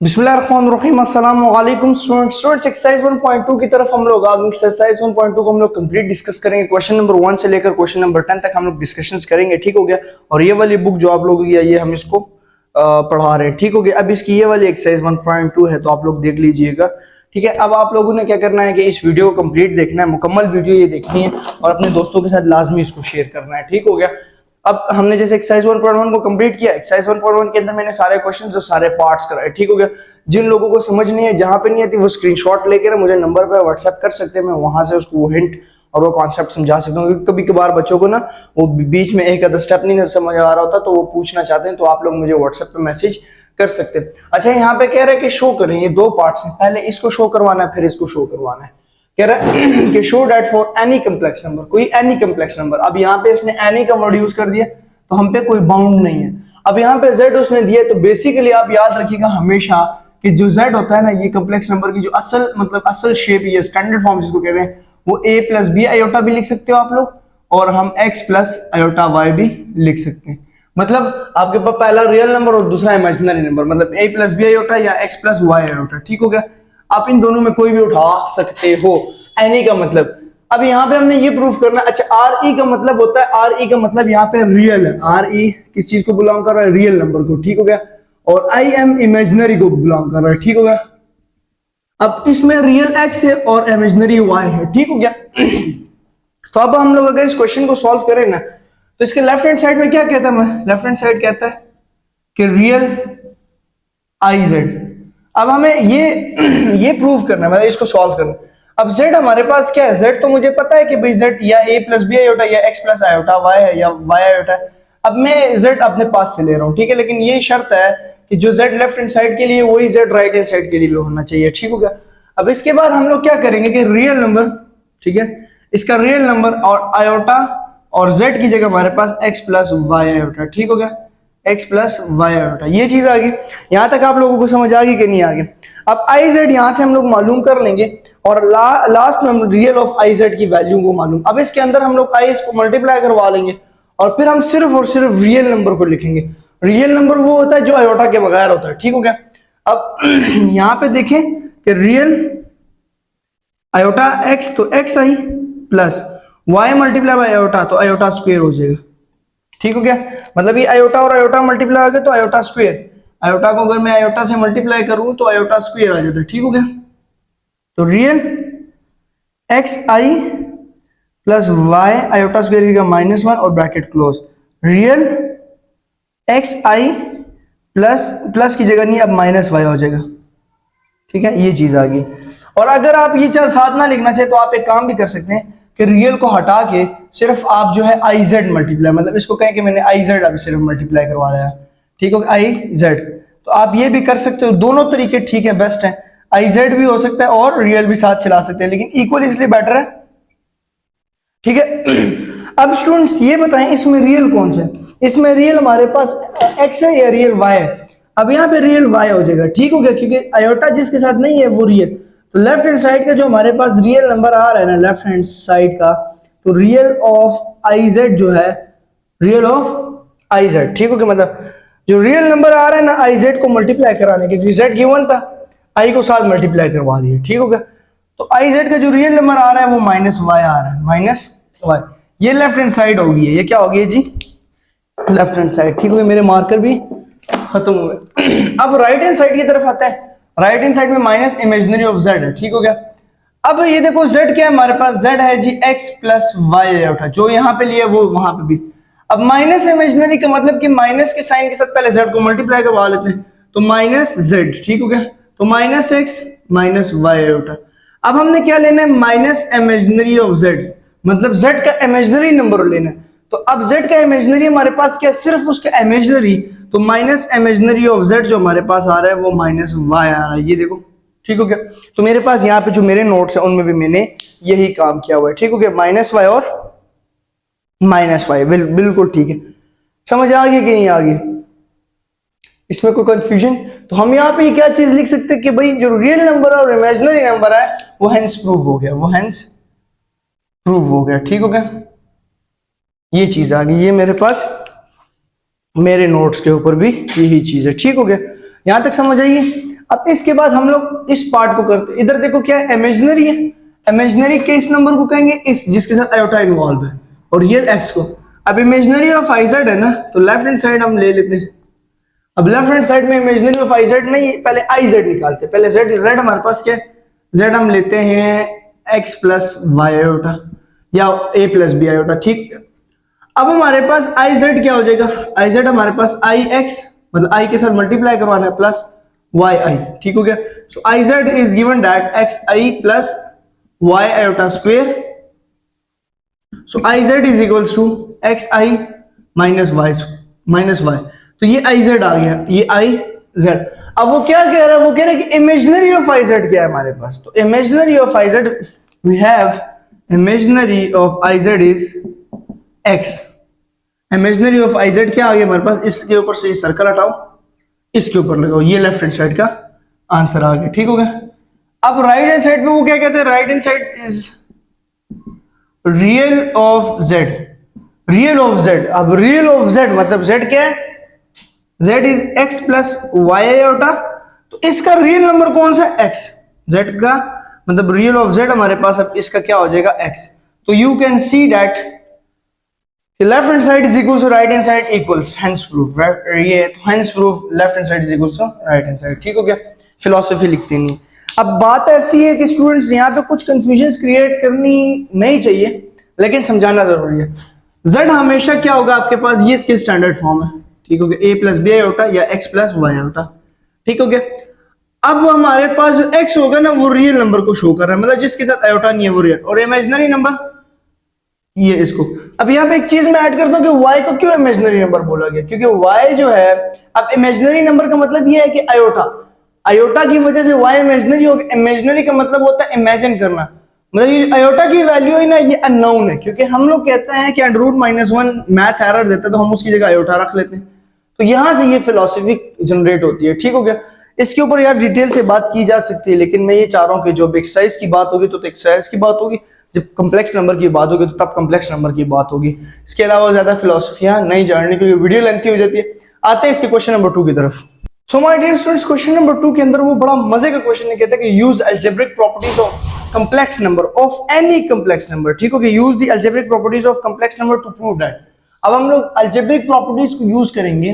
बिस्मिल्लाहिर्रहमानिर्रहीम अस्सलाम वालेकुम स्टूडेंट्स एक्सरसाइज 1.2 की तरफ हम लोग आज एक्सरसाइज 1.2 को हम लोग कंप्लीट डिस्कस करेंगे। क्वेश्चन नंबर 1 से लेकर क्वेश्चन नंबर 10 तक हम लोग डिस्कशंस करेंगे। ठीक हो गया। और ये वाली बुक जो आप लोग ये हम इसको पढ़ा रहे हैं। ठीक हो गया। अब इसकी ये वाली एक्सरसाइज 1.2 है तो आप लोग देख लीजिएगा। ठीक है। अब आप लोगों ने क्या करना है कि इस वीडियो को कंप्लीट देखना है, मुकम्मल वीडियो ये देखनी है और अपने दोस्तों के साथ लाजमी इसको शेयर करना है। ठीक हो गया। अब हमने जैसे एक्सरसाइज 1.1 को कंप्लीट किया, एक्सरसाइज 1.1 के अंदर मैंने सारे क्वेश्चन जो सारे पार्ट्स कराए। ठीक हो गया। जिन लोगों को समझ नहीं है, जहां पे नहीं आती, वो स्क्रीनशॉट लेकर मुझे नंबर पे व्हाट्सएप कर सकते हैं। मैं वहां से उसको वो हिंट और वो कॉन्सेप्ट समझा सकता हूँ। कभी कभार बच्चों को ना वो बीच में एक आधा स्टेप नहीं समझ आ रहा होता तो वो पूछना चाहते हैं, तो आप लोग मुझे व्हाट्सएप पे मैसेज कर सकते हैं। अच्छा, यहाँ पे कह रहे हैं कि शो करें, ये दो पार्ट्स हैं, पहले इसको शो करवाना है फिर इसको शो करवाना है। कह रहा है कि show that for any complex number, कोई एनी कम्प्लेक्स नंबर। अब यहाँ पे इसने एनी का वर्ड यूज कर दिया तो हम पे कोई बाउंड नहीं है। अब यहाँ पे z उसने दिया, तो बेसिकली आप याद रखिएगा हमेशा कि जो z होता है ना, ये कम्प्लेक्स नंबर की जो असल शेप, ये स्टैंडर्ड फॉर्म जिसको कहते हैं, वो a प्लस बी आयोटा भी लिख सकते हो आप लोग, और हम x प्लस आयोटा y भी लिख सकते हैं। मतलब आपके पास पहला रियल नंबर और दूसरा इमेजिनरी नंबर, मतलब a प्लस बी आयोटा या x प्लस y आयोटा। ठीक हो गया। आप इन दोनों में कोई भी उठा सकते हो। एनी का मतलब, अब यहाँ पे हमने ये प्रूफ करना। अच्छा, आर ई का मतलब होता है, आर ई का मतलब यहाँ पे रियल है। आर ई किस चीज को बिलोंग कर रहा है? रियल नंबर को। ठीक हो गया। और आई एम इमेजिनरी को बिलोंग कर रहा है। ठीक हो गया। अब इसमें रियल एक्स है और इमेजिनरी वाई है। ठीक हो गया। तो अब हम लोग अगर इस क्वेश्चन को सॉल्व करें ना, तो इसके लेफ्ट हैंड साइड में क्या कहता है? लेफ्ट हैंड साइड कहता है कि रियल आई जेड। अब हमें ये प्रूव करना है, मतलब इसको सॉल्व करना है। अब z हमारे पास क्या है? z तो मुझे पता है कि भाई z या a प्लस बी आयोटा या x प्लस आयोटा y है या y आयोटा है। अब मैं z अपने पास से ले रहा हूँ। ठीक है। लेकिन ये शर्त है कि जो z लेफ्ट हैंड साइड के लिए वही z राइट हैंड साइड के लिए भी होना चाहिए। ठीक हो गया। अब इसके बाद हम लोग क्या करेंगे कि रियल नंबर, ठीक है, इसका रियल नंबर और आयोटा और z की जगह हमारे पास x प्लस y आयोटा। ठीक हो गया। x प्लस वाई आयोटा, ये चीज आ गई। यहां तक आप लोगों को समझ आ गई कि नहीं आ गई? अब आई जेड यहां से हम लोग मालूम कर लेंगे और लास्ट में हम रियल ऑफ आई जेड की वैल्यू को मालूम। अब इसके अंदर हम लोग आई इसको मल्टीप्लाई करवा लेंगे और फिर हम सिर्फ और सिर्फ रियल नंबर को लिखेंगे। रियल नंबर वो होता है जो आयोटा के बगैर होता है। ठीक हो गया। अब यहां पे देखें कि रियल आयोटा एक्स, तो x I plus y multiply by iota, तो आयोटा स्क्वायर हो जाएगा। ठीक हो गया। मतलब ये आयोटा और आयोटा मल्टीप्लाई आ गया तो आयोटा स्क्वायर। आयोटा को अगर मैं आयोटा से मल्टीप्लाई करूं तो आयोटा स्क्वायर आ जाता है। ठीक हो गया। तो रियल एक्स आई प्लस वाई आयोटा स्क्वायर का -1 और ब्रैकेट क्लोज। रियल एक्स आई प्लस की जगह नहीं, अब -y हो जाएगा। ठीक है, ये चीज आ गई। और अगर आप ये चार साथ ना लिखना चाहे तो आप एक काम भी कर सकते हैं कि रियल को हटा के सिर्फ आप जो है आई जेड मल्टीप्लाई, मतलब इसको कहें कि मैंने आई जेड अभी सिर्फ मल्टीप्लाई करवा दिया। ठीक हो गया। आई जेड, तो आप ये भी कर सकते हो। दोनों तरीके ठीक है, बेस्ट है। आई जेड भी हो सकता है और रियल भी साथ चला सकते हैं, लेकिन इक्वल इसलिए बेटर है। ठीक है। अब स्टूडेंट्स ये बताएं इसमें रियल कौन सा है? इसमें रियल हमारे पास एक्स है या रियल वाई है? अब यहाँ पे रियल वाई हो जाएगा। ठीक हो गया, क्योंकि आयोटा जिसके साथ नहीं है वो रियल। तो लेफ्ट हैंड साइड का जो हमारे पास रियल नंबर आ रहा है ना, लेफ्ट हैंड साइड का, तो रियल ऑफ आई जेड जो है, रियल ऑफ आई जेड। ठीक हो गया। मतलब जो रियल नंबर आ रहा है ना आई जेड को मल्टीप्लाई कराने के, क्योंकि जेड गिवन था, आई को साथ मल्टीप्लाई करवा दिया। ठीक हो गया। तो आई जेड का जो रियल नंबर आ रहा है वो -y आ रहा है, -y। ये लेफ्ट हैंड साइड होगी, ये क्या होगी जी? Left hand side. ठीक हो गया। मेरे मार्कर भी खत्म हुए। अब राइट हैंड साइड की तरफ आता है। राइट हैंड साइड में माइनस इमेजिनरी ऑफ z है। ठीक हो गया। अब ये देखो z क्या है हमारे पास? z है जी x प्लस वाई आयोटा, जो यहाँ पे लिया वो वहां पे भी। अब माइनस इमेजिनरी का मतलब कि माइनस के साइन के साथ पहले z को मल्टीप्लाई करवा लेते हैं, तो -z। ठीक हो गया। तो -x माइनस वाई आयोटा। अब हमने क्या लेना है? माइनस इमेजिनरी ऑफ z, मतलब z का इमेजिनरी नंबर लेना है। तो अब z का इमेजिनरी हमारे पास क्या? सिर्फ उसका इमेजिनरी, तो माइनस इमेजिनरी ऑफ z जो हमारे पास आ रहा है वो -y आ रहा है। ये देखो। ठीक हो गया। तो मेरे पास यहाँ पे जो मेरे नोट्स हैं उनमें भी मैंने यही काम किया हुआ है। ठीक हो गया। -y और -y बिल्कुल ठीक है। समझ आ गई कि नहीं आ गई? इसमें कोई कंफ्यूजन? तो हम यहाँ पे क्या चीज लिख सकते हैं कि भाई जो रियल नंबर और इमेजिनरी नंबर है वो हेंस प्रूव हो गया, वो हेंस प्रूव हो गया। ठीक हो गया। ये चीज आ गई। ये मेरे पास मेरे नोट्स के ऊपर भी यही चीज है। ठीक हो गया। यहां तक समझ आइए। अब इसके बाद हम लोग इस पार्ट को करते हैं। इधर देखो क्या है, इमेजिनरी है। इमेजिनरी किस नंबर को कहेंगे, इस जिसके साथ आयोटा इन्वॉल्व है, और रियल एक्स को। अब इमेजिनरी ऑफ आईजेड है ना, तो लेफ्ट हैंड साइड हम ले लेते हैं। अब लेफ्ट हैंड साइड में इमेजिनरी ऑफ आईजेड नहीं, पहले आईजेड निकालते हैं। पहले जेड, जेड हमारे पास क्या है, जेड हम लेते हैं एक्स प्लस वाई आयोटा या ए प्लस बी आयोटा, ठीक। अब हमारे पास आई जेड क्या हो जाएगा, आई जेड हमारे पास आई एक्स, मतलब आई के साथ मल्टीप्लाई करवाना है, प्लस वाई आई, ठीक हो गया। So I Z is given that X I plus Y iota square. So I Z is equals to X I minus Y, तो ये आई जेड आ गया, ये आई जेड। अब वो क्या कह रहा है, वो कह रहा है कि इमेजिनरी ऑफ आई जेड क्या है हमारे पास, तो imaginary of i z we have imaginary of i Z is x. Imaginary of i z क्या आ गया हमारे पास, इसके ऊपर से ये सर्कल हटाओ, इसके ऊपर लगाओ, ये लेफ्ट हैंड साइड का आंसर आ गया, ठीक हो गया। अब राइट हैंड साइड में वो क्या कहते हैं, right hand side is real of z, real of z. अब रियल ऑफ जेड मतलब जेड क्या है, z is x plus Y iota, तो इसका रियल नंबर कौन सा है, एक्स। जेड का मतलब रियल ऑफ जेड हमारे पास, अब इसका क्या हो जाएगा, एक्स। तो you can see that left hand side is equal to right hand side equals, hence proof, ये तो hence proof left hand side is equal to right hand side, ठीक हो गया। फिलॉसफी लिखते नहीं। अब बात ऐसी है कि स्टूडेंट्स यहाँ पे कुछ कंफ्यूजन क्रिएट करनी नहीं चाहिए, लेकिन समझाना जरूरी है। z हमेशा क्या होगा आपके पास, ये इसके स्टैंडर्ड फॉर्म है, ठीक हो गया, a प्लस बी आयोटा या x प्लस वाई आयोटा, ठीक हो गया। अब हमारे पास जो x होगा ना, वो रियल नंबर को शो कर रहा है, मतलब जिसके साथ आयोटा नहीं है वो रियल, और इमेजिनरी नंबर ये इसको। अब यहाँ पे एक चीज मैं ऐड करता हूँ कि y को क्यों इमेजिनरी नंबर बोला गया, क्योंकि y जो है, अब इमेजिनरी नंबर का मतलब ये है कि आयोटा, आयोटा की वजह से y इमेजिनरी हो गया। इमेजिनरी का मतलब होता है इमेजिन करना, मतलब ये आयोटा की वैल्यू है ना, ये अननोन है, क्योंकि हम लोग कहते हैं कि √-1 मैथ एरर देता है, तो हम उसकी जगह आयोटा रख लेते हैं, तो यहां से ये फिलॉसफी जनरेट होती है, ठीक हो गया। इसके ऊपर यार डिटेल से बात की जा सकती है, लेकिन मैं ये चाह रहा हूं कि जब एक्सरसाइज की बात होगी तो एक्सरसाइज की बात होगी, जब कॉम्प्लेक्स नंबर की बात होगी तो तब कॉम्प्लेक्स नंबर की बात होगी। इसके अलावा ज्यादा फिलॉसफियां नहीं जानने, क्योंकि वीडियो लेंथी हो जाती है। आते हैं इसके क्वेश्चन नंबर 2 की तरफ। So my dear students, question number 2 के अंदर वो बड़ा मजे का क्वेश्चन है, कहता है कि use algebraic properties of complex number of any complex number, ठीक हो गया। use the algebraic properties of complex number to prove that। अब हम लोग algebraic properties को यूज करेंगे।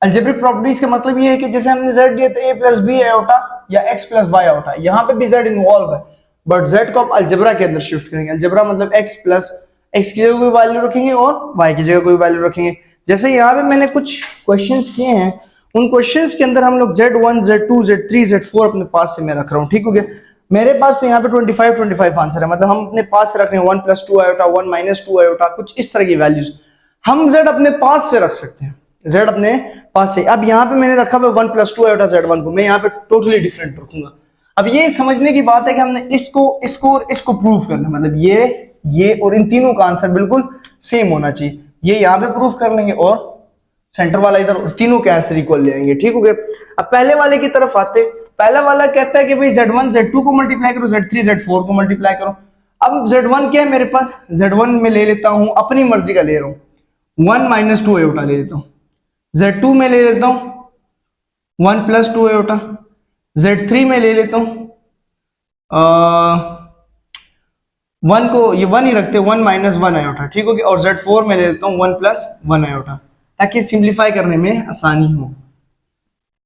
algebraic properties का मतलब ये है कि जैसे हमने z दिया तो a प्लस बी आयोटा या x प्लस वाई आयोटा, यहाँ पे भी z इन्वॉल्व है, बट z को आप अलजेब्रा के अंदर शिफ्ट करेंगे। अलजेब्रा मतलब x प्लस x की जगह कोई वैल्यू रखेंगे और y की जगह कोई वैल्यू रखेंगे। जैसे यहाँ पे मैंने कुछ क्वेश्चंस किए हैं, उन क्वेश्चंस के अंदर हम लोग z1 z2 z3 z4 अपने पास से मैं रख रहा हूँ, ठीक हो गया। मेरे पास तो यहाँ पे 25 आंसर है, मतलब हम अपने पास से रख रहे हैं 1 + 2 आयोटा, 1 - 2 आयोटा, कुछ इस तरह की वैल्यूज हम z अपने पास से रख सकते हैं, z अपने पास से। अब यहाँ पे मैंने रखा हुआ 1 + 2 आयोटा z1 को, मैं यहाँ पे टोटली डिफरेंट रखूंगा। अब ये समझने की बात है कि हमने इसको प्रूव करना, मतलब ये और इन तीनों का आंसर बिल्कुल सेम होना चाहिए। ये यहाँ पे प्रूव कर लेंगे और सेंटर वाला इधर, और तीनों के आंसर इक्वल ले आएंगे, ठीक हो गया। अब पहले वाले की तरफ आते। पहला वाला कहता है कि भाई z1 z2 को मल्टीप्लाई करो, z3 z4 को मल्टीप्लाई करो। अब z1 क्या है मेरे पास, z1 में ले लेता हूं, अपनी मर्जी का ले रहा हूं, 1 - 2 आयोटा ले लेता हूं। z2 में ले लेता हूं 1 + 2 आयोटा, z3 में ले लेता हूं 1 को ये 1 ही रखते, 1 - 1 आयोटा, ठीक हो गया। और z4 में ले लेता हूं 1 + 1 आयोटा, ताकि सिंप्लीफाई करने में आसानी हो,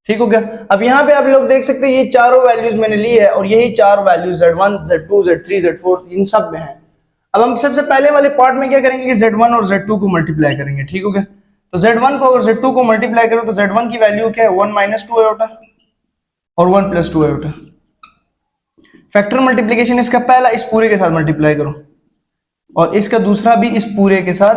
ठीक हो गया। अब यहाँ पे आप लोग देख सकते हैं ये चारों वैल्यूज मैंने ली है, और यही चार values z1 z2 z3 z4 इन सब में है। अब हम सबसे पहले वाले पार्ट में क्या करेंगे कि z1 और z2 को मल्टीप्लाई करेंगे, ठीक हो गया। तो z1 को और z2 को मल्टीप्लाई करो तो z1 की वैल्यू क्या है, 1 - 2 आयोटा और 1 + 2 आयोटा। फैक्टर मल्टीप्लीकेशन इसका पहला इस पूरे के साथ मल्टीप्लाई करो, और इसका दूसरा भी इस पूरे के साथ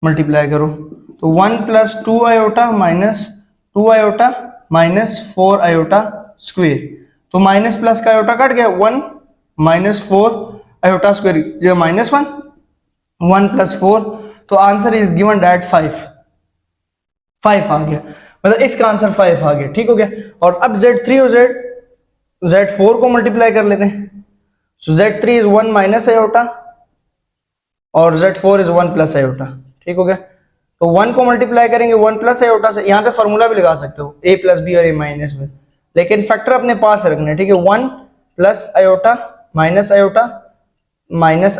मल्टीप्लाई करो, तो 1 + 2 आयोटा - 2 आयोटा -4 आयोटा स्क्वायर, तो माइनस प्लस का आयोटा कट गया, 1 - 4 आयोटा स्क्वायर, ये -1 1 + 4, तो आंसर इज गिवन दैट 5 आ गया, मतलब इसका आंसर 5 आ गया, ठीक हो गया। और अब z3 और z4 को मल्टीप्लाई कर लेते हैं, सो z3 इज 1 - आयोटा और z4 इज 1 + आयोटा, ठीक हो गया। तो 1 को मल्टीप्लाई करेंगे 1 प्लस आयोटा से, यहाँ पे फॉर्मूला भी लगा सकते हो a प्लस बी और a माइनस बी, लेकिन फैक्टर अपने पास रखना है, ठीक है। 1 plus iota minus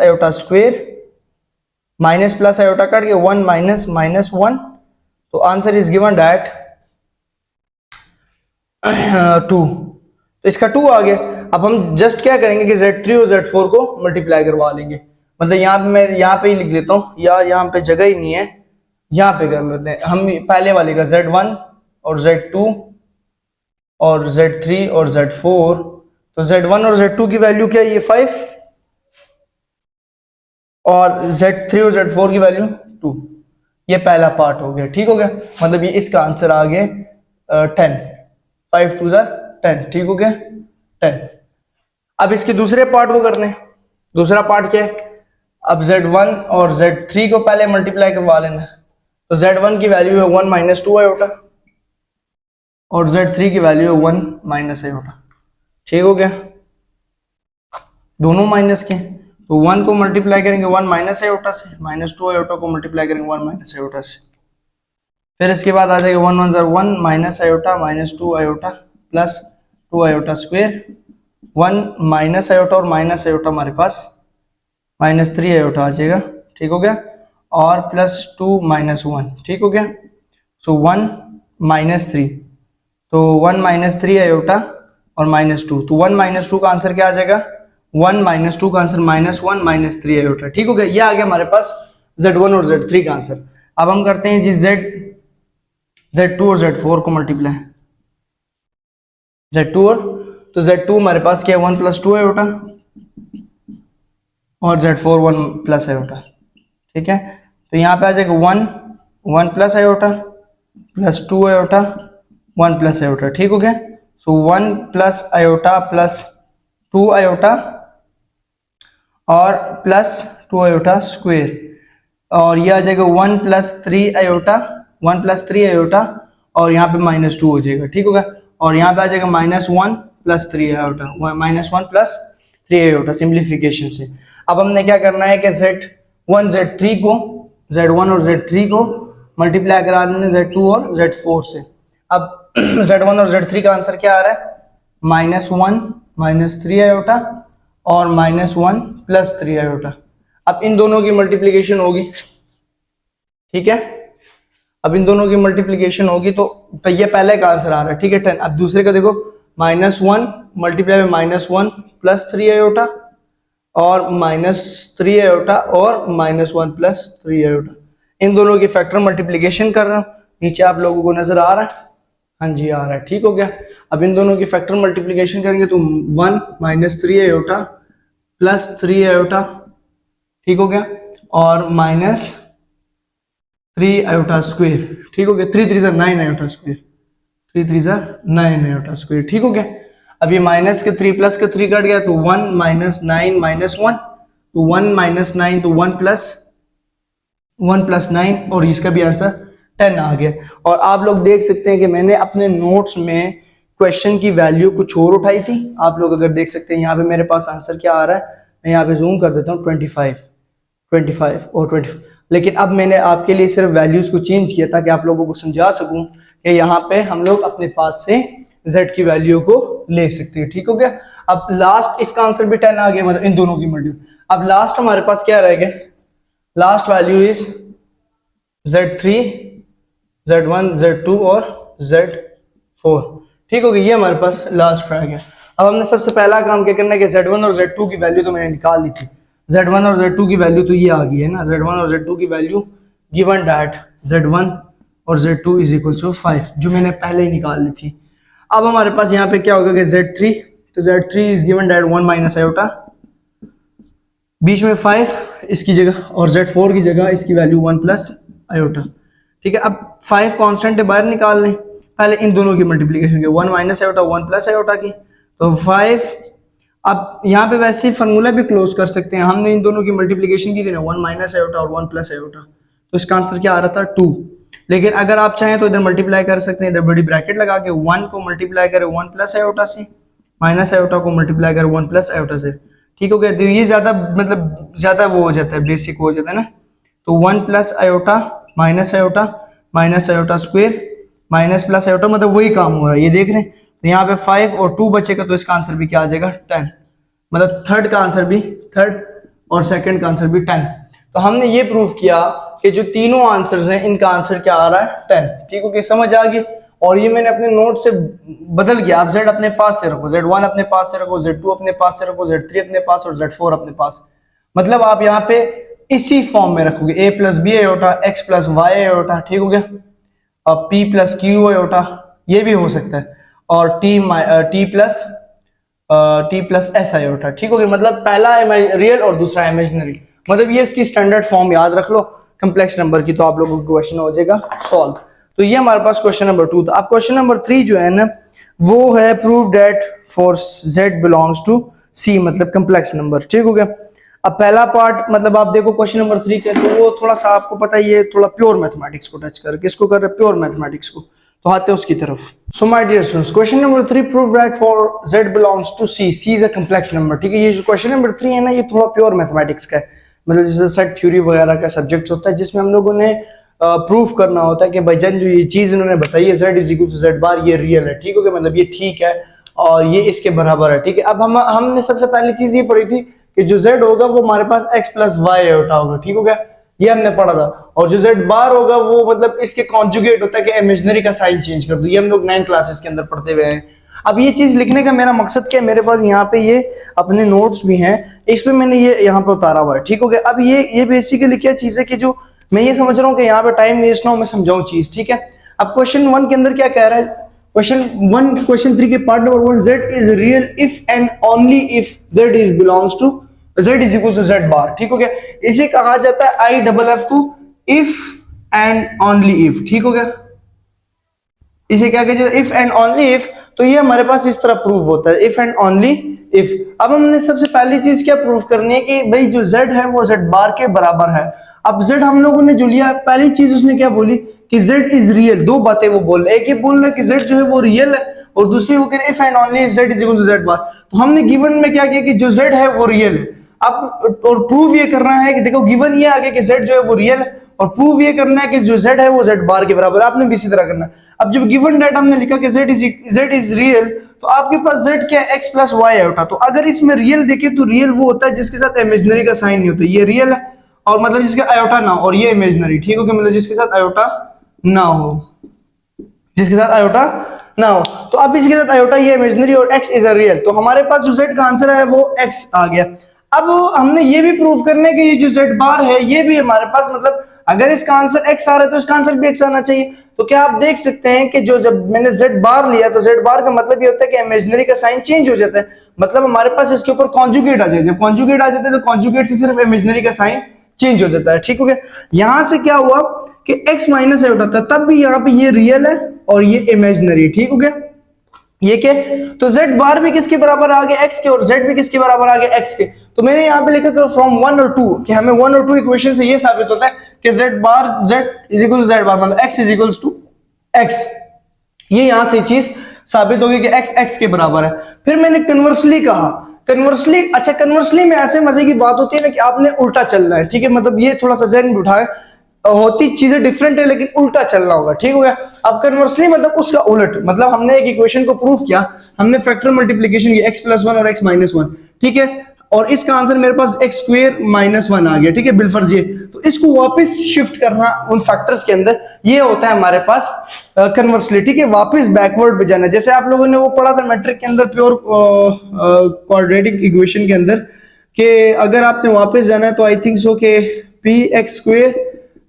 iota square, minus plus iota cut के 1 माइनस माइनस 1, तो आंसर इज गिवन दैट 2। तो इसका 2 आ गया। अब हम जस्ट क्या करेंगे कि Z3 और Z4 को मल्टीप्लाई करवा लेंगे, मतलब यहाँ पे मैं यहाँ पे ही लिख लेता हूँ, या यहाँ पे जगह ही नहीं है, यहाँ पे कर लेते हैं हम पहले वाले का Z1 और Z2 और Z3 और Z4। तो Z1 और Z2 की वैल्यू क्या है, ये 5, और Z3 और Z4 की वैल्यू 2। ये पहला पार्ट हो गया, ठीक हो गया, मतलब ये इसका आंसर आ गया 10, 5 2 10, ठीक हो गया 10। अब इसके दूसरे पार्ट को करने, दूसरा पार्ट क्या है, अब Z1 और Z3 को पहले मल्टीप्लाई करवा लेना। तो Z1 की वैल्यू है 1 माइनस 2 आयोटा और Z3 की वैल्यू है 1 माइनस आयोटा, ठीक हो गया, दोनों माइनस के। तो 1 को मल्टीप्लाई करेंगे 1 माइनस आयोटा से, माइनस 2 आयोटा को मल्टीप्लाई करेंगे 1 माइनस आयोटा से, फिर इसके बाद आ जाएगा 1 1 1 minus iota minus 2 iota plus 2 iota square, 1 minus iota और माइनस आयोटा हमारे पास माइनस 3 आयोटा आ जाएगा, ठीक हो गया, और प्लस 2 माइनस 1, ठीक हो गया। सो 1 माइनस 3, तो 1 माइनस 3 आयोटा और माइनस 2, तो 1 माइनस 2 का आंसर क्या आ जाएगा, 1 माइनस 2 का आंसर माइनस 1 माइनस 3 आयोटा, ठीक हो गया। ये आ गया हमारे पास Z1 और Z3 का आंसर। अब हम करते हैं जी Z2 और Z4 को मल्टीप्लाई, Z2 और, तो Z2 हमारे पास क्या है 1 प्लस 2 आयोटा और Z4 1 प्लस आयोटा, ठीक है। तो यहाँ पे आ जाएगा 1 plus iota plus 2 iota 1 plus iota, ठीक हो गया। सो 1 प्लस आयोटा प्लस 2 आयोटा और प्लस 2 आयोटा स्क्वेयर, और ये आ जाएगा 1 प्लस 3 आयोटा, 1 प्लस 3 आयोटा और यहाँ पे माइनस 2 हो जाएगा, ठीक होगा, और यहाँ पे आ जाएगा minus 1 plus 3 iota, minus 1 plus 3 iota simplification से। अब हमने क्या करना है कि Z1 Z3 को, Z1 और Z3 को मल्टीप्लाई करा देना Z2 और Z4 से। अब Z1 और Z3 का आंसर क्या आ रहा है, माइनस 1 माइनस 3 आयोटा और माइनस 1 प्लस 3 आयोटा। अब इन दोनों की मल्टीप्लीकेशन होगी, ठीक है, अब इन दोनों की मल्टीप्लीकेशन होगी तो ये पहले का आंसर आ रहा है, ठीक है 10। अब दूसरे का देखो, माइनस 1 मल्टीप्लाई में माइनस 1 प्लस 3 आयोटा और माइनस 3 आयोटा और माइनस 1 प्लस 3 आयोटा, इन दोनों की फैक्टर मल्टीप्लीकेशन कर रहा हूं, नीचे आप लोगों को नजर आ रहा है, हाँ जी आ रहा है, ठीक हो गया। अब इन दोनों की फैक्टर मल्टीप्लीकेशन करेंगे तो 1 माइनस 3 आयोटा प्लस 3 आयोटा, ठीक हो गया, और माइनस 3 आयोटा स्क्वायर, ठीक हो गया, 3 3 9 आयोटा स्क्वायर, 3 3 9 आयोटा स्क्वायर, ठीक हो गया। अब ये माइनस के 3 प्लस के 3 कट गया तो 1 माइनस 9 माइनस 1, तो 1 माइनस 9 तो 1 प्लस 9 और इसका भी आंसर 10 आ गया। और आप लोग देख सकते हैं कि मैंने अपने नोट्स में क्वेश्चन की वैल्यू कुछ और उठाई थी, आप लोग अगर देख सकते हैं यहाँ पे मेरे पास आंसर क्या आ रहा है, मैं यहाँ पे जूम कर देता हूँ 25 और 25, लेकिन अब मैंने आपके लिए सिर्फ वैल्यूज को चेंज किया ताकि आप लोगों को समझा सकूं कि यहाँ पे हम लोग अपने पास से z की वैल्यू को ले सकते हैं, ठीक हो गया। अब लास्ट इसका आंसर भी 10 आ गया, मतलब इन दोनों की वैल्यू। अब लास्ट हमारे पास क्या रह गया, last value is Z3 Z1 Z2 और Z4, ठीक हो गया, ये हमारे पास लास्ट रह गया। अब हमने सबसे पहला काम क्या करना है कि Z1 और Z2 की वैल्यू तो मैंने निकाल ली थी, Z1 और Z2 की वैल्यू तो ये आ गई है ना, Z1 और Z2 की वैल्यू गिवन दैट Z1 और Z2 इज इक्वल टू 5, जो मैंने पहले ही निकाल ली थी। अब हमारे पास यहाँ पे क्या होगा कि Z3, तो Z3 is given that 1 minus iota, बीच में 5 इसकी जगह, और Z4 की जगह इसकी वैल्यू 1 प्लस आयोटा, ठीक है। अब 5 कांस्टेंट बाहर निकाल लें, पहले इन दोनों की मल्टीप्लिकेशन की, 1 माइनस आयोटा 1 प्लस आयोटा की, तो 5। अब यहाँ पे वैसे ही फार्मूला भी क्लोज कर सकते हैं, हमने इन दोनों की मल्टीप्लिकेशन की थी ना, 1 माइनस आयोटा और 1 प्लस आयोटा, तो इसका आंसर क्या आ रहा था 2। लेकिन अगर आप चाहें तो इधर मल्टीप्लाई कर सकते हैं, इधर बड़ी ब्रैकेट लगा के 1 को मल्टीप्लाई करें 1 प्लस आयोटा से, माइनस आयोटा को मल्टीप्लाई करें 1 प्लस आयोटा से, ठीक हो गया। तो ये ज्यादा मतलब ज्यादा वो हो जाता है, बेसिक हो जाता है ना, तो 1 plus iota minus iota square minus plus iota, मतलब वही काम हो रहा है, ये देख रहे हैं। तो यहाँ पे 5 और 2 बचेगा, तो इसका आंसर भी क्या आ जाएगा 10, मतलब थर्ड का आंसर भी, थर्ड और सेकंड का आंसर भी 10। तो हमने ये प्रूव किया कि जो तीनों आंसर्स हैं इनका आंसर क्या आ रहा है 10। ठीक है, समझ आ गई। और ये मैंने अपने नोट से बदल गया, आप Z अपने पास से रखो, Z1 अपने पास से रखो, Z2 अपने पास से रखो, Z3 अपने पास और Z4 अपने पास। मतलब आप यहाँ पे इसी फॉर्म में रखोगे, a plus b iota, x plus Y iota, ठीक हो गया। अब p प्लस क्यू आयोटा, ये भी हो सकता है, और t प्लस s आयोटा, ठीक हो गया। मतलब पहला रियल और दूसरा इमेजिनरी, मतलब ये इसकी स्टैंडर्ड फॉर्म याद रख लो कम्प्लेक्स नंबर की, तो आप लोगों को क्वेश्चन हो जाएगा सॉल्व। तो ये हमारे पास क्वेश्चन नंबर 2 था। अब क्वेश्चन नंबर 3 जो है ना, वो है prove that for z belongs to c, मतलब कम्प्लेक्स नंबर, ठीक हो गया। अब पहला पार्ट, मतलब आप देखो क्वेश्चन नंबर 3 के, तो वो थोड़ा सा आपको पता है, ये थोड़ा प्योर मैथमेटिक्स को टच कर, किसको कर रहे हैं, प्योर मैथमेटिक्स को, तो आते हैं उसकी तरफ। So my dear students, question number 3 prove that for z belongs to c, c is a complex number, ठीक है। ये जो क्वेश्चन नंबर 3 है ना, ये थोड़ा प्योर मैथमेटिक्स का है, मतलब जैसे सेट थ्योरी वगैरह का सब्जेक्ट होता है, जिसमें हम लोगों ने प्रूफ करना होता है कि भाईजान जो ये चीज इन्होंने बताई है z is equal to z bar, ये रियल है, ठीक हो गया, मतलब ये ठीक है और ये इसके बराबर है, ठीक है। अब हमने सबसे पहली चीज ये पढ़ी थी कि जो z होगा वो हमारे पास x प्लस वाई आयोटा होगा, ठीक हो गया, ये हमने पढ़ा था। और जो z बार होगा वो मतलब इसके कॉन्जुगेट होता है कि इमेजिनरी का साइन चेंज कर दो, ये हम लोग 9 क्लासेस के अंदर पढ़ते हुए हैं। अब ये चीज लिखने का मेरा मकसद क्या है, मेरे पास यहाँ पे ये अपने नोट्स भी हैं, इसमें मैंने ये यहाँ पे उतारा हुआ है, ठीक हो गया। अब ये बेसिकली क्या चीज है कि जो मैं ये समझ रहा हूँ कि यहाँ पे टाइम वेस्ट ना हो, मैं समझाऊं चीज, ठीक है। अब क्वेश्चन 1 के अंदर क्या कह रहा है, क्वेश्चन 3 के part number 1, z is real if and only if z is belongs to z is equal to z bar, ठीक हो गया। इसे कहा जाता है IFF को इफ एंड ओनली इफ, ठीक हो गया। इसे क्या कहते हैं, इफ एंड ओनली इफ। तो ये हमारे पास इस तरह प्रूव होता है, इफ एंड ओनली इफ। अब हमने सबसे पहली चीज क्या प्रूव करनी है कि भाई जो z है वो z बार के बराबर है। अब z हम लोगों ने जो लिया, पहली चीज उसने क्या बोली कि z इज रियल, दो बातें वो बोल रहे, एक ये बोल रहा है कि z जो है वो रियल है, और दूसरी वो कह रहे if and only if z is equal to z bar. तो हमने गिवन में क्या किया कि जो z है वो रियल है। अब और प्रूव ये करना है कि देखो गिवन ये आ गया कि z जो है वो रियल है, और प्रूव ये करना है कि जो z है वो z बार के बराबर, आपने भी इसी तरह करना है। अब जब गिवन डाटा हमने लिखा कि z इज रियल, तो आपके पास z क्या है, x प्लस वाई आयोटा। तो अगर इसमें रियल देखे तो रियल वो होता है जिसके साथ इमेजिनरी का साइन नहीं होता, ये रियल है, और मतलब जिसके आयोटा ना हो, और ये इमेजिनरी, ठीक हो गया, मतलब जिसके साथ आयोटा ना हो, जिसके साथ आयोटा ना हो। तो अब इसके साथ आयोटा, ये इमेजिनरी और x इज अ रियल, तो हमारे पास जो z का आंसर है वो x आ गया। अब हमने ये भी प्रूव करना है कि ये जो z बार है ये भी हमारे पास, मतलब अगर इसका आंसर x आ रहा है तो इसका आंसर भी x आना चाहिए। तो क्या आप देख सकते हैं कि जो जब मैंने z बार लिया, तो z बार का मतलब ये होता है कि इमेजिनरी का साइन चेंज हो जाता है, मतलब हमारे पास इसके ऊपर कॉन्जुगेट आ जाए, जब कॉन्जुगेट आ जाता है तो कॉन्जुगेट से सिर्फ इमेजिनरी का साइन चेंज हो जाता है, ठीक हो गया। यहां से क्या हुआ कि x माइनस आयोटा था, तब भी यहाँ पे ये रियल है और ये इमेजिनरी, ठीक हो गया। ये क्या, तो z बार भी किसके बराबर आ गया, x के, और z भी किसके बराबर आ गया, x के। तो मैंने यहाँ पे लिखा कि फ्रॉम 1 और 2, कि हमें 1 और 2 इक्वेशन से ये साबित होता है कि z bar z is equal to z bar, मतलब x is equal to x। ये यहां से चीज साबित होगी कि x x के बराबर है। फिर मैंने कन्वर्सली कहा, कन्वर्सली, अच्छा कन्वर्सली में ऐसे मजे की बात होती है ना कि आपने उल्टा चलना है, ठीक है, मतलब ये थोड़ा सा ज़हन में उठाए, होती चीजें डिफरेंट है लेकिन उल्टा चलना होगा, ठीक हो गया। अब कन्वर्सली मतलब उसका उलट, मतलब हमने एक इक्वेशन को प्रूव किया, हमने फैक्टर मल्टीप्लिकेशन की x प्लस 1 और x माइनस 1, ठीक है, और इसका आंसर मेरे पास x स्क्वायर माइनस 1 आ गया, ठीक है, बिलफर्ज ये। तो इसको वापस शिफ्ट करना उन फैक्टर्स के अंदर, ये होता है हमारे पास कन्वर्सली, ठीक है, वापस बैकवर्ड पे जाना। जैसे आप लोगों ने वो पढ़ा था मैट्रिक के अंदर, प्योर क्वाड्रेटिक इक्वेशन के अंदर, कि अगर आपने वापस जाना है तो आई थिंक सो के P x square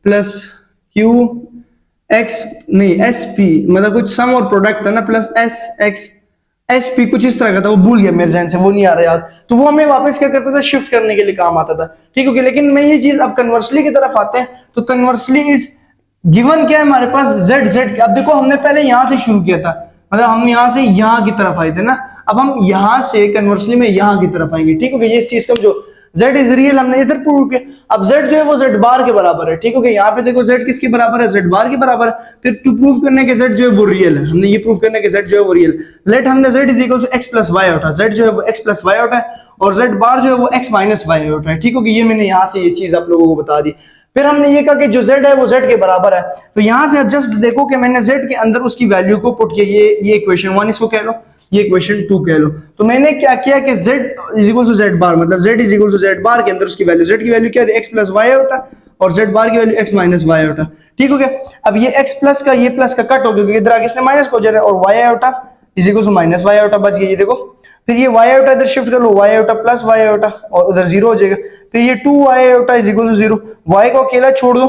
plus Q x, नहीं एस पी, मतलब कुछ सम और प्रोडक्ट था ना, plus S x S P, कुछ इस तरह का था, वो भूल गया मेरे जहन से, वो नहीं आ रहा याद। तो वो हमें वापस क्या करता था, शिफ्ट करने के लिए काम आता था, ठीक है। लेकिन मैं ये चीज अब कन्वर्सली की तरफ आते हैं, तो कन्वर्सली इज गिवन क्या है हमारे पास, z। अब देखो हमने पहले यहां से शुरू किया था, मतलब हम यहां से यहां की तरफ आए थे ना, अब हम यहां से कन्वर्सली में यहां की तरफ आएंगे, ठीक है। ये इस चीज का जो z इज रियल हमने इधर प्रूव किया, अब z जो है वो z बार के बराबर है, ठीक है। यहाँ पे देखो z किसके बराबर है, z बार के बराबर है। फिर टू प्रूव करने के z जो है वो रियल है, हमने ये प्रूव करने के z जो है वो रियल, लेट हमने z is equal to x plus y होता है, z जो है वो x प्लस वाई होता है, और z बार जो है वो x माइनस वाई होता है, ठीक है। ये मैंने यहाँ से ये चीज आप लोगों को बता दी। फिर हमने ये कहा कि जो z है वो z के बराबर है, तो यहां से जस्ट देखो कि मैंने z के अंदर उसकी वैल्यू को पुट किया, ये इक्वेशन 1 इसको कह लो, ये इक्वेशन 2 कह लो। तो मैंने क्या किया कि z is equal to z bar, मतलब z is equal to z bar के अंदर उसकी वैल्यू, z की वैल्यू क्या है x प्लस वाई होता और z बार की वैल्यू x माइनस वाई होता। ठीक हो गया। अब ये x प्लस का ये प्लस का कट हो गया क्योंकि इधर आगे इसने माइनस को जाना, और y iota is equal to minus Y iota बच गया, ये देखो। फिर ये y आयोटा इधर शिफ्ट कर लो, y iota plus y iota और उधर जीरो हो जाएगा। फिर ये 2y iota is equal to 0, y को अकेला छोड़ दो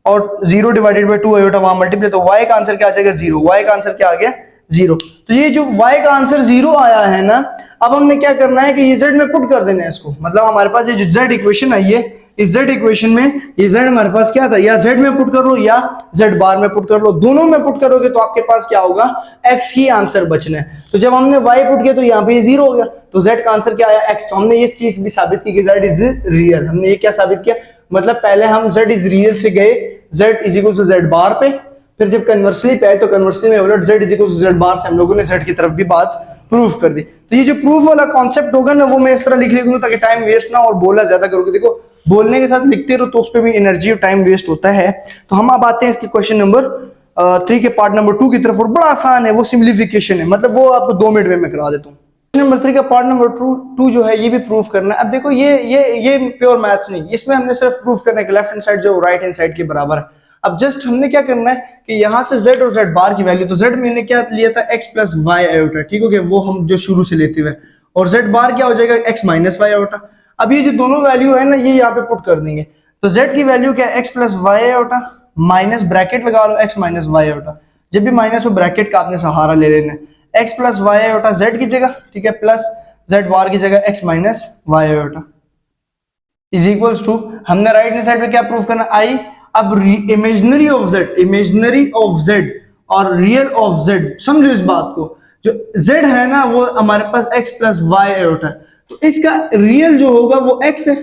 और 0 डिवाइडेड बाय 2 आयोटा वहां मल्टीप्लाई, तो y का आंसर क्या आ जाएगा 0, y का आंसर क्या आ गया 0। तो ये जो y का आंसर 0 आया है ना, अब हमने क्या करना है कि ये z में पुट कर देना है इसको, मतलब हमारे पास ये जो z इक्वेशन है, ये इस z इक्वेशन में ये z हमारे पास क्या था, या z में पुट कर लो या z बार में पुट कर लो, दोनों में पुट करोगे तो आपके पास क्या होगा x ही आंसर बचना है। तो जब हमने y पुट किया तो यहाँ पे ये 0 हो गया, तो z का आंसर क्या आया x। तो हमने ये चीज भी साबित की कि z इज रियल, हमने ये क्या साबित किया, मतलब पहले हम z इज रियल से गए z is equal to z bar पे, फिर जब कन्वर्सली पे आए तो कन्वर्सली में उलट z is equal to z bar से हम लोगों ने z की तरफ भी बात प्रूफ कर दी। तो ये जो प्रूफ वाला कॉन्सेप्ट होगा ना, वो मैं इस तरह लिख लिखूंगा ताकि टाइम वेस्ट ना और बोलना ज्यादा करोगे। देखो बोलने के साथ लिखते रहो तो उस पर भी एनर्जी और टाइम वेस्ट होता है। तो हम अब आते हैं इसके क्वेश्चन नंबर 3 के पार्ट नंबर 2 की तरफ, और बड़ा आसान है, वो सिंप्लीफिकेशन है, मतलब वो आपको 2 मिनट में मैं करा देता हूँ। क्वेश्चन नंबर 3 का पार्ट नंबर 2 जो है ये भी प्रूफ करना है। अब देखो ये प्योर मैथ्स नहीं, इसमें हमने सिर्फ प्रूफ करना है कि लेफ्ट हैंड साइड जो राइट हैंड साइड के बराबर है। अब जस्ट हमने क्या करना है कि यहाँ से z और z बार की वैल्यू, तो z मैंने क्या लिया था x प्लस वाई आयोटा, ठीक हो गया, वो हम जो शुरू से लेते हुए, और z बार क्या हो जाएगा x माइनस वाई आयोटा। अब ये जो दोनों वैल्यू है ना, ये यहाँ पे पुट कर देंगे, तो z की वैल्यू क्या है x plus Y iota minus bracket लगा लो x माइनस वाई आयोटा, जब भी माइनस हो ब्रैकेट का आपने सहारा ले लेना है, x plus Y iota z की जगह, ठीक है, प्लस z बार की जगह x minus Y iota is equals to, हमने राइट हैंड साइड पे क्या प्रूफ करना i। अब इमेजिनरी ऑफ z और रियल ऑफ z, समझो इस बात को, जो z है ना वो हमारे पास x प्लस वाई आयोटा है, तो इसका रियल जो होगा वो x है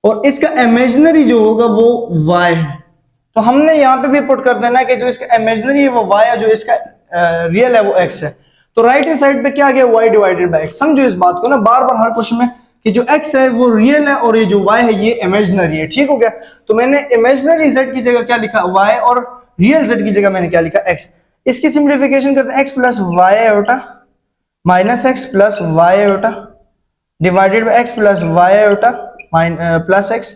और इसका इमेजिनरी जो होगा वो y है। तो हमने यहाँ पे भी पुट कर देना है कि जो इसका इमेजिनरी है वो y है, जो इसका रियल है वो x है। तो राइट हैंड साइड पे क्या आ गया y डिवाइडेड बाय x। समझो इस बात को ना, बार बार हर क्वेश्चन में कि जो x है वो रियल है और ये जो y है ये इमेजिनरी है, ठीक हो गया। तो मैंने इमेजिनरी z की जगह क्या लिखा y और रियल z की जगह मैंने क्या लिखा x। इसकी सिंप्लीफिकेशन करते हैं, x plus Y iota minus x plus Y iota divided by x plus Y iota plus x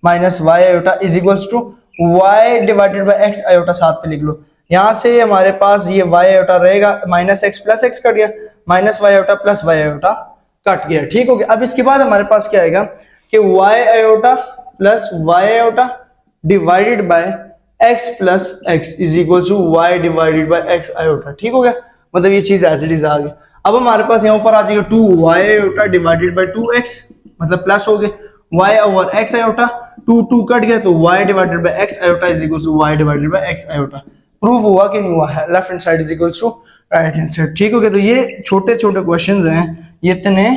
minus Y iota is equals to y divided by x iota साथ पे लिख लो। यहाँ से हमारे पास ये y आयोटा रहेगा, minus x plus x cut गया, minus Y iota plus Y iota cut गया, ठीक हो गया। अब इसके बाद हमारे पास क्या आएगा कि y iota plus y iota divided by x plus x is equal to y divided by x iota, ठीक हो गया। मतलब ये चीज एज इट इज आ गई। अब हमारे पास यहाँ ऊपर आ जाएगा 2y iota divided bye 2x, मतलब प्लस हो गए, y over x iota, 2 cut गया तो y divided by x iota is equal to y divided by x iota. Prove हुआ कि नहीं हुआ है, left hand side is equal to right hand side, ठीक हो गया। तो ये छोटे छोटे क्वेश्चंस हैं, ये इतने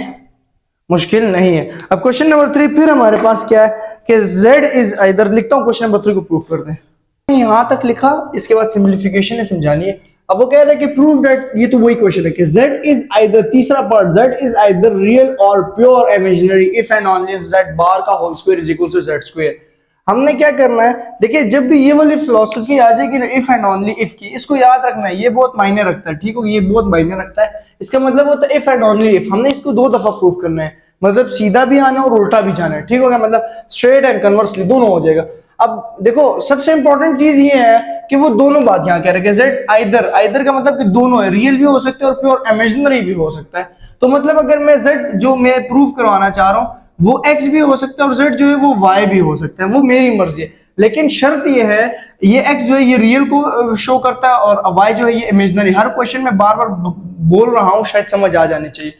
मुश्किल नहीं है। अब क्वेश्चन नंबर 3 फिर हमारे पास क्या है कि z इज आइदर, लिखता हूं क्वेश्चन नंबर 3 को प्रूफ कर दें, यहां तक लिखा, इसके बाद सिंप्लीफिकेशन है, समझानी है। अब वो कह रहा है कि प्रूव दैट, ये तो वही क्वेश्चन है कि z इज आइदर, तीसरा part, z is either real और pure imaginary if and only if z bar का whole square is equal to z square. हमने क्या करना है, देखिए जब भी ये वाली फिलॉसफी आ जाएगी ना इफ एंड ओनली इफ की, इसको याद रखना है, ये बहुत मायने रखता है, ठीक हो, ये बहुत मायने रखता है। इसका मतलब होता है इफ एंड ओनली इफ, हमने इसको 2 दफा प्रूफ करना है, मतलब सीधा भी आना और उल्टा भी जाना है, ठीक हो गया, मतलब स्ट्रेट एंड कन्वर्सली दोनों हो जाएगा। अब देखो सबसे इंपॉर्टेंट चीज ये है कि वो दोनों बात यहाँ कह रहे हैं, जेड आइदर का मतलब कि दोनों है, रियल भी हो सकते हैं और प्योर इमेजिनरी भी हो सकता है। तो मतलब अगर मैं जेड जो मैं प्रूफ करवाना चाह रहा हूँ वो एक्स भी हो सकता है और जेड जो है वो वाई भी हो सकता है, वो मेरी मर्जी है। लेकिन शर्त ये है, ये एक्स जो है ये रियल को शो करता है और वाई जो है ये इमेजिनरी। हर क्वेश्चन में बार बार बोल रहा हूँ, शायद समझ आ जानी चाहिए।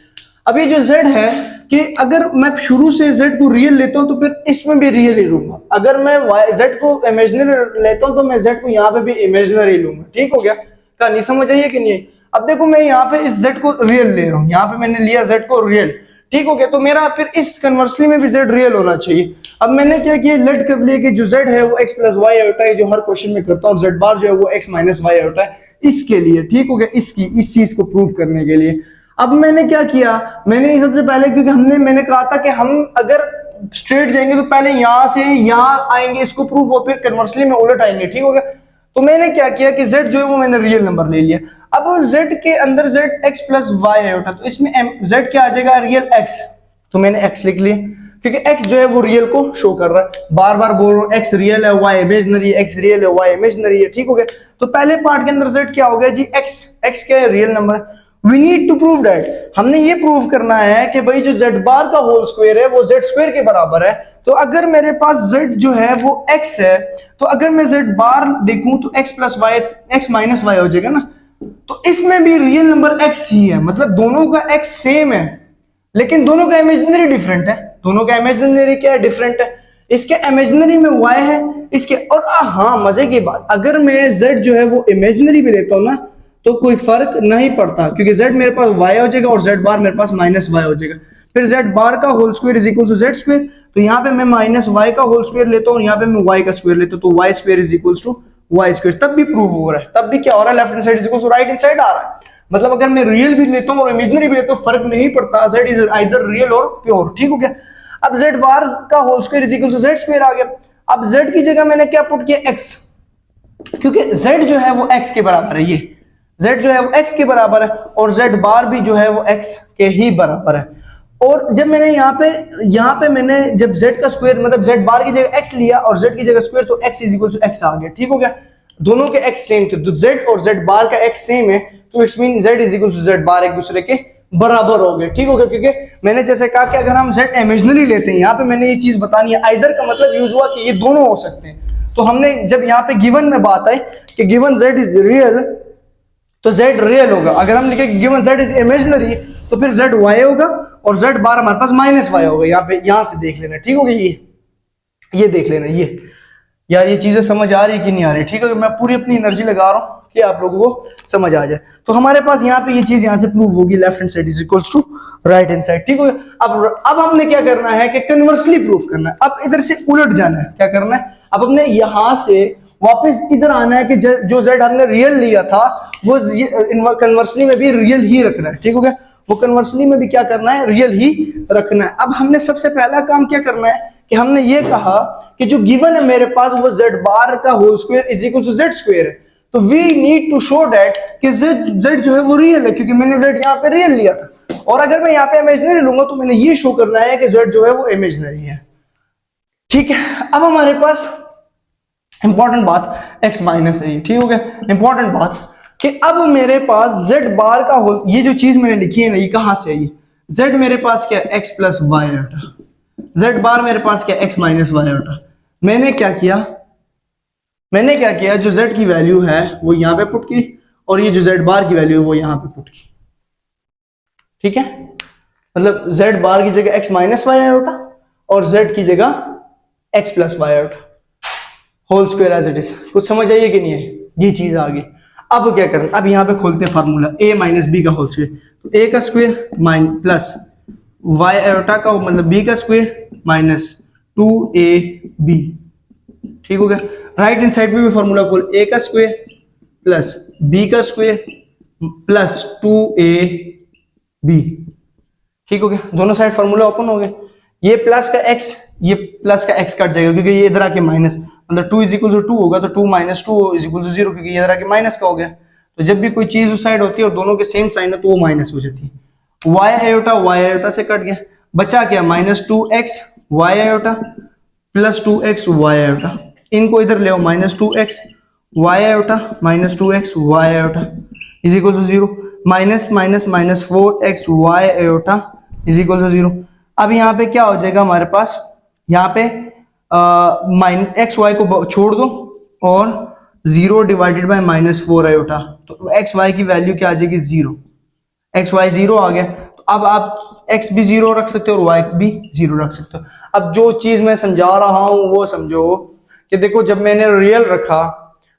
अब ये जो z है कि अगर मैं शुरू से z को रियल लेता हूं तो फिर इसमें भी रियल ही लूंगा, अगर मैं z को इमेजिनरी लेता हूं तो मैं z को यहाँ पे भी इमेजिनरी लूंगा, ठीक हो गया। कहानी समझ आइए कि नहीं। अब देखो मैं यहाँ पे इस z को रियल ले रहा हूँ, यहाँ पे मैंने लिया z को रियल, ठीक हो गया, तो मेरा फिर इस कन्वर्सली में भी z रियल होना चाहिए। अब मैंने क्या किया, लेट कर लिया कि जो z है वो x प्लस वाई होता है, जो हर क्वेश्चन में करता हूँ, और z बार जो है वो x माइनस वाई होता है इसके लिए, ठीक हो गया, इस चीज को प्रूव करने के लिए। अब मैंने क्या किया, मैंने सबसे पहले, क्योंकि मैंने कहा था कि हम अगर स्ट्रेट जाएंगे तो पहले यहां से यहां आएंगे, इसको प्रूफ और फिर कन्वर्सली में उलट आएंगे, ठीक हो गया। तो मैंने क्या किया कि z जो है वो मैंने रियल नंबर ले लिया। अब z के अंदर z x प्लस वाई है उठा, तो इसमें z क्या आ जाएगा, रियल x, तो मैंने x लिख लिया क्योंकि x जो है वो रियल को शो कर रहा है। बार बार बोल रहा हूँ x रियल है y इमेजिनरी, x रियल है y इमेजिनरी है, ठीक हो गया। तो पहले पार्ट के अंदर z क्या हो गया जी, x क्या है, रियल नंबर है। We need to prove that, हमने ये प्रूव करना है कि भाई जो z बार का होल स्क्वायर है वो z स्क्वायर के बराबर है। तो अगर मेरे पास z जो है वो x है, तो अगर मैं z बार देखूं तो x plus y x minus y हो जाएगा ना। तो इसमें भी रियल नंबर x ही है, मतलब दोनों का x सेम है लेकिन दोनों का इमेजिनरी डिफरेंट है। दोनों का इमेजिनरी क्या है, डिफरेंट है। इसके इमेजिनरी में y है, इसके और हाँ मजे की बात, अगर मैं z जो है वो इमेजिनरी भी लेता हूं ना तो कोई फर्क नहीं पड़ता क्योंकि z मेरे पास y हो जाएगा और z बार मेरे पास माइनस y हो जाएगा। फिर z बार का whole square is equal to z square, तो यहाँ पे मैं माइनस y का होल स्क्वायर लेता हूँ, यहाँ पे मैं y का स्क्वायर लेता हूँ, तो y square is equal to y square. तब भी प्रूव हो रहा है, तब भी क्या हो रहा है, left hand side is equal to right hand side आ रहा है। मतलब अगर मैं रियल भी लेता हूँ और इमेजिनरी भी लेता हूँ फर्क नहीं पड़ता, z इज आइदर रियल और प्योर, ठीक हो गया। अब z बार का whole square is equal to z square आ गया। अब z की जगह मैंने क्या पुट किया, x, क्योंकि z जो है वो x के बराबर है, ये z जो है वो x के बराबर है और z बार भी जो है वो x के ही बराबर है। और जब मैंने यहाँ पे मैंने जब z का स्क्वायर मतलब z बार की जगह x लिया और z की जगह स्क्वायर, तो x is equal to x आ गया, ठीक हो गया। दोनों के x सेम थे, तो z और z बार का x सेम है, तो it's mean z is equal to z bar एक दूसरे के बराबर हो गए, ठीक हो गया। क्योंकि मैंने जैसे कहा कि अगर हम z इमेजिनरी लेते हैं, यहाँ पे मैंने ये चीज बतानी है, आइदर का मतलब यूज हुआ कि ये दोनों हो सकते हैं। तो हमने जब यहाँ पे गिवन में बात आई कि गिवन z इज रियल, तो z रियल होगा। अगर हम लिखे गिवन z इज इमेजिनरी, तो फिर z y होगा और z बार हमारे पास माइनस y होगा। यहाँ पे यहाँ से देख लेना, ठीक हो गया। ये देख लेना, ये यार ये चीजें समझ आ रही है कि नहीं आ रही, ठीक है। मैं पूरी अपनी एनर्जी लगा रहा हूँ कि आप लोगों को समझ आ जाए। तो हमारे पास यहाँ पे ये चीज यहाँ से प्रूव होगी, left hand side is equals to right hand side, ठीक हो गया। अब हमने क्या करना है कि कन्वर्सली प्रूव करना है। अब इधर से उलट जाना है, क्या करना है, अब हमने यहां से वापस इधर आना है कि जो z हमने रियल लिया था वो कन्वर्सली में भी रियल ही रखना है, ठीक हो गया। वो कन्वर्सली में भी क्या करना है, रियल ही रखना है। अब हमने सबसे पहला काम क्या करना है कि हमने ये कहा कि जो गिवन है मेरे पास वो z बार का whole square is equal to z square है। तो we need to show that कि z जो है वो रियल है, क्योंकि मैंने z यहाँ पे रियल लिया था। और अगर मैं यहाँ पे इमेजिनरी लूंगा तो मैंने ये शो करना है कि z जो है वो इमेजिनरी है, ठीक है। अब हमारे पास इंपॉर्टेंट बात x माइनस है, ठीक हो गया। इंपॉर्टेंट बात कि अब मेरे पास z बार का होल, ये जो चीज मैंने लिखी है ना, ये कहां से आई, z मेरे पास क्या x प्लस वाई होता, z बार मेरे पास क्या x माइनस वाई होता। मैंने क्या किया, जो z की वैल्यू है वो यहाँ पे पुट की और ये जो z बार की वैल्यू है वो यहाँ पे पुट की, ठीक है। मतलब z बार की जगह x माइनस वाई होता और z की जगह x प्लस वाई होता, whole square as it is. कुछ समझ आइए कि नहीं है, ये चीज आ गई। अब क्या करना, अब यहाँ पे खोलते हैं फार्मूला a माइनस बी का होल स्क्वायर, तो a का स्क्वायर प्लस y एटा का मतलब b का स्क्वायर माइनस 2ab, ठीक हो गया। राइट हैंड साइड पे भी फार्मूला खोल, a का स्क्वायर प्लस b का स्क्वायर प्लस 2ab, ठीक हो गया। दोनों साइड फार्मूला ओपन हो गए। ये प्लस का x, ये प्लस का x कट जाएगा क्योंकि ये इधर आके माइनस, मतलब 2 इज इक्वल टू 2 होगा, तो 2 माइनस 2 इज इक्वल टू 0 क्योंकि ये इधर आके माइनस का हो गया। तो जब भी कोई चीज उस साइड होती है और दोनों के सेम साइन है तो वो माइनस हो जाती है। y आयोटा से कट गया, बचा क्या minus 2x y iota plus 2x y iota. इनको इधर ले आओ, minus 2x y iota minus 2x y iota is equal to 0, minus minus minus 4x y iota is equal to 0। अब यहाँ पे क्या हो जाएगा हमारे पास, यहाँ पे एक्स वाई को छोड़ दो और 0 डिवाइडेड बाय माइनस 4 आयोटा, तो एक्स वाई की वैल्यू क्या आ जाएगी 0, एक्स वाई 0 आ गया। तो अब आप x भी 0 रख सकते हो और y भी 0 रख सकते हो। अब जो चीज मैं समझा रहा हूं वो समझो कि देखो, जब मैंने रियल रखा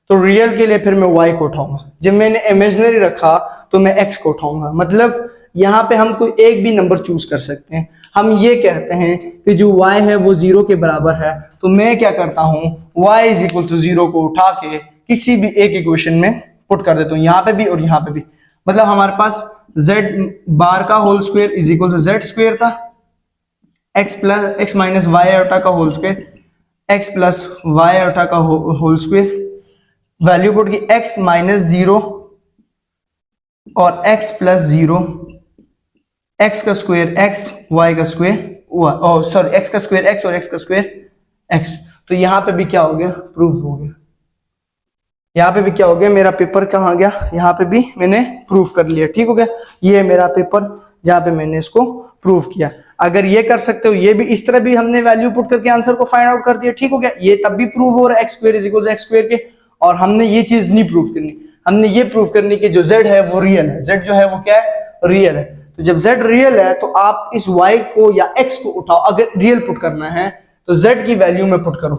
तो रियल के लिए फिर मैं y को उठाऊंगा, जब मैंने इमेजिनरी रखा तो मैं x को उठाऊंगा। मतलब यहाँ पे हम कोई एक भी नंबर चूज कर सकते हैं। हम ये कहते हैं कि जो y है वो 0 के बराबर है, तो मैं क्या करता हूँ y इज इक्वल टू 0 को उठा के किसी भी एक इक्वेशन में पुट कर देता हूँ, यहाँ पे भी और यहाँ पे भी। मतलब हमारे पास z बार का whole square is equal to z square था X plus X minus Y iota का whole square, X plus Y iota का होल स्क्वायर, वैल्यू पुट की एक्स माइनस 0 और एक्स प्लस 0, एक्स का स्क्वायर एक्स, वाई का square sorry X का square X और X का स्क्वायर एक्स। तो यहां पे भी क्या हो गया, प्रूफ हो गया। यहाँ पे भी क्या हो गया, मेरा पेपर कहाँ गया, यहाँ पे भी मैंने प्रूफ कर लिया। ठीक हो गया, ये है मेरा पेपर जहाँ पे मैंने इसको प्रूफ किया। अगर ये कर सकते हो, ये भी इस तरह भी हमने वैल्यू पुट करके आंसर को फाइंड आउट कर दिया। ठीक हो गया, ये तब भी प्रूव हो रहा है x square is equal to x square के। और हमने ये चीज नहीं प्रूफ करनी, हमने ये प्रूफ करनी कि जो z है वो रियल है, z जो है वो क्या है, रियल है। तो जब z रियल है तो आप इस y को या x को उठाओ, अगर रियल पुट करना है तो z की वैल्यू में पुट करो,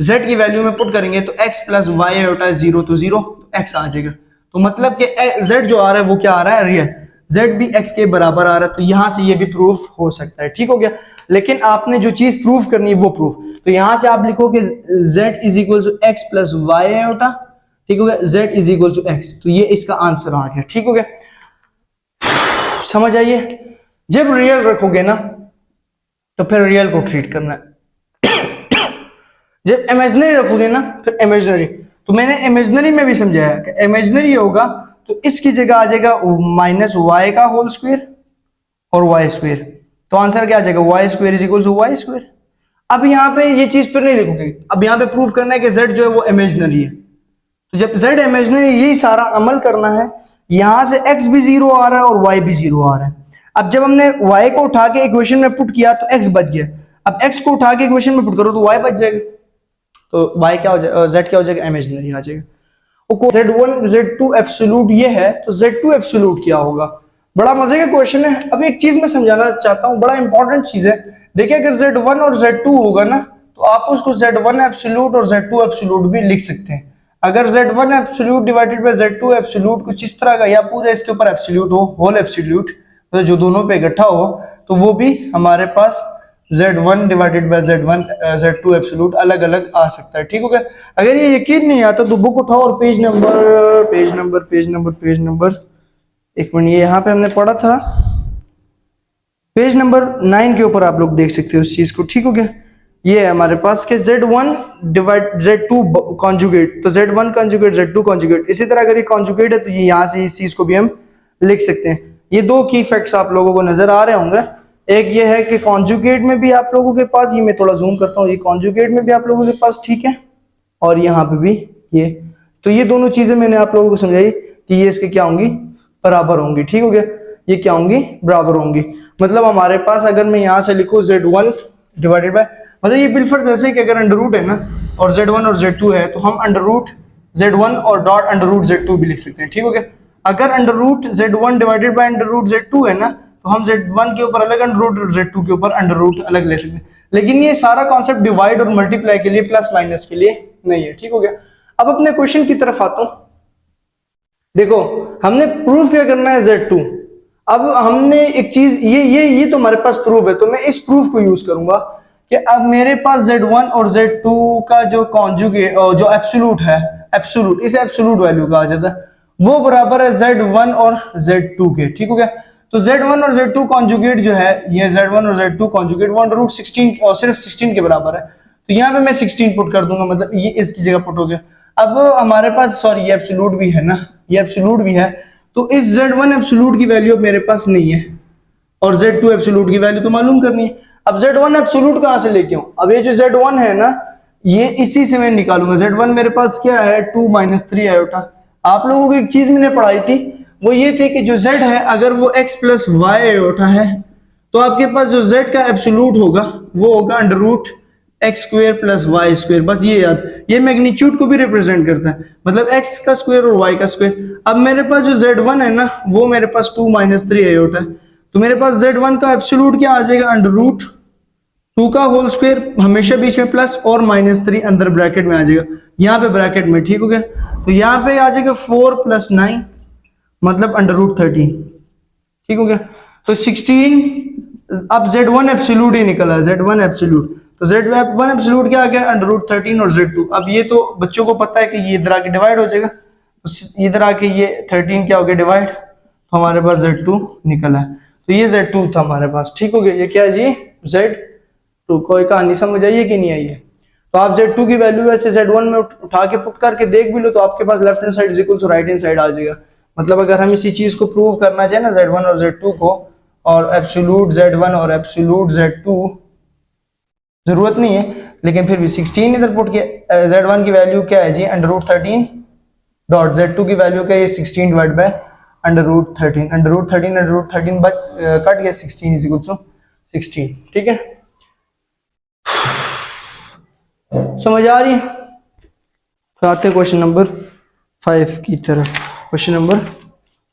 z की वैल्यू में पुट करेंगे तो x प्लस वाई आयोटा 0 तो 0, तो x आ जाएगा। तो मतलब कि z जो आ रहा है वो क्या आ रहा है, रियल, z भी x के बराबर आ रहा है। तो यहां से ये भी प्रूफ हो सकता है। ठीक हो गया, लेकिन आपने जो चीज प्रूफ करनी है वो प्रूफ, तो यहां से आप लिखोगे z is equal to x plus Y iota. ठीक हो गया, z is equal to x, तो ये इसका आंसर आ गया। ठीक हो गया, समझ आइए। जब रियल रखोगे ना तो फिर रियल को ट्रीट करना है, जब इमेजिनरी रखोगे ना फिर इमेजिनरी। तो मैंने इमेजिनरी में भी समझाया कि इमेजिनरी होगा तो इसकी जगह आ जाएगा माइनस वाई का होल स्क्वायर और वाई स्क्वायर, तो आंसर क्या आ जाएगा, y square is equal to y square. अब यहाँ पे ये चीज फिर नहीं लिखोगे, अब यहाँ पे प्रूफ करना है कि z जो है वो इमेजिनरी है। तो जब z इमेजिनरी, यही सारा अमल करना है। यहां से x भी 0 आ रहा है और y भी 0 आ रहा है। अब जब हमने y को उठा के इक्वेशन में पुट किया तो x बच गया, अब x को उठा के इक्वेशन में पुट करो तो y बच जाएगा। तो y क्या हो जाएगा, z क्या हो जाएगा, इमेजिनरी आ जाएगा। z1 z2 एब्सोल्यूट ये है तो z2 एब्सोल्यूट क्या होगा। बड़ा मजे का क्वेश्चन है। अब एक चीज मैं समझाना चाहता हूँ, बड़ा इंपॉर्टेंट चीज है। देखिए अगर z1 और z2 होगा ना तो आप उसको z1 एब्सोल्यूट और z2 एब्सोल्यूट भी लिख सकते हैं। अगर z1 absolute divided by z2 absolute कुछ इस तरह का, या पूरे इसके ऊपर एब्सोल्यूट हो, होल एब्सोल्यूट, तो जो दोनों पे इकट्ठा हो, तो वो भी हमारे पास z1 divided by z2 absolute अलग अलग आ सकता है। ठीक हो गया, अगर ये यकीन नहीं आता तो बुक उठाओ और पेज नंबर एक मिनट, ये यहाँ पे हमने पढ़ा था, पेज नंबर 9 के ऊपर आप लोग देख सकते हो इस चीज को। ठीक हो गया, ये है हमारे पास के z1 डिवाइड z2 कॉन्जुगेट, तो z1 कॉन्जुगेट z2 कॉन्जुगेट। इसी तरह अगर ये कॉन्जुगेट है तो ये यहाँ से इस चीज को भी हम लिख सकते हैं। ये दो की फैक्ट्स आप लोगों को नजर आ रहे होंगे। एक ये है कि कॉन्जुगेट में भी आप लोगों के पास, ये मैं थोड़ा जूम करता हूँ, ये कॉन्जुगेट में भी आप लोगों के पास, ठीक है, और यहाँ पे भी ये। तो ये दोनों चीजें मैंने आप लोगों को समझाई कि ये इसके क्या होंगी, बराबर होंगी। ठीक हो गया, ये क्या होंगी, बराबर होंगी। मतलब हमारे पास अगर मैं यहाँ से लिखूँ z1 डिवाइडेड बाय, मतलब ये बिलफर्ज ऐसे कि अगर अंडर रूट है ना और z1 और z2 है तो हम अंडर रूट z1 और डॉट अंडर रूट z2 भी लिख सकते हैं। ठीक हो गया, अगर under root z1 divided by under root z2 है ना तो हम z1 के ऊपर अलग अंडर रूट और z2 के ऊपर अंडर रूट अलग ले सकते हैं। लेकिन ये सारा कॉन्सेप्ट डिवाइड और मल्टीप्लाई के लिए, प्लस माइनस के लिए नहीं है। ठीक हो गया, अब अपने क्वेश्चन की तरफ आता हूं। देखो हमने प्रूफ क्या करना है, z2। अब हमने एक चीज, ये तो हमारे पास प्रूफ है, तो मैं इस प्रूफ को यूज करूंगा कि अब मेरे पास z1 और z2 का जो कॉन्जुगेट, जो एब्सोल्यूट है, एब्सोल्यूट, इस एब्सोल्यूट वैल्यू का आ जाता है, वो बराबर है z1 और z2 के। ठीक हो गया, तो z1 और z2 कॉन्जुगेट जो है, ये z1 और z2 कॉन्जुगेट वो अंडर रूट 16 और सिर्फ 16 के बराबर है। तो यहाँ पे मैं 16 पुट कर दूंगा, मतलब ये इसकी जगह पुट हो गया। अब हमारे पास, सॉरी ये एब्सोल्यूट भी है ना, ये एब्सोल्यूट भी है, तो इस z1 एब्सोल्यूट की वैल्यू अब मेरे पास नहीं है और z2 एब्सोल्यूट की वैल्यू तो मालूम करनी है। अब z1 एब्सोल्यूट कहां से लेके आऊं, अब ये जो z1 है ना, ये इसी से मैं निकालूंगा। z1 मेरे पास क्या है, 2 - 3 आयोटा। आप लोगों को एक चीज मैंने पढ़ाई थी, वो ये थी कि जो z है अगर वो x प्लस वाई आयोटा है तो आपके पास जो z का एब्सोल्यूट होगा वो होगा under root x square plus y square. बस ये याद, ये मैग्नीट्यूड को भी रिप्रेजेंट करता है, मतलब x का स्क्वायर और y का स्क्वायर। अब मेरे पास जो z1 है ना वो मेरे पास 2 - 3 आयोटा है, तो मेरे पास z1 का एब्सोल्यूट क्या आ जाएगा, अंडर रूट 2 का होल स्क्वायर, हमेशा बीच में प्लस, और -3 अंदर ब्रैकेट में आ जाएगा, यहाँ पे ब्रैकेट में। ठीक हो गया, तो यहाँ पे आ जाएगा 4 + 9 मतलब अंडर रूट 13। ठीक हो गया, तो 16, अब z1 एब्सोल्यूट ही निकला, z1 एब्सोल्यूट, तो z1 एब्सोल्यूट क्या आ गया, अंडर रूट 13 और z2। अब ये तो बच्चों को पता है कि ये इधर आके डिवाइड हो जाएगा, तो इधर आके ये 13 क्या हो गया, डिवाइड, तो हमारे पास z2 निकला है। तो ये Z2 था हमारे पास, ठीक हो गया। ये क्या है जी, Z2। कोई कहानी समझ आई है कि नहीं आई है? तो आप Z2 की वैल्यू वैसे Z1 में उठा के पुट करके देख भी लो तो आपके पास left hand side is equal to right hand side आ जाएगा। मतलब अगर हम इसी चीज को प्रूव करना चाहे ना Z1 और Z2 को, और एब्सोल्यूट Z1 और एब्सोल्यूट Z2, जरूरत नहीं है लेकिन फिर भी 16 इधर पुट किया। Z1 की वैल्यू क्या है जी, √13 डॉट Z2 की वैल्यू क्या है, 16 डिवाइड बाय √13। √13 बच कट गया, 16 इज इक्वल टू 16, ठीक है। समझ आ रही है? तो आते हैं क्वेश्चन नंबर 5 की तरफ। क्वेश्चन नंबर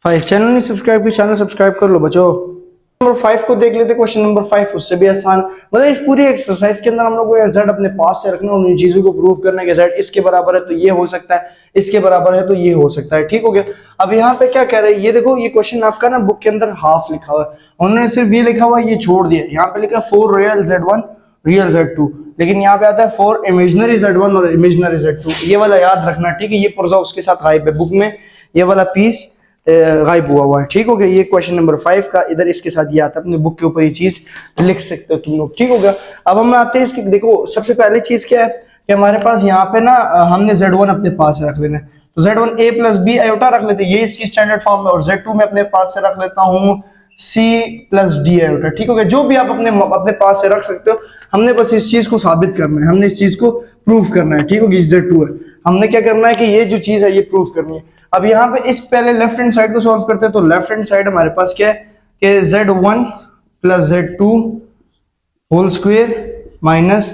5, चैनल नहीं सब्सक्राइब किया, चैनल सब्सक्राइब कर लो बच्चों। नंबर 5 को देख लेते। क्वेश्चन नंबर 5 उससे भी आसान, मतलब इस पूरी एक्सरसाइज के अंदर हम लोग को z अपने पास से रखना और इन चीजों को प्रूव करना है कि z इसके बराबर है तो ये हो सकता है, इसके बराबर है तो ये हो सकता है, ठीक हो गया। अब यहाँ पे क्या कह रहे हैं, ये देखो ये क्वेश्चन आपका ना बुक के अंदर हाफ लिखा हुआ है, उन्होंने सिर्फ ये लिखा हुआ है, ये छोड़ दिया। यहाँ पे लिखा 4 रियल Z1 रियल Z2, लेकिन यहाँ पे आता है 4 इमेजिनरी Z1 और इमेजिनरी Z2। ये वाला याद रखना, ठीक है। ये पुर्जा उसके साथ गायब है, बुक में ये वाला पीस गायब हुआ है, ठीक हो गया। ये क्वेश्चन नंबर 5 का इधर इसके साथ ये आता है, अपने बुक के ऊपर ये चीज लिख सकते हो तुम लोग, ठीक हो गया। अब हम आते हैं इसकी, देखो सबसे पहले चीज क्या है कि हमारे पास यहाँ पे ना हमने Z1 अपने पास रख लेना है, तो Z1 a plus b iota रख लेते हैं, ये इसकी स्टैंडर्ड फॉर्म है। और Z2 में अपने पास से रख लेता हूँ C प्लस डी आयोटा, ठीक हो गया। जो भी आप अपने पास से रख सकते हो, हमने बस इस चीज को साबित करना है, हमने इस चीज को प्रूफ करना है, ठीक हो गया। Z2 है, हमने क्या करना है कि ये जो चीज है ये प्रूफ करनी है। अब यहाँ पे इस पहले लेफ्ट हैंड साइड को सॉल्व करते हैं, तो लेफ्ट हैंड साइड हमारे पास क्या है कि Z1 plus Z2 whole square minus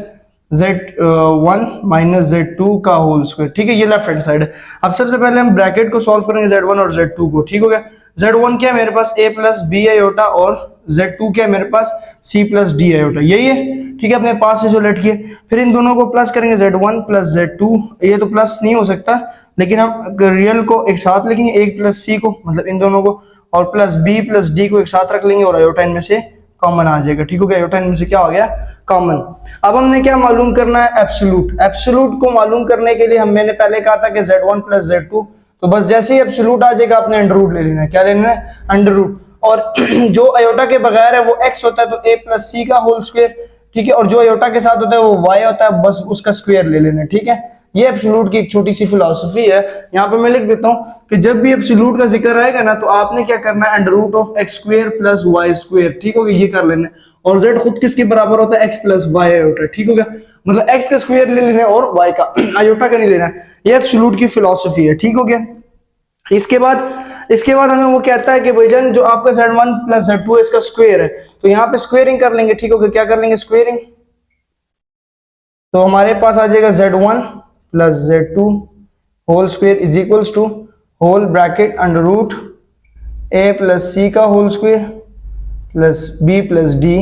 Z1 minus Z2 का होल स्क्वायर, ठीक है। ये लेफ्ट हैंड साइड है। अब सबसे पहले हम ब्रैकेट को सॉल्व करेंगे Z1 और Z2 को, ठीक हो गया। Z1 क्या है मेरे पास a प्लस बी आयोटा और Z2 क्या है मेरे पास C प्लस डी आयोटा, यही है, ठीक है। अपने पास से जो लेट किए, फिर इन दोनों को प्लस करेंगे Z1 प्लस Z2। ये तो प्लस नहीं हो सकता, लेकिन हम रियल को एक साथ लिखेंगे, एक प्लस C को, मतलब इन दोनों को, और प्लस B प्लस D को एक साथ रख लेंगे और आयोटा इनमें से कॉमन आ जाएगा, ठीक हो गया। आयोटा इनमें से क्या हो गया, कॉमन। अब हमने क्या मालूम करना है, एब्सोल्यूट। एब्सोल्यूट को मालूम करने के लिए मैंने पहले कहा था कि Z1 प्लस Z2, तो बस जैसे ही एब्सोल्यूट आ जाएगा आपने अंडर रूट ले लेना है। क्या लेना है, अंडर रूट। और जो आयोटा के बगैर है वो x होता है, तो a प्लस सी का होल स्क्वायर, ठीक है। और जो आयोटा के साथ होता है वो y होता है, बस उसका स्क्वायर ले लेना है, ठीक है। ये एब्सोल्यूट की एक छोटी सी फिलॉसफी है। यहाँ पे मैं लिख देता हूँ कि जब भी एब्सोल्यूट का जिक्र आएगा ना, तो आपने क्या करना है, under root of x square plus y square, ठीक हो गया, ये कर लेना है। और z खुद किसके बराबर होता है, x प्लस y आयोटा, ठीक हो गया। मतलब x का स्क्वायर ले लेना है और y का, आयोटा का नहीं लेना है। ये एब्सोल्यूट की फिलॉसफी है, ठीक हो गया। इसके बाद हमें वो कहता है कि भाईजान जो आपका Z1 प्लस Z2 है इसका स्क्वायर है, तो यहाँ पे स्क्वेयरिंग कर लेंगे, ठीक हो गया। क्या कर लेंगे, स्क्वेयरिंग। तो हमारे पास आ जाएगा Z1 plus Z2 whole square is equals to whole bracket under root a plus सी का whole square plus b plus D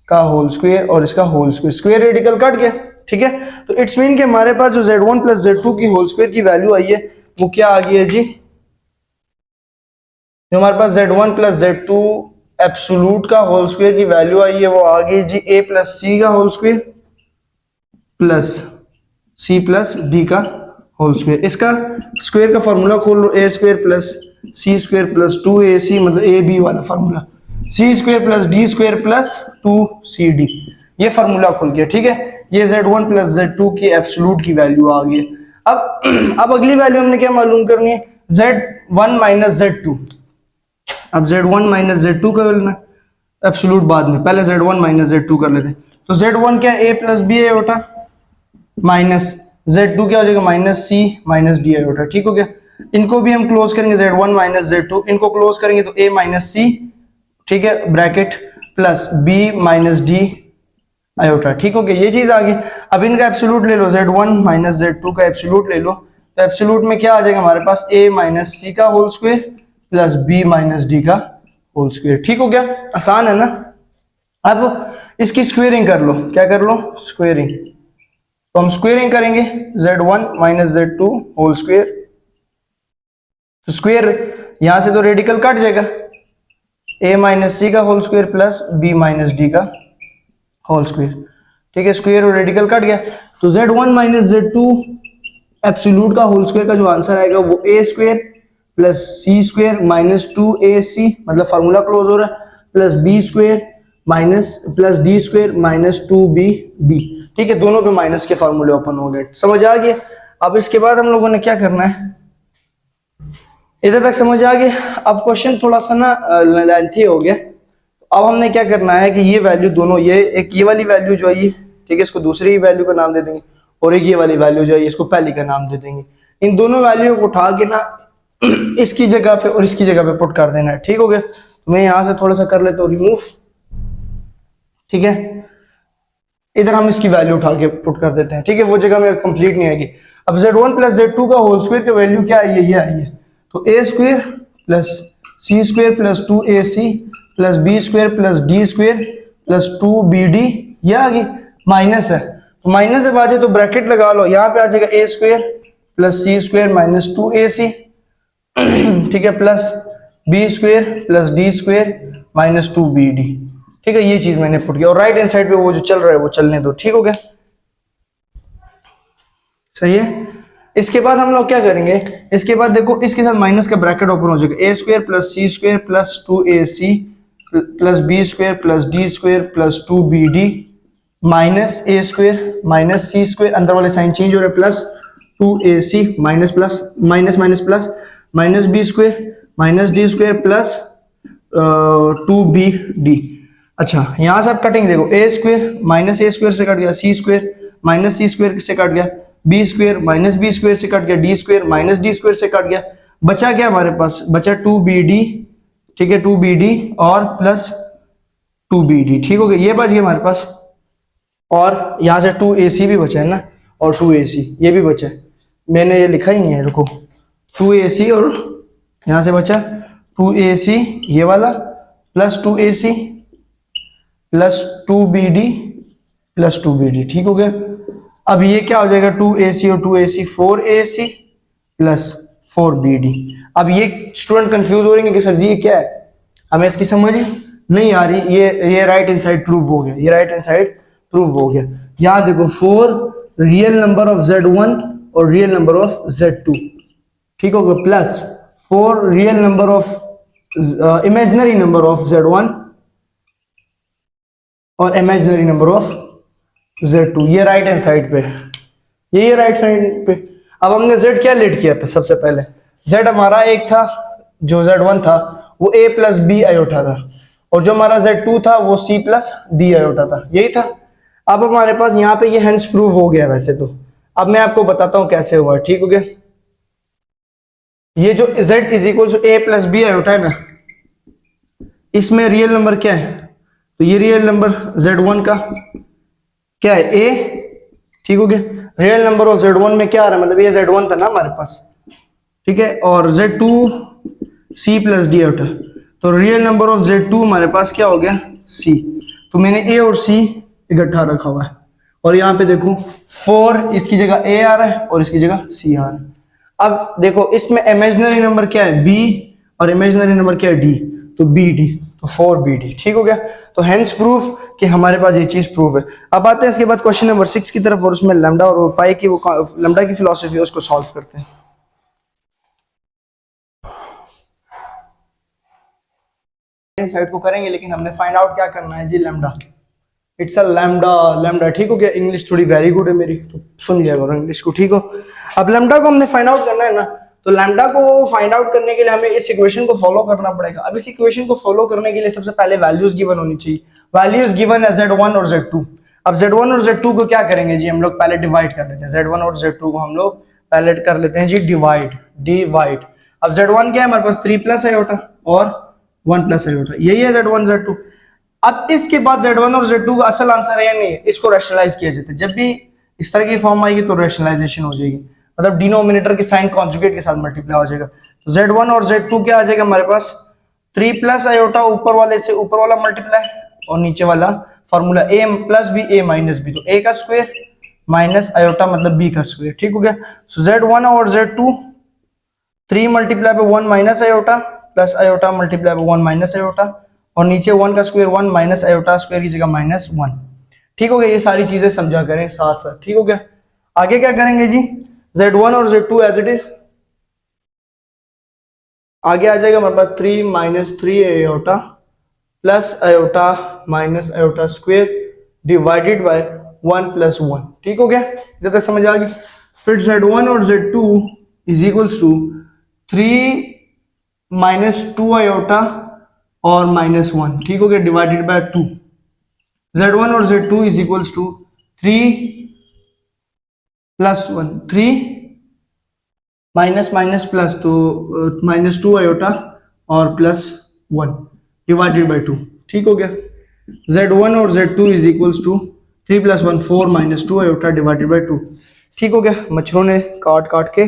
का होल स्क्वायर और इसका whole square, square radical cut गया, ठीक है। तो इट्स मीन कि हमारे पास जो Z1 प्लस Z2 की होल स्क्वायर की वैल्यू आई है वो क्या आ गई है जी, जो हमारे पास Z1 प्लस Z2 एब्सोल्यूट का होल स्क्वायर की वैल्यू आई है वो आ गई जी a प्लस सी का होल स्क्वायर प्लस c प्लस डी का होल स्क्वायर। इसका स्क्वायर का फॉर्मूला खोल लो, a square plus C square plus 2ac, मतलब ए बी वाला formula, c square plus D square plus 2cd, ये फॉर्मूला खुल गया, ठीक है। ये Z1 प्लस Z2 की एब्सोल्यूट की वैल्यू आ गई। अब अगली वैल्यू हमने क्या मालूम करनी है, Z1 माइनस Z2। अब Z1 माइनस Z2 कर लेना, एब्सोल्यूट बाद में, पहले Z1 माइनस Z2 कर लेते हैं। तो Z1 क्या a plus b iota minus Z2 क्या हो जाएगा, minus C minus d iota, ठीक हो गया। इनको भी हम क्लोज करेंगे, Z1 माइनस Z2, इनको क्लोज करेंगे तो a माइनस C, ठीक है, bracket plus b minus d iota, ठीक हो गया। ये चीज आ गई। अब इनका एब्सोल्यूट ले लो, Z1 माइनस Z2 का एब्सोल्यूट ले लो, तो एब्सोल्यूट में क्या आ जाएगा हमारे पास, a माइनस C का whole square plus b minus d का होल स्क्वायर, ठीक हो गया। आसान है ना। अब इसकी स्क्वेयरिंग कर लो, क्या कर लो, स्क्वेयरिंग। तो हम स्क्वेयरिंग करेंगे Z1 minus Z2 whole square, तो स्क्वायर यहां से तो रेडिकल कट जाएगा, a माइनस सी का whole square plus b minus d का होल स्क्वायर, ठीक है। स्क्वायर और रेडिकल कट गया, तो Z1 माइनस Z2 एब्सोल्यूट का होल स्क्वायर का जो आंसर आएगा वो a square plus c square minus 2ac, मतलब फार्मूला क्लोज हो रहा है, plus b square minus plus d square minus 2b ठीक है, दोनों पे माइनस के फॉर्मूले ओपन हो गए, समझ आ गया। अब इसके बाद हम लोगों ने क्या करना है, इधर तक समझ आ गया। अब क्वेश्चन थोड़ा सा ना लेंथी हो गया। अब हमने क्या करना है कि ये वैल्यू दोनों, ये एक ये वाली वैल्यू जो है ये, ठीक है, इसको दूसरी वैल्यू का नाम दे देंगे, और एक ये वाली वैल्यू जो है इसको पहली का नाम दे देंगे। इन दोनों वैल्यू को उठा के ना इसकी जगह पे और इसकी जगह पे पुट कर देना है, ठीक हो गया। तो मैं यहां से थोड़ा सा कर लेता हूँ रिमूव, ठीक है, इधर हम इसकी वैल्यू उठा के पुट कर देते हैं, ठीक है, वो जगह में कंप्लीट नहीं आएगी। अब z1 प्लस z2 का होल स्क्वायर की वैल्यू क्या आई है, ये आई है, तो a square plus C square plus 2ac plus B square plus D square plus 2bd, ये आ गई। माइनस है तो माइनस जब आ जाए तो ब्रैकेट लगा लो, यहाँ पे आ जाएगा a square plus C square minus 2ac ठीक है, plus B square plus D square minus 2bd, ठीक है, ये चीज मैंने पुट किया। और राइट हैंड साइड पे वो जो चल रहा है वो चलने दो, ठीक हो गया, सही है। इसके बाद हम लोग क्या करेंगे, इसके बाद देखो इसके साथ माइनस का ब्रैकेट ओपन हो जाएगा, A square plus C square plus 2ac plus B square plus D square plus 2bd minus A square minus C square, अंदर वाले साइन चेंज हो रहे, plus 2ac minus plus minus minus plus minus B square minus D square plus 2bd। अच्छा यहां से आप cutting देखो, A square minus A square से कट गया, C square minus C square से कट गया, B square minus B square से कट गया, D square minus D square से कट गया, बचा क्या हमारे पास, बचा 2bd, ठीक है, 2bd और प्लस 2bd, ठीक हो गया, ये बच गया हमारे पास। और यहां से 2ac भी बचा है ना, और 2ac ये भी बचा है, मैंने ये लिखा ही नहीं है, रुको, 2ac और यहां से बचा 2ac ये वाला plus 2ac plus 2bd plus 2bd, ठीक हो गया। अब ये क्या हो जाएगा, 2ac और 2ac 4ac प्लस 4bd। अब ये स्टूडेंट कंफ्यूज हो रहे हैं कि सर जी ये क्या है, हमें इसकी समझ ही नहीं आ रही। ये राइट हैंड साइड प्रूव हो गया, ये राइट हैंड साइड प्रूव हो गया। यहां देखो 4 रियल नंबर ऑफ z1 और रियल नंबर ऑफ z2, ठीक हो गया, plus 4 real number of imaginary number of z1 और इमेजिनरी नंबर ऑफ z2, ये राइट हैंड साइड पे, ये राइट साइड पे। अब हमने z क्या लेट किया था, सबसे पहले z हमारा एक था, जो z1 था वो a प्लस बी आयोटा था, और जो हमारा z2 था वो c प्लस डी आयोटा था, यही था। अब हमारे पास यहाँ पे ये हेंस प्रूव हो गया वैसे तो, अब मैं आपको बताता हूँ कैसे हुआ, ठीक हो गया। ये जो z is equal to a plus b iota है ना, इसमें रियल नंबर क्या है, तो ये रियल नंबर z1 का क्या है, a, ठीक हो गया। रियल नंबर ऑफ z1 में क्या आ रहा है, मतलब ये z1 था ना हमारे पास, ठीक है, और z2 c प्लस डी आयोटा, तो रियल नंबर ऑफ z2 हमारे पास क्या हो गया, c। तो मैंने a और c इकट्ठा रखा हुआ है, और यहाँ पे देखो 4 इसकी जगह a आ रहा है और इसकी जगह c आ रहा है। अब देखो इसमें इमेजिनरी नंबर क्या है, b, और इमेजिनरी नंबर क्या है, d, तो bd, तो 4bd, ठीक हो गया। तो हेंस प्रूफ कि हमारे पास ये चीज प्रूफ है। अब आते हैं इसके बाद क्वेश्चन नंबर 6 की तरफ, और उसमें लैम्डा और पाई की वो लैम्डा की फिलॉसफी है उसको सॉल्व करते हैं। साइड को करेंगे, लेकिन हमने फाइंड आउट क्या करना है जी, lambda, it's a lambda, lambda, ठीक हो गया। इंग्लिश थोड़ी वेरी गुड है मेरी, तो सुन लिया करो इंग्लिश को, ठीक हो। अब लैम्डा को हमने फाइंड आउट करना है ना, तो लैम्डा को फाइंड आउट करने के लिए हमें इस इक्वेशन को फॉलो करना पड़ेगा। अब इस इक्वेशन को फॉलो करने के लिए सबसे पहले वैल्यूज गिवन होनी चाहिए, वैल्यूज गिवन है z1 और z2। अब z1 और z2 को क्या करेंगे जी, हम लोग पहले डिवाइड कर लेते हैं, z1 और z2 को हम लोग पहले कर लेते हैं जी डिवाइड। अब z1 क्या है हमारे पास, 3 प्लस आयोटा और 1 प्लस आयोटा, यही है z1 z2। अब इसके बाद z1 और z2 का असल आंसर है या नहीं, इसको रैशनलाइज किया जाता है। जब भी इस तरह की फॉर्म आएगी तो रैशनलाइजेशन हो जाएगी, मतलब डिनोमिनेटर के साइन कॉन्जुगेट के साथ मल्टीप्लाई हो जाएगा। तो z1 और z2 क्या आ जाएगा हमारे पास, 3 प्लस आयोटा ऊपर वाले से ऊपर वाला मल्टीप्लाई, और नीचे वाला formula a plus b a minus b, तो a का स्क्वायर माइनस आयोटा मतलब b का स्क्वायर, ठीक हो गया। सो z1 और z2 3 मल्टीप्लाई पे 1 minus iota plus iota multiply पे 1 माइनस आयोटा, और नीचे 1 का स्क्वायर 1 माइनस आयोटा स्क्वायर की जगह -1, ठीक हो गया। ये सारी चीजें समझा करें साथ साथ, ठीक हो गया। आगे क्या करेंगे जी, z1 और z2 एज इट इज, आगे आ जाएगा हमारे पास 3 minus 3 iota plus iota minus iota square divided by 1 plus 1। ठीक हो गया, जब तक समझ आ गई। फिर z1 और z2 is equals to 3 minus 2 iota और माइनस 1। ठीक हो गया, डिवाइडेड बाय 2। z1 और z2 is equals to 3 plus 1, 3 minus minus plus, तो माइनस 2 आयोटा और प्लस 1 डिवाइडेड बाय 2। ठीक हो गया, z1 और z2 is equals to 3 plus 1 4 minus 2 iota divided by 2। ठीक हो गया, मच्छरों ने काट काट के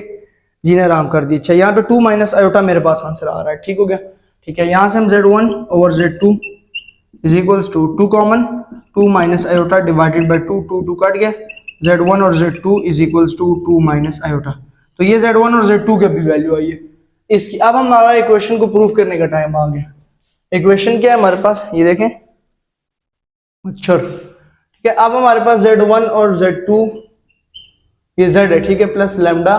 जीने आराम कर दी। अच्छा, यहाँ पे 2 माइनस आयोटा मेरे पास आंसर आ रहा है। ठीक हो गया, ठीक है, यहाँ से हम z1 over z2 is equals to 2 common, 2 minus iota divided by 2, 2 cut गया, z1 और z2 is equals to 2 minus iota. तो ये z1 और z2 की भी वैल्यू आई है इसकी। अब हमारा इक्वेशन को प्रूव करने का टाइम आ गया। इक्वेशन क्या है हमारे पास, ये देखें मच्छर। ठीक है, अब हमारे पास z1 और z2 ये z है, ठीक है, plus lambda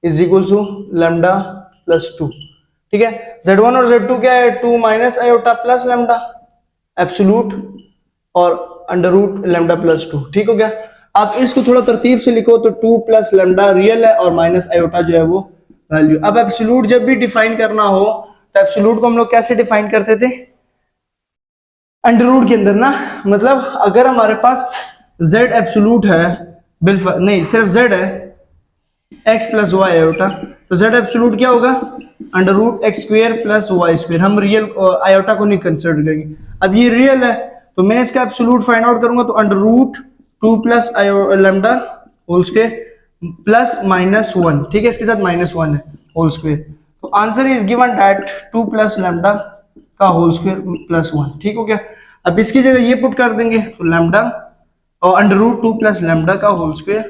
is equal to lambda plus 2। ठीक है, z1 और z2 क्या है, 2 minus iota plus lambda absolute और अंडर रूट लैम्डा प्लस 2। ठीक हो गया, आप इसको थोड़ा तरतीब से लिखो तो 2 प्लस लैम्डा रियल है और माइनस आयोटा जो है वो वैल्यू। अब एब्सोल्यूट जब भी डिफाइन करना हो तो एब्सोल्यूट को हम लोग कैसे डिफाइन करते थे, अंडर रूट के अंदर ना। मतलब अगर हमारे पास z एब्सोल्यूट है, नहीं सिर्फ z है x प्लस वाई आयोटा, तो z एब्सोल्यूट क्या होगा, under root x square plus y square. हम रियल आयोटा को नहीं कंसिडर करेंगे। अब ये रियल है तो मैं इसका एब्सोल्यूट फाइंड आउट करूंगा, तो under root 2 plus lambda whole square plus minus 1। ठीक है, इसके साथ माइनस 1 है होल स्क्वायर। तो answer is given that 2 plus lambda का होल स्क्वायर प्लस 1। ठीक हो गया, अब इसकी जगह ये पुट कर देंगे तो लैम्डा और अंडर रूट 2 प्लस लैम्डा का whole square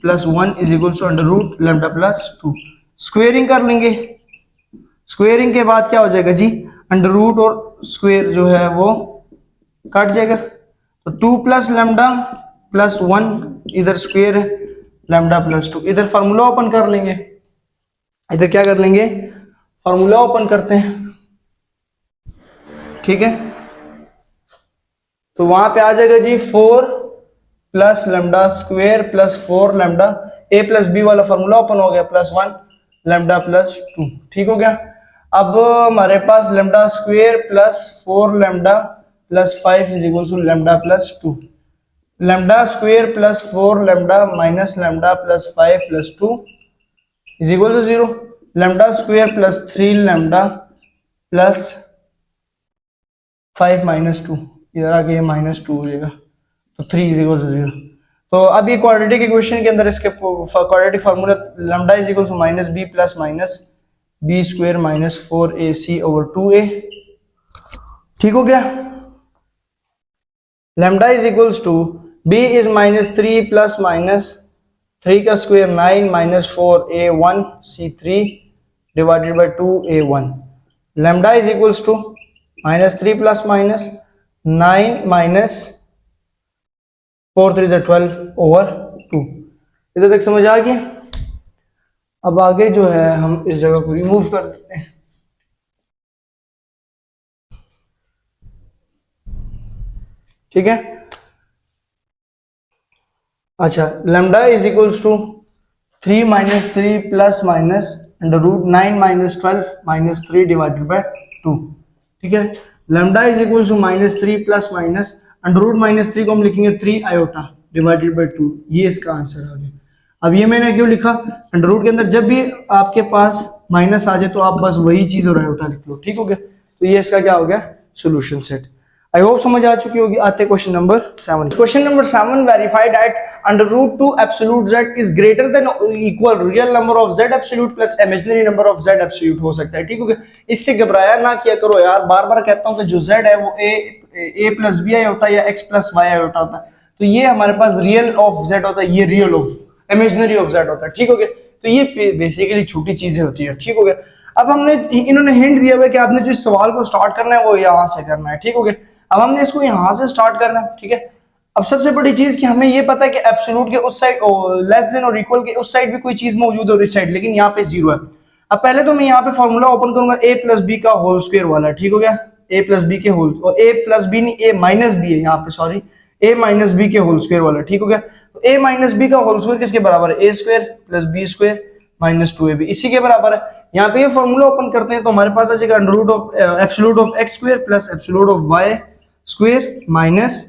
plus 1 is equal to under root lambda plus 2। Squaring कर लेंगे, स्क्वेयरिंग के बाद क्या हो जाएगा जी, अंडर रूट और स्क्वेयर जो है वो कट जाएगा, तो 2 प्लस लैम्डा प्लस 1 इधर स्क्वेयर है लैम्डा प्लस 2। इधर फार्मूला ओपन कर लेंगे, इधर क्या कर लेंगे, फार्मूला ओपन करते हैं। ठीक है, तो वहां पे आ जाएगा जी 4 plus lambda square plus 4 lambda, a plus b वाला फार्मूला ओपन हो गया, प्लस 1 लैम्डा प्लस 2। ठीक हो गया, अब हमारे पास lambda square plus 4 lambda plus 5 is equal to lambda plus 2। Lambda square plus 4 lambda minus lambda plus 5 plus 2 is equal to 0। Lambda square plus 3 lambda plus 5 minus 2, इधर आके माइनस 2 हो जाएगा, तो 3 इज इक्वल टू 0। तो अब ये quadratic equation के अंदर इसके quadratic formula lambda is equal to minus b plus minus B square minus 4ac over 2a। ठीक हो गया, lambda is equals to b is minus 3 plus minus 3 का square 9 minus 4a1 c3 divided by 2a1। Lambda is equals to minus 3 plus minus 9 minus 4 3 12 over 2। इधर तक समझ आ गया। अब आगे जो है हम इस जगह को रिमूव कर देते हैं। ठीक है, अच्छा, lambda is equals to 3 minus 3 plus minus under root 9 minus 12 minus 3 divided by 2। ठीक है, lambda is equals to minus 3 plus minus under root minus 3 को हम लिखेंगे 3 आयोटा डिवाइडेड बाय 2। ये इसका आंसर आ गया। अब ये मैंने क्यों लिखा, अंडर रूट के अंदर जब भी आपके पास माइनस आ जाए तो आप बस वही चीज और आयोटा लिख लो। ठीक हो गया, तो ये इसका क्या हो गया, सोल्यूशन सेट। आई होप समझ आ चुकी होगी। आते question number 7। Question number 7, verify that under root 2 absolute z is greater than equal real number of z absolute plus imaginary number of z absolute हो सकता है। ठीक हो गया, इससे घबराया ना किया करो यार, बार बार कहता हूं कि जो z है वो a प्लस बी आयोटा या x प्लस वाई आयोटा होता है, तो ये हमारे पास रियल ऑफ z होता है, ये real of imaginary of z होता है। ठीक हो गया, तो ये बेसिकली छोटी चीजें होती है। ठीक हो गया, अब हमने इन्होंने हिंट दिया हुआ है कि आपने जो सवाल को स्टार्ट करना है वो यहाँ से करना है। ठीक हो गया, अब हमने इसको यहाँ से स्टार्ट करना है। ठीक है, अब सबसे बड़ी चीज कि हमें ये पता है कि एब्सोल्यूट के उस साइड लेस देन और इक्वल के उस साइड भी कोई चीज मौजूद है और इस साइड, लेकिन यहाँ पे 0 है। अब पहले तो मैं यहाँ पे फॉर्मूला ओपन करूंगा a प्लस बी का होल स्क्वायर वाला। ठीक हो गया, ए प्लस बी के होल, और ए प्लस बी नहीं, ए माइनस बी है यहाँ पे, सॉरी, ए माइनस बी के होल स्क्वायर वाला, ठीक हो गया। तो ए माइनस बी का होल स्क्वायर किसके बराबर है, A square plus B square minus 2ab, इसी के बराबर है। यहाँ पे ये फॉर्मूला ओपन करते हैं तो हमारे पास आ जाएगा under root of absolute of x square plus absolute of y square minus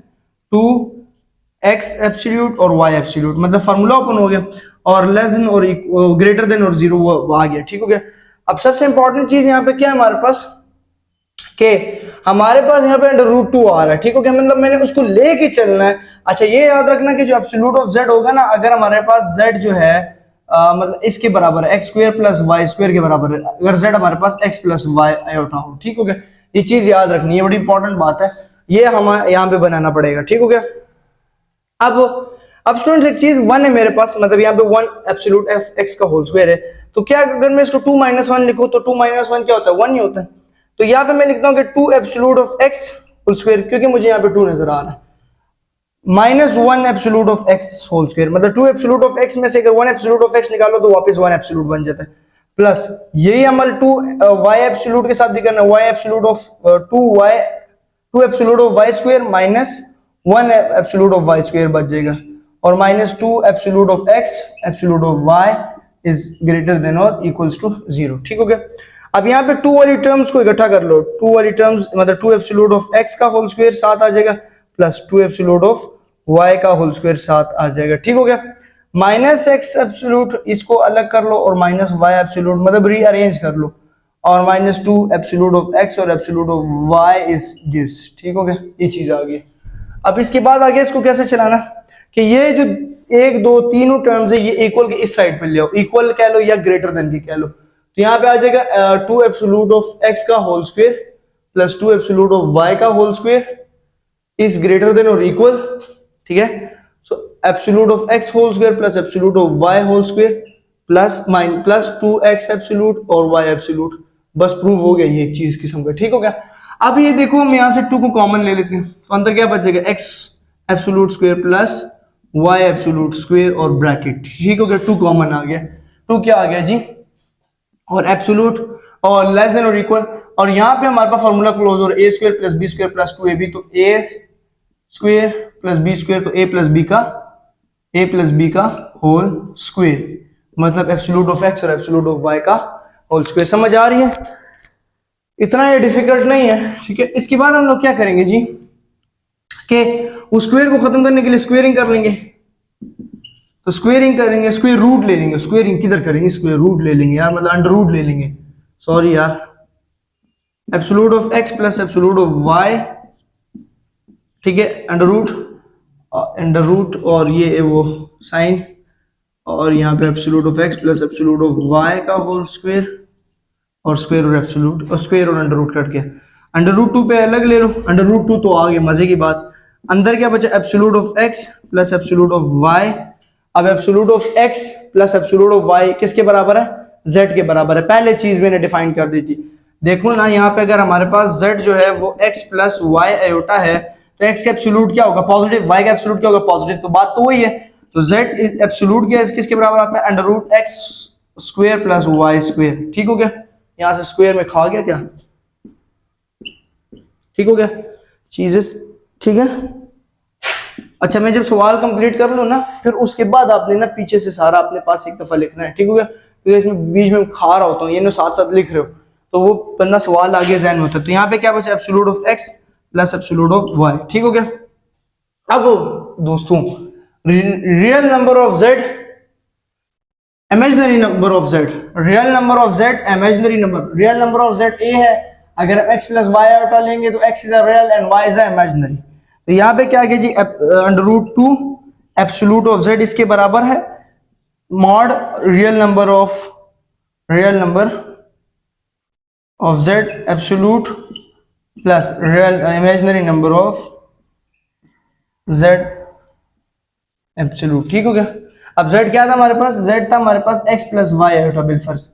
2x absolute और y एब्सोल्यूट, मतलब फार्मूला ओपन हो गया, और लेस देन और ग्रेटर देन और जीरो वो आ गया, ठीक हो गया। अब सबसे इंपॉर्टेंट चीज यहाँ पे क्या है हमारे पास, कि हमारे पास यहाँ पे अंडर रूट 2 आ रहा है, ठीक हो गया, मतलब मैंने उसको लेके चलना है। अच्छा ये याद रखना कि जो एब्सोल्यूट ऑफ z होगा ना, अगर हमारे पास z जो है मतलब इसके बराबर है x square plus y square के बराबर है, अगर z हमारे पास x प्लस वाई आयोटा हो, ठीक हो गया, ये चीज याद रखनी है, बड़ी इंपॉर्टेंट बात है, ये हमें यहाँ पे बनाना पड़ेगा, ठीक हो गया। अब स्टूडेंट्स एक चीज 1 है मेरे पास, मतलब यहाँ पे 1 एब्सोल्यूट एफ एक्स का होल स्क्वायर है, तो क्या अगर मैं इसको 2 माइनस 1 लिखूं तो 2 माइनस 1 क्या होता है, 1 ही होता है। तो यहाँ पे मैं लिखता हूँ कि 2 absolute of x whole square, क्योंकि मुझे यहाँ पे 2 नजर आ रहा है, minus 1 absolute of x whole square, मतलब 2 एब्सोल्यूट ऑफ एक्स में से अगर 1 एब्सोल्यूट ऑफ एक्स निकालो तो वापस 1 एब्सोल्यूट बन जाता है, प्लस यही अमल 2 वाई एब्सोल्यूट के साथ भी करना, y absolute of 2 absolute of y square minus 1 absolute of y square बच जाएगा, और minus 2 absolute of x absolute of y is greater than और इक्वल्स टू 0, ठीक हो गया। अब यहाँ पे 2 वाली टर्म्स को इकट्ठा कर लो, 2 वाली टर्म्स मतलब 2 एब्सोल्यूट ऑफ एक्स का होल स्क्वायर साथ आ जाएगा, प्लस 2 एब्सोल्यूट ऑफ वाई का होल स्क्वायर साथ आ जाएगा, ठीक हो गया। माइनस एक्स एब्सोल्यूट इसको अलग कर लो, और माइनस वाई एब्सोल्यूट मतलब रीअरेंज कर लो, और माइनस 2 एब्सोल्यूट ऑफ एक्स और absolute of y is this, ठीक हो गया, ये चीज आ गई। अब इसके बाद आगे इसको कैसे चलाना, कि ये जो 1 2 तीनों टर्म्स है ये इक्वल के इस साइड पे ले आओ, इक्वल कह लो या ग्रेटर देन की कह लो, तो यहाँ पे आ जाएगा 2 एब्सोल्यूट ऑफ एक्स का whole square plus 2 absolute of Y का whole square is greater than और इक्वल, ठीक है। So absolute of x whole square plus absolute of Y whole square plus 2x absolute और y एब्सोल्यूट, बस prove हो गया ये एक चीज किस्म का, ठीक हो गया। अब ये देखो हम यहाँ से 2 को कॉमन ले लेते हैं, तो अंदर क्या बचेगा, x absolute square plus y absolute square और ब्रैकेट, ठीक हो गया, 2 कॉमन आ गया, 2 क्या आ गया जी, और एब्सोल्यूट और लेस देन और इक्वल, और यहाँ पे हमारे पास फॉर्मूला क्लोज हो रहा है a square plus b square plus 2ab, तो a square plus b square, तो a प्लस b का होल स्क्वायर, मतलब एब्सोल्यूट ऑफ x और एब्सोल्यूट ऑफ y का होल स्क्वायर, समझ आ रही है, इतना ये डिफिकल्ट नहीं है, ठीक है। इसके बाद हम लोग क्या करेंगे जी, कि उस स्क्वायर को खत्म करने के लिए स्क्वेयरिंग कर लेंगे, तो स्क्वेयरिंग करेंगे, स्क्वायर रूट ले लेंगे, स्क्वेयरिंग किधर करेंगे, स्क्वायर रूट ले लेंगे यार, मतलब अंडर रूट ले लेंगे, सॉरी यार, absolute of x plus absolute of y, ठीक है, अंडर रूट और ये वो साइन, और यहाँ पे absolute of x plus absolute of y का होल स्क्वायर, और स्क्वायर और एब्सोल्यूट, और स्क्वायर और अंडर रूट कट गया, अंडर रूट 2 पे अलग ले लो, अंडर रूट 2 तो आ गया, मजे की बात, अंदर क्या बचा, absolute of x plus absolute of y। अब absolute of x plus absolute of y किसके बराबर है, z के बराबर है, पहले चीज मैंने डिफाइन कर दी थी, देखो ना यहाँ पे अगर हमारे पास z जो है वो x प्लस y आयोटा है, तो x का एब्सोल्यूट क्या होगा पॉजिटिव, y का एब्सोल्यूट क्या होगा पॉजिटिव, तो बात तो वही है, तो z एब्सोल्यूट क्या है किसके बराबर आता है, under root x square plus y square, ठीक हो गया, यहाँ से स्क्वायर में खा गया क्या, ठीक हो गया चीजेस, ठीक है। अच्छा मैं जब सवाल कंप्लीट कर लूं ना, फिर उसके बाद आपने ना पीछे से सारा अपने पास एक दफा लिखना है, ठीक हो गया, तो इसमें बीच में खा रहा होता हूँ, ये ना साथ साथ लिख रहे हो, तो वो बंदा सवाल आगे ज़हन में होता है। तो यहाँ पे क्या बचा, absolute of x plus absolute of y, ठीक हो गया। अब दोस्तों real number of z, imaginary number of z, real number of z, imaginary number, real number of z a है, अगर हम x प्लस y उठा लेंगे तो x is a real and y is a imaginary, तो यहाँ पे क्या आ गया जी, under root 2 absolute of z इसके बराबर है mod real number of z absolute plus real imaginary number of z absolute, ठीक हो गया। अब z क्या था हमारे पास, z था हमारे पास x प्लस y आयोटा, बिलफर्ज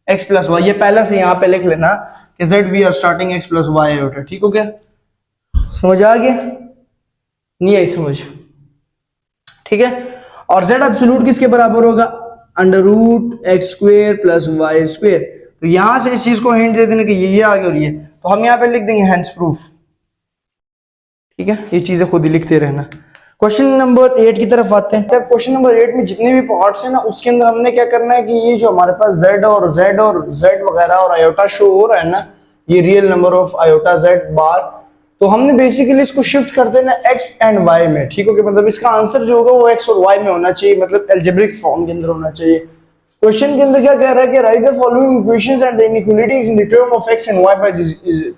x प्लस y, ये पहले से यहाँ पे लिख लेना कि z we are starting x plus y iota, ठीक हो गया, समझ आ गया, नहीं आई समझ, ठीक है। और z एब्सोल्यूट किसके बराबर होगा, under root x square plus y square, तो यहां से इस चीज को हिंट दे देना कि ये आ गया और ये, तो हम यहाँ पे लिख देंगे हैंस प्रूफ। ठीक है, ये चीजें खुद ही लिखते रहना। क्वेश्चन नंबर 8 की तरफ आते हैं। क्वेश्चन नंबर 8 में जितने भी पार्ट्स हैं ना, उसके अंदर हमने क्या करना है कि ये जो हमारे पास z और z वगैरह और आयोटा शो हो रहा है ना, ये real number of iota z bar, तो हमने बेसिकली इसको शिफ्ट कर देना x एंड y में। ठीक हो गया, मतलब इसका आंसर जो होगा वो x और y में होना चाहिए, मतलब एल्जेब्रिक फॉर्म के अंदर होना चाहिए। क्वेश्चन के अंदर क्या कह रहा है कि write the following equations and the inequalities in the term of x and y by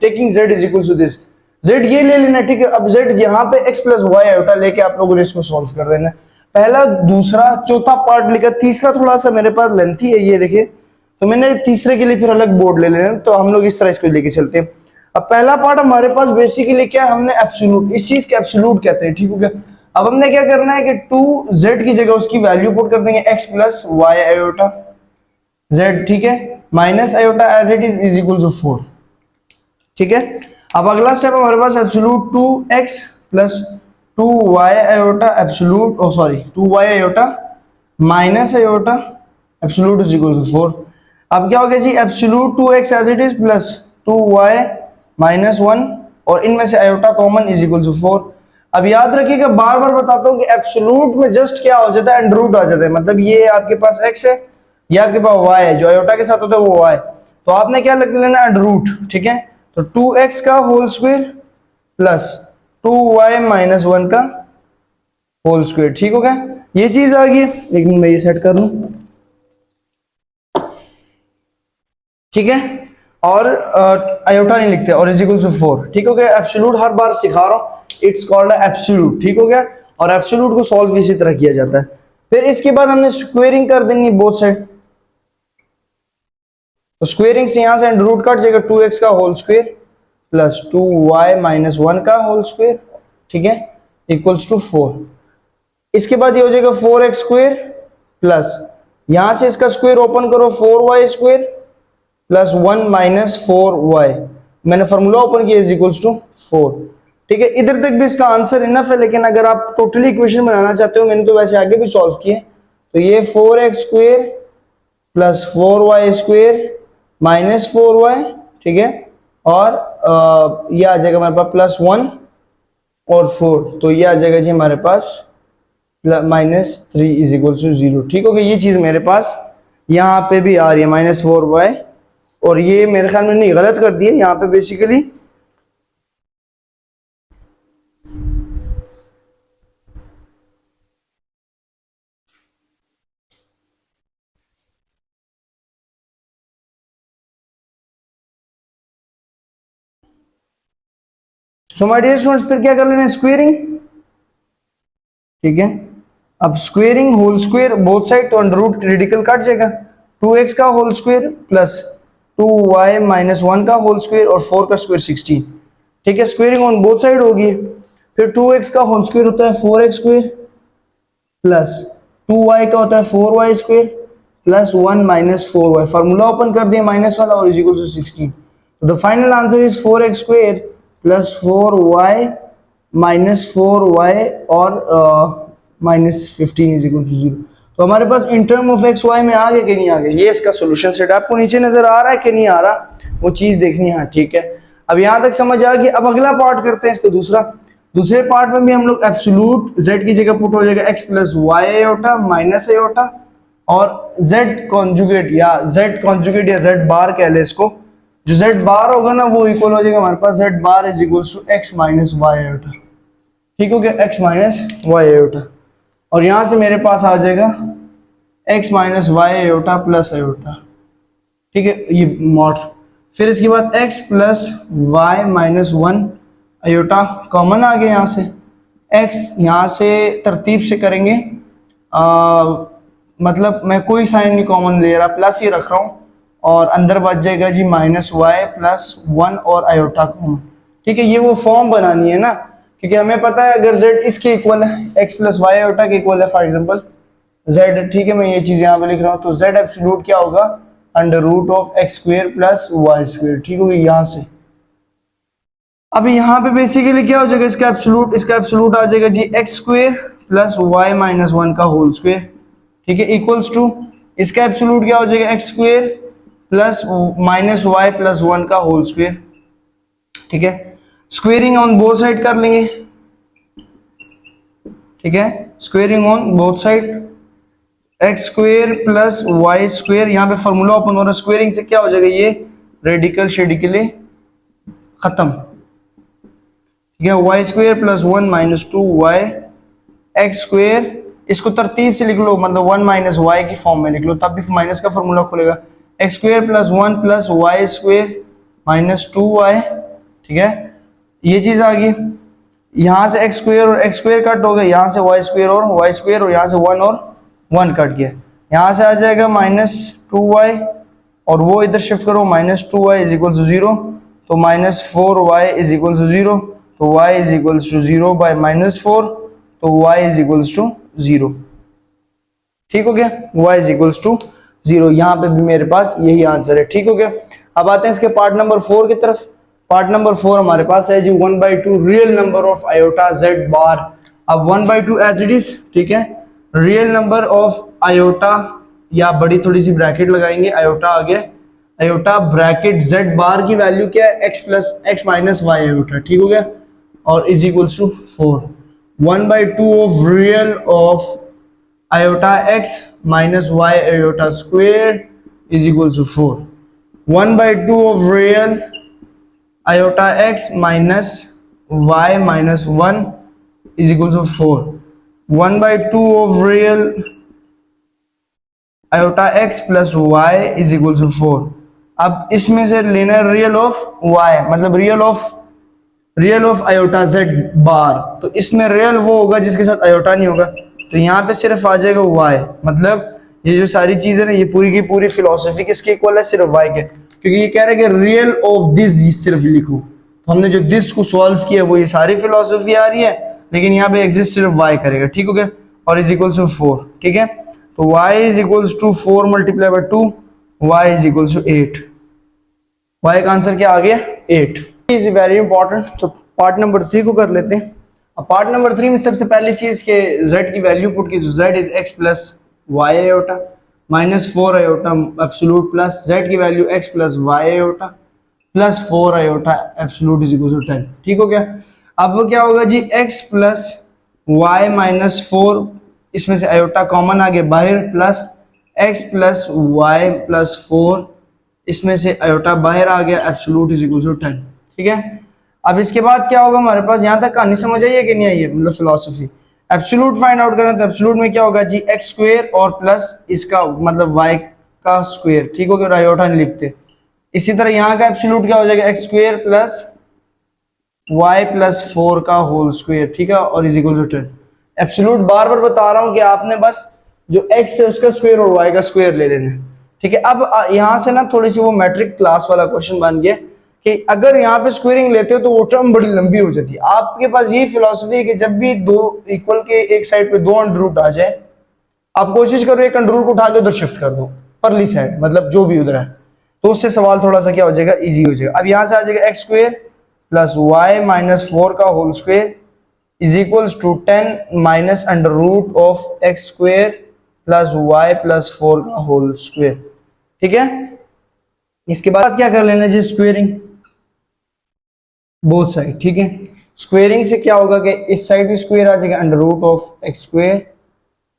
taking z is equal to this. z ये ले लेना, ठीक है। अब z यहाँ पे x प्लस y आयोटा लेके आप लोगों ने इसको सॉल्व कर देना। पहला, दूसरा, चौथा पार्ट लिखा, तीसरा थोड़ा सा मेरे पास लेंथी है, ये देखिए, तो मैंने तीसरे के लिए फिर अलग बोर्ड ले लेना, तो हम लोग इस तरह इसको लेके चलते हैं। अब पहला पार्ट हमारे पास बेसिकली क्या है, हमने एब्सोल्यूट, इस चीज के एब्सोल्यूट कहते हैं। ठीक हो गया। अब हमने क्या करना है कि 2z की जगह उसकी वैल्यू पुट कर देंगे x plus y iota z, ठीक है, minus iota as it is equal to 4। ठीक है। अब अगला स्टेप हमारे पास absolute 2x plus 2y iota absolute, oh sorry 2y iota minus iota absolute is equal to 4। अब क्या हो गया जी, absolute 2x as it is plus 2y minus 1 और इनमें से iota common is equal to 4। अब याद रखिएगा, बार बार बताता हूं कि एब्सोल्यूट में जस्ट क्या हो जाता है, अंडर रूट आ जाता है। मतलब ये आपके पास x है, ये आपके पास y है, जो आयोटा के साथ होता है वो y, तो आपने क्या लिख लेना, अंडर रूट। ठीक है, तो 2x का whole square plus 2y minus 1 का होल स्क्वायर। ठीक हो गया, ये चीज आ गई। एक मिनट मैं ये सेट कर लूं। ठीक है, और आयोटा नहीं लिखते, और इज इक्वल टू 4। ठीक हो गया। एब्सोल्यूट हर बार सिखा रहा हूं, इट्स कॉल्ड एब्सोल्यूट। ठीक हो गया, और एब्सोल्यूट को सॉल्व इसी तरह किया जाता है। फिर इसके बाद हमने स्क्वेयरिंग कर देनी बोथ साइड, तो स्क्वेयरिंग से यहां से अंडर रूट कट जाएगा, 2x का whole square plus 2y minus 1 का होल स्क्वायर, ठीक है, इक्वल्स टू 4। इसके बाद ये हो जाएगा 4x स्क्वायर प्लस, यहां से इसका स्क्वायर ओपन करो, 4y square plus 1 minus 4y, मैंने फॉर्मूला ओपन किया, इज इक्वल्स टू 4। ठीक है, इधर तक भी इसका आंसर इनफ है, लेकिन अगर आप टोटली इक्वेशन बनाना चाहते हो, मैंने तो वैसे आगे भी सॉल्व किए, तो ये 4x square plus 4y square minus 4y, ठीक है, और ये आ जाएगा हमारे पास प्लस 1 और 4, तो ये आ जाएगा जी हमारे पास माइनस 3 इज इक्वल टू 0। ठीक हो गया, ये चीज मेरे पास यहाँ पे भी आ रही है माइनस 4y, और ये मेरे ख्याल में नहीं, गलत कर दिए यहाँ पे basically, so my dear students, फिर क्या कर लेना, स्क्वेयरिंग। ठीक है, अब squaring whole square both side, तो अंडर रूट रेडिकल कट जाएगा, 2x का whole square plus 2y minus 1 का होल स्क्वायर और 4 का स्क्वायर 16। ठीक है, स्क्वेयरिंग ऑन बोथ साइड होगी। फिर 2x का होल स्क्वायर होता है 4x स्क्वायर प्लस 2y का होता है 4y square plus 1 minus 4y, formula open कर दिया माइनस वाला, और इज इक्वल टू 16। तो the final answer is 4x square plus 4y minus 4y और माइनस 15 इज इक्वल टू 0। तो हमारे पास in term of x y में आ गया कि नहीं आ गया, ये इसका सोल्यूशन सेट। आपको नीचे नजर आ रहा है कि नहीं आ रहा, वो चीज देखनी है। ठीक है, अब यहां तक समझ आ गई। अब अगला पार्ट करते हैं इसको दूसरा। दूसरे पार्ट में भी हम लोग एब्सोल्यूट z की जगह पुट हो जाएगा x plus Y iota minus iota, और z कॉन्जुगेट या z बार कह ले इसको, जो z बार होगा ना वो इक्वल हो जाएगा हमारे पास z bar is equal to x minus Y iota. ठीक हो गया, x माइनस वाई आयोटा, और यहां से मेरे पास आ जाएगा x minus Y iota plus iota. ठीक है, ये मॉड। फिर इसके बाद x plus y minus 1 iota common आ गया, यहां से x यहां से तरतीब से करेंगे, मतलब मैं कोई साइन नहीं कॉमन ले रहा, प्लस ही रख रहा हूं, और अंदर बच जाएगा जी माइनस वाई प्लस 1 और आयोटा कॉमन। ठीक है, ये वो फॉर्म बनानी है ना, क्योंकि हमें पता है अगर z इसके इक्वल है, x प्लस वाई आयोटा के इक्वल है, फॉर एग्जांपल z, ठीक है, मैं ये चीज यहाँ पे लिख रहा हूँ, तो z एब्सोल्यूट क्या होगा, under root of x square plus y square. ठीक होगा, यहाँ से अभी यहाँ पे बेसिकली क्या हो जाएगा, इसका एब्सोल्यूट आ जाएगा जी x square plus y minus 1 का होल स्क्वायर। ठीक है, इक्वल्स टू इसका एब्सोल्यूट क्या हो जाएगा, x square plus minus y plus 1 का होल स्क्वायर। ठीक है, स्क्वेयरिंग ऑन बोथ साइड कर लेंगे, ठीक है, squaring on both side, x square plus y square, यहाँ पे फॉर्मूला ओपन हो रहा है, स्क्वेयरिंग से क्या हो जाएगा, ये रेडिकल शेडिकली खत्म, ठीक है, y square plus 1 minus 2y, x square, इसको तरतीब से लिख लो, मतलब 1 माइनस वाई की फॉर्म में लिख लो, तब भी माइनस का फॉर्मूला खुलेगा, x square plus 1 plus y square minus 2y, ठीक है, ये चीज आ गई, यहाँ से एक्स स्क्वेयर और एक्स स्क्वेयर कट हो गया, यहाँ से वाई स्क्वेयर और यहाँ से 1 और 1 कट गया, यहाँ से आ जाएगा माइनस 2y, और वो इधर शिफ्ट करो, minus 2y is equal to 0, तो minus 4y is equal to 0, तो y is equal to 0 by minus 4, तो y इज इक्वल टू 0, ठीक हो गया, y इज इक्वल टू 0, यहाँ पे भी मेरे पास यही आंसर है, ठीक हो गया। अब आते हैं इसके पार्ट नंबर 4 की तरफ। पार्ट नंबर 4 हमारे पास है जी 1/2 real number of iota z बार। अब 1/2 एज इट इज, ठीक है, रियल नंबर ऑफ आयोटा, या बड़ी थोड़ी सी ब्रैकेट लगाएंगे, आयोटा आ गया, आयोटा ब्रैकेट z बार की वैल्यू क्या है, x माइनस y आयोटा, ठीक हो गया, और is equals to 4, 1/2 of real of iota x minus y iota square is equals to 4, 1/2 of real iota x minus y minus 1 is equal to 4, 1/2 of real iota x plus y is equal to 4। अब इसमें से लेना है real of y, मतलब real of iota z bar, तो इसमें real वो होगा जिसके साथ आयोटा नहीं होगा, तो यहाँ पे सिर्फ आ जाएगा y, मतलब ये जो सारी चीजें ना, ये पूरी की पूरी फिलोसफी किसके इक्वल है, सिर्फ y के, क्योंकि ये कह रहे हैं कि रियल ऑफ दिस सिर्फ लिखो, तो हमने जो दिस को सॉल्व किया वो ये सारी फिलोसफी आ रही है, लेकिन यहाँ पे एग्जिस्ट सिर्फ y करेगा, ठीक हो गया, और इज इक्वल टू 4, ठीक है, तो y is equal to 4 multiply by 2, y is equal to 8, y का आंसर क्या आ गया 8, इज वेरी इंपॉर्टेंट। तो पार्ट नंबर 3 को कर लेते हैं। अब पार्ट नंबर 3 में सबसे पहली चीज के z की वैल्यू पुट की, तो z is x plus Y iota minus 4 iota absolute plus z की value x plus Y iota plus 4 iota absolute is equal to 10, ठीक हो गया। अब क्या होगा जी, x प्लस वाई माइनस 4, इसमें से आयोटा कॉमन आ गया बाहर, plus x plus y plus 4, इसमें से आयोटा बाहर आ गया, एब्सोल्यूट इज इक्वल टू 10, ठीक है। अब इसके बाद क्या होगा हमारे पास, यहाँ तक कहानी समझ आई है कि नहीं आई है, मतलब फिलोसफी। एब्सोल्यूट फाइंड आउट करना, तो एब्सोल्यूट में क्या होगा जी, एक्स स्क्वायर और प्लस इसका मतलब वाई का स्क्वायर, ठीक हो गया, आयोटा नहीं लिखते। इसी तरह यहाँ का एब्सोल्यूट क्या हो जाएगा, x square plus y plus 4 का होल स्क्वायर, ठीक है, और इज इक्वल टू 10। एब्सोल्यूट बार बार बता रहा हूँ कि आपने बस जो एक्स है उसका स्क्वायर और वाई का स्क्वायर ले लेना है, ठीक है। अब यहाँ से ना थोड़ी सी वो मैट्रिक क्लास वाला क्वेश्चन बन गया कि अगर यहाँ पे स्क्वेयरिंग लेते हो तो वो टर्म बड़ी लंबी हो जाती है। आपके पास ये फिलॉसफी है कि जब भी दो इक्वल के एक साइड पे दो अंडर रूट आ जाए, आप कोशिश करो एक अंडर रूट को उठा के उधर शिफ्ट कर दो, परली साइड, मतलब जो भी उधर है, तो उससे सवाल थोड़ा सा क्या हो जाएगा, इजी हो जाएगा। अब यहाँ से आ जाएगा x square plus y minus 4 का whole square is equals to 10 minus under root of x square plus y plus 4 का होल स्क्वायर, ठीक है। इसके बाद क्या कर लेना जी, स्क्वेयरिंग बोथ साइड, ठीक है। स्क्वेयरिंग से क्या होगा कि इस साइड भी स्क्वायर आ जाएगा, under root of x square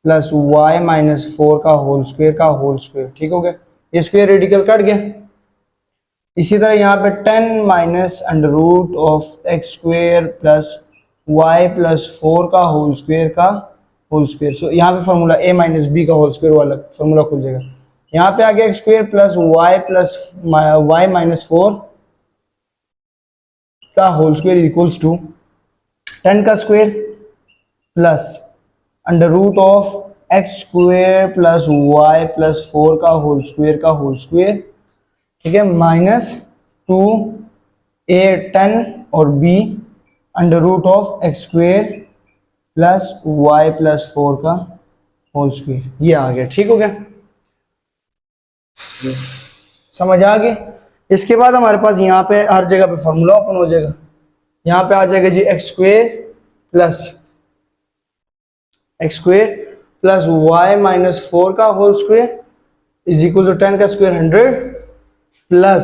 plus y minus 4 का होल स्क्वायर, ठीक हो गया, ये स्क्वायर रेडिकल कट गया। इसी तरह यहाँ पे 10 minus under root of x square plus y plus 4 का होल स्क्वायर, सो यहाँ पे फॉर्मूला a माइनस बी का होल स्क्वायर वाला फॉर्मूला खुल जाएगा। यहाँ पे आ गया x square plus y minus 4 का होल स्क्वायर इक्वल्स टू 10 का square plus under root of x square plus y plus 4 का होल स्क्वायर, ठीक है, माइनस 2a 10 और b under root of x square plus y plus 4 का whole square, ये आ गया, ठीक हो गया, समझ आ गई। इसके बाद हमारे पास यहाँ पे हर जगह पे फॉर्मूला ओपन हो जाएगा। यहाँ पे आ जाएगा जी x square plus y minus 4 का whole square is equal to 10 का स्क्वायर 100 प्लस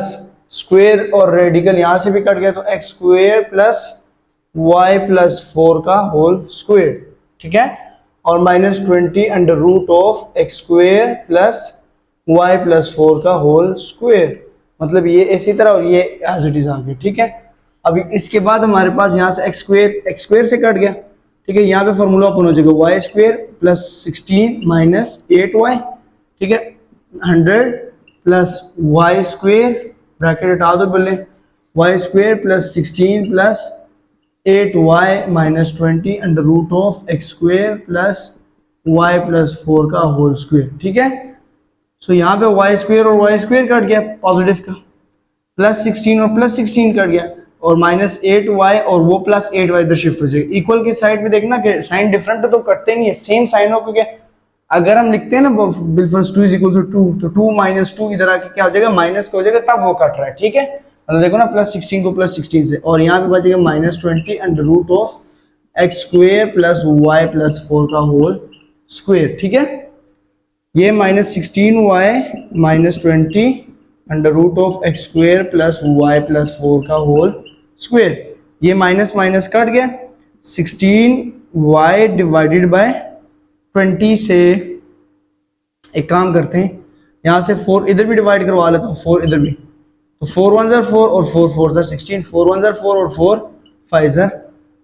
स्क्वेयर और रेडिकल यहाँ से भी कट गया, तो x square plus y plus 4 का होल स्क्वेयर, ठीक है, और -20 under root of x square plus y plus 4 का होल स्क्वेयर, मतलब ये इसी तरह और ये एज इट इज आ गया, ठीक है। अभी इसके बाद हमारे पास यहाँ से एक्स स्क्वेयर से कट गया, ठीक है, यहाँ पे फॉर्मूला ओपन हो जाएगा Y square plus 16 minus 8y, ठीक है, 100 प्लस वाई स्क्वेयर ब्रैकेट हटा दो पहले, y square plus 16 plus 8y minus 20 under root of x square plus y plus 4 का होल स्क्वेयर, ठीक है। सो यहाँ पे वाई स्क्वेयर और वाई स्क्वेयर कट गया पॉजिटिव का, प्लस 16 और प्लस 16 कट गया, और माइनस 8y और वो प्लस 8y इधर शिफ्ट हो जाएगा। इक्वल की साइड पे देखना कि साइन डिफरेंट है तो कटते नहीं है, सेम साइन हो, क्योंकि अगर हम लिखते हैं ना बिलफर्स 2 इज इक्वल टू 2, तो 2 माइनस 2 इधर आके क्या हो जाएगा, माइनस का हो जाएगा, तब वो कट रहा है, ठीक है। मतलब देखो ना प्लस 16 को प्लस 16 से, और यहाँ पे बचेगा -20 under root of x square plus y plus 4 का होल स्क्वेयर, ठीक है। ये -16y -20 under root of x square plus y plus 4 का होल स्क्वेयर, ये माइनस माइनस कट गया, 16y डिवाइडेड बाय 20 से एक काम करते हैं, यहाँ से 4 इधर भी डिवाइड करवा लेता हूँ, 4 इधर भी, तो 4 1 ज़र 4 और 4 4 ज़र 16, 4 1 ज़र 4 और 4 5 ज़र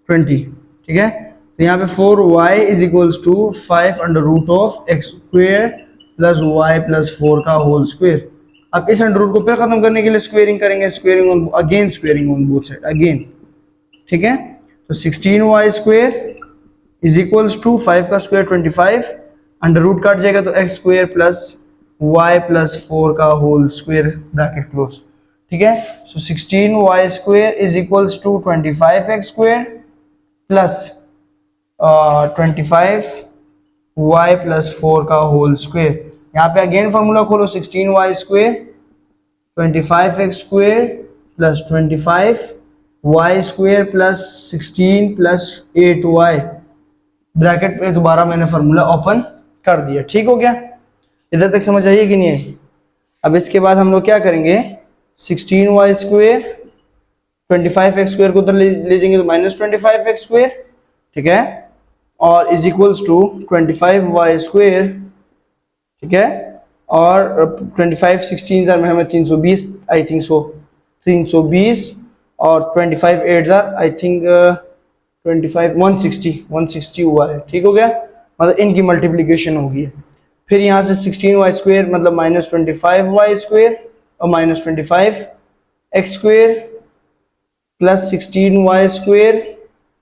20, ठीक है। तो यहाँ पे 4y is equals to 5 under root of x square plus y plus 4 का होल स्क्वेयर। अब इस अंडर रूट को फिर खत्म करने के लिए स्क्वेयरिंग करेंगे, squaring on both side again, ठीक है। तो 16y square is equals to 5 का स्क्वायर 25, अंडर रूट काट जाएगा तो x square plus y plus 4 का होल स्क्वेयर ब्रैकेट क्लोज, ठीक है। So 16y square is equals to 25x square plus 25y plus 4 का होल स्क्वेयर। यहाँ पे अगेन फॉर्मूला खोलो, 16y square 25x square plus 25y square plus 16 plus 8y, bracket पे दोबारा मैंने फॉर्मूला ओपन कर दिया, ठीक हो गया। इधर तक समझ आइए कि नहीं है। अब इसके बाद हम लोग क्या करेंगे, 16y स्क्वेयर 25x स्क्वेयर को उधर ले जाएंगे तो -25x स्क्वेयर, ठीक है, और is equals to 25y square, ठीक है, और 25 16 जार में हमें 320 आई थिंक सो 320, और 25 8 जार आई थिंक 25 160 हुआ है, ठीक हो गया, मतलब इनकी मल्टीप्लिकेशन होगी। फिर यहाँ से 16y स्क्वेयर मतलब -25y स्क्वेयर और -25x square plus 16y square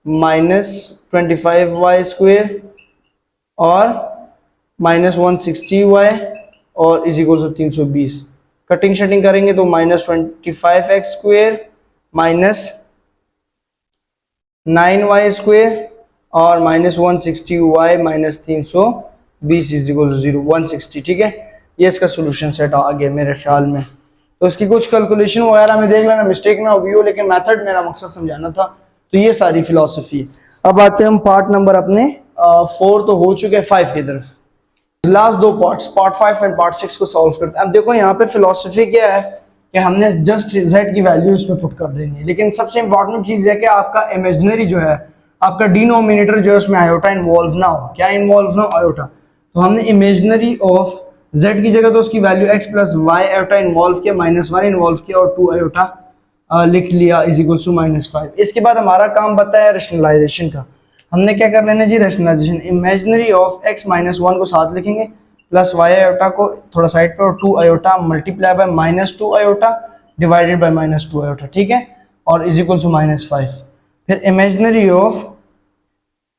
-25y square और -160y और इज इक्वल टू 320। कटिंग शटिंग करेंगे तो -25x स्क्वेयर -9y स्क्वेयर और -160y -320 इज इक्वल टू 0 160, ठीक है। ये इसका सोल्यूशन सेट आ गया मेरे ख्याल में। तो इसकी कुछ कैलकुलेशन वगैरह में देख लेना, मिस्टेक ना होगी हो, लेकिन मेथड मेरा मकसद समझाना था। तो ये सारी फिलॉसफी है। अब आते हैं हम पार्ट नंबर अपने 4 तो हो चुके हैं, 5 की तरफ। लास्ट दो पार्ट्स, पार्ट 5 एंड पार्ट 6 को सॉल्व करते हैं। अब देखो यहाँ पे फिलॉसफी क्या है कि हमने जस्ट z की वैल्यू इसमें पुट कर देनी है, लेकिन सबसे इंपॉर्टेंट चीज है कि आपका इमेजिनरी जो है, आपका डिनोमिनेटर जो है उसमें आयोटा इन्वॉल्व ना हो। क्या इन्वॉल्व ना हो? आयोटा। तो हमने इमेजिनरी ऑफ z की जगह तो उसकी value x plus Y iota involve किया, -1 इन्वॉल्व किया और 2 आयोटा लिख लिया इज इक्वल टू -5। इसके बाद हमारा काम बनता है रैशनलाइजेशन का। हमने क्या कर लेना जी, रैशनलाइजेशन। इमेजिनरी ऑफ x -1 को साथ लिखेंगे, प्लस वाई आयोटा को थोड़ा साइड पे, और 2 iota multiply by -2 iota divided by -2 iota, ठीक है, और इज इक्वल टू -5। फिर imaginary of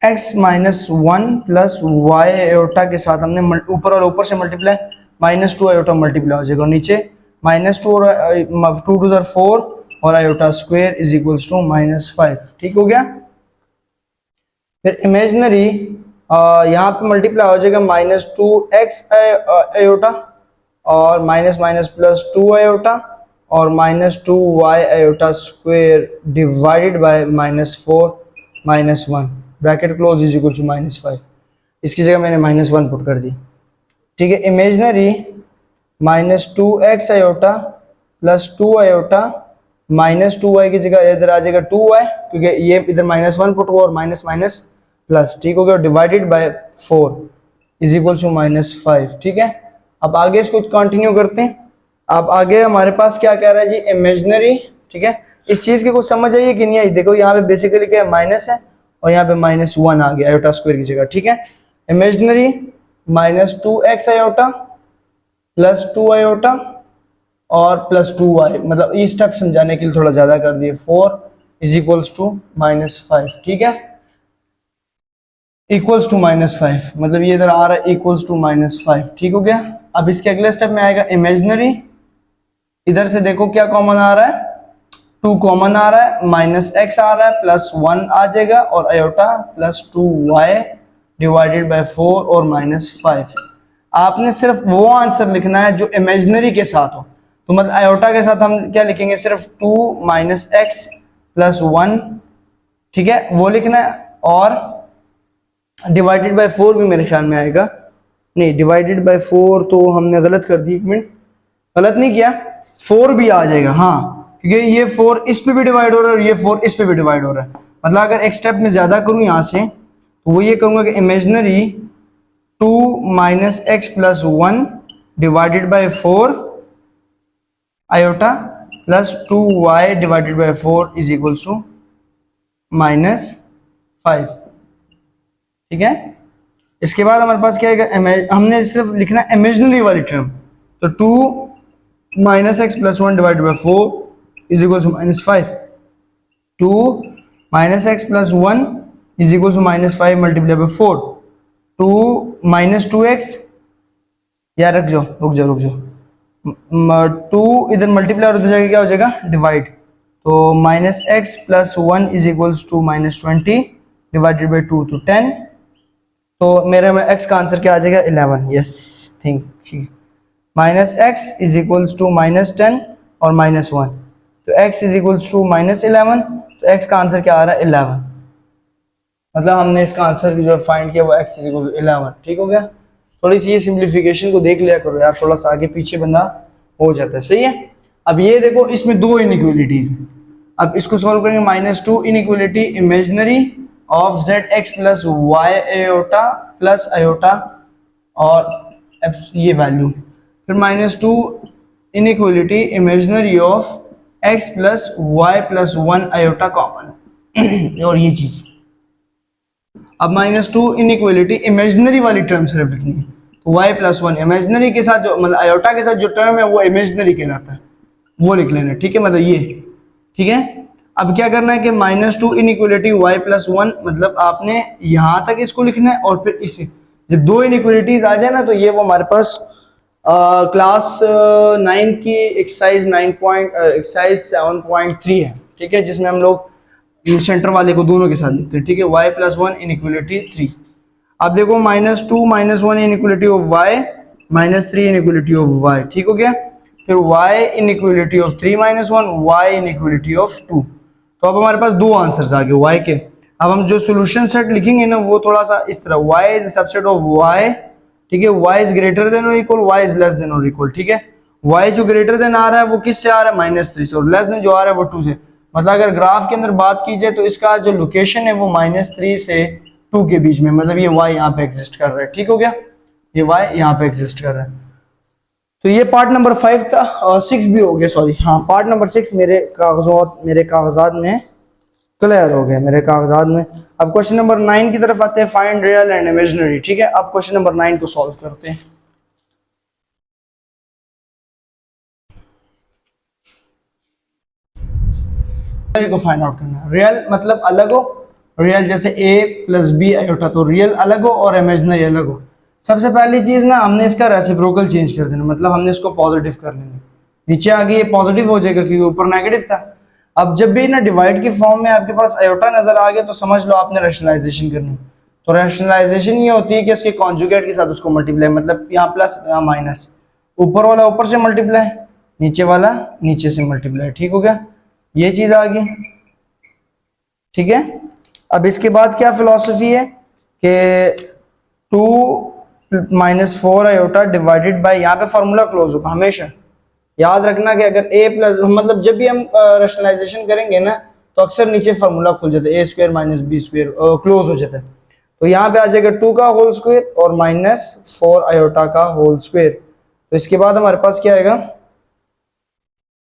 x -1 plus Y iota के साथ हमने ऊपर और ऊपर से मल्टीप्लाई, -2 आयोटा मल्टीप्लाई हो जाएगा, और नीचे -2 और 2 2 4 और iota square is equals to -5, ठीक हो गया। फिर इमेजिनरी यहाँ पे मल्टीप्लाई हो जाएगा -2x आयोटा और +2 आयोटा और -2y iota square divided by -4 -1 bracket close is equal to -5। इसकी जगह मैंने -1 पुट कर दी, ठीक है। Imaginary -2x iota plus 2 iota minus 2y की जगह इधर आ जाएगा 2y, क्योंकि ये इधर -1 पुट हुआ और माइनस माइनस प्लस, ठीक हो गया, divided by 4 is equal to -5, ठीक है। अब आगे इसको कंटिन्यू करते हैं। अब आगे हमारे पास क्या कह रहा है जी, इमेजिनरी, ठीक है। इस चीज की कुछ समझ आइए कि नहीं आई? देखो यहाँ पे बेसिकली क्या है, माइनस है और यहाँ पे -1 आ गया आयोटा स्क्वायर की जगह, ठीक है। Imaginary -2x iota plus 2 iota और प्लस 2y, मतलब ये स्टेप समझाने के लिए थोड़ा ज्यादा कर दिए, 4 इज इक्वल्स टू -5, ठीक है, इक्वल्स टू -5, मतलब ये इधर आ रहा है इक्वल्स टू -5, ठीक हो गया। अब इसके अगले स्टेप में आएगा इमेजिनरी, इधर से देखो क्या कॉमन आ रहा है, 2 कॉमन आ रहा है, -x आ रहा है, +1 आ जाएगा और आयोटा +2y डिवाइडेड बाय 4 और -5। आपने सिर्फ वो आंसर लिखना है जो इमेजिनरी के साथ हो, तो मतलब आयोटा के साथ हम क्या लिखेंगे, सिर्फ 2 - x + 1, ठीक है, वो लिखना है। और डिवाइडेड बाय 4 भी मेरे ख्याल में आएगा, नहीं डिवाइडेड बाय 4 तो हमने गलत कर दी, एक मिनट, गलत नहीं किया, 4 भी आ जाएगा, हाँ, क्योंकि ये 4 इस पे भी डिवाइड हो रहा है और ये 4 इस पे भी डिवाइड हो रहा है। मतलब अगर एक स्टेप में ज्यादा करूं यहाँ से, तो वो ये कहूंगा कि imaginary 2 - x + 1 divided by 4 iota +2y divided by 4 is equal to -5, ठीक है। इसके बाद हमारे पास क्या है, हमने सिर्फ लिखना है इमेजिनरी वाली टर्म, तो 2 - x + 1 divided by 4 is equal to -5, 2 - x + 1 is equal to -5 multiply by 4, 2 - 2x, यार रुक जाओ 2 इधर मल्टीप्लाई और उधर जाके क्या हो जाएगा, डिवाइड, तो -x + 1 is equals to -20 divided by 2 तो 10, तो मेरे में x का आंसर क्या आ जाएगा, 11, यस थिंक, ठीक है। -x इज इक्वल्स टू -10 और -1, तो x इज इक्वल्स टू -11, तो x का आंसर क्या आ रहा है, 11, मतलब हमने इसका आंसर जो फाइंड किया वो x इज इक्वल टू 11, ठीक हो गया। थोड़ी सी ये सिंप्लीफिकेशन को देख लिया करो यार, थोड़ा सा आगे पीछे बंदा हो जाता है, सही है। अब ये देखो इसमें 2 इनइक्वालिटीज, अब इसको सॉल्व करेंगे, -2 inequality imaginary of zx + y iota plus iota और ये वैल्यू, फिर -2 inequality imaginary of x + y + 1 iota common और ये चीज। अब -2 इनइक्वालिटी इमेजिनरी वाली टर्म सिर्फ लिखनी है, तो y + 1 इमेजिनरी के साथ जो मतलब आयोटा के साथ जो टर्म है वो इमेजिनरी कहलाता है, वो लिख लेना, ठीक है, मतलब ये, ठीक है। अब क्या करना है कि -2 इनइक्वालिटी y + 1, मतलब आपने यहां तक इसको लिखना है और फिर इसे जब 2 इनइक्वालिटीज आ जाए ना, तो ये वो हमारे पास क्लास 9 की एक्सरसाइज 7.3 है, ठीक है, जिसमें हम लोग सेंटर वाले को दोनों के साथ लिखते हैं, ठीक है, y + 1 इनइक्वालिटी 3। अब देखो -2 - 1 inequality of y -3 inequality of y, ठीक हो गया, फिर y inequality of 3 - 1 y inequality of 2, तो अब हमारे पास 2 आंसर्स आ गए y के। अब हम जो सॉल्यूशन सेट लिखेंगे ना वो थोड़ा सा इस तरह, y is subset of y, ठीक है, y इज ग्रेटर देन और equal, y is less than और इक्वल, ठीक है। y जो ग्रेटर देन आ रहा है वो किससे आ रहा है, -3 से, और लेस देन जो आ रहा है वो 2 से, मतलब अगर ग्राफ के अंदर बात की जाए तो इसका जो लोकेशन है वो -3 से 2 के बीच में, मतलब ये y यहाँ पे एग्जिस्ट कर रहा है, ठीक हो गया, ये y यहाँ पे एग्जिस्ट कर रहा है। तो ये पार्ट नंबर 5 था, और 6 भी हो गया, सॉरी, हाँ पार्ट नंबर 6 मेरे कागजात में क्लियर हो गया, मेरे कागजात में। अब क्वेश्चन नंबर 9 की तरफ आते हैं, फाइंड रियल एंड इमेजिनरी, ठीक है। अब क्वेश्चन नंबर 9 को सॉल्व करते हैं। को फाइंड आउट करना है, रियल मतलब अलग हो, रियल जैसे a + b आयोटा, तो रियल अलग हो और इमेजिनरी अलग हो। सबसे पहली चीज ना, हमने इसका रेसिप्रोकल चेंज कर देना, मतलब हमने इसको पॉजिटिव कर लेना, नीचे आगे ये पॉजिटिव हो जाएगा क्योंकि ऊपर नेगेटिव था। अब जब भी ना डिवाइड की फॉर्म में आपके पास आयोटा नजर आ गया तो समझ लो आपने रैशनलाइजेशन करनी, तो रैशनलाइजेशन ये होती है कि उसके कॉन्जुगेट के साथ उसको मल्टीप्लाई, मतलब यहाँ प्लस यहाँ माइनस, ऊपर वाला ऊपर से मल्टीप्लाई, नीचे वाला नीचे से मल्टीप्लाई, ठीक हो गया, ये चीज आ गई, ठीक है। अब इसके बाद क्या फिलॉसफी है कि 2 - 4 आयोटा डिवाइडेड बाय, यहाँ पे फॉर्मूला क्लोज होगा हमेशा, याद रखना कि अगर a प्लस, मतलब जब भी हम रैशनलाइजेशन करेंगे ना तो अक्सर नीचे फार्मूला खुल जाता है, a square minus B square close हो जाता है। तो यहाँ पे आ जाएगा 2 का होल स्क्वायर और माइनस 4 आयोटा का होल स्क्वायर। तो इसके बाद हमारे पास क्या आएगा,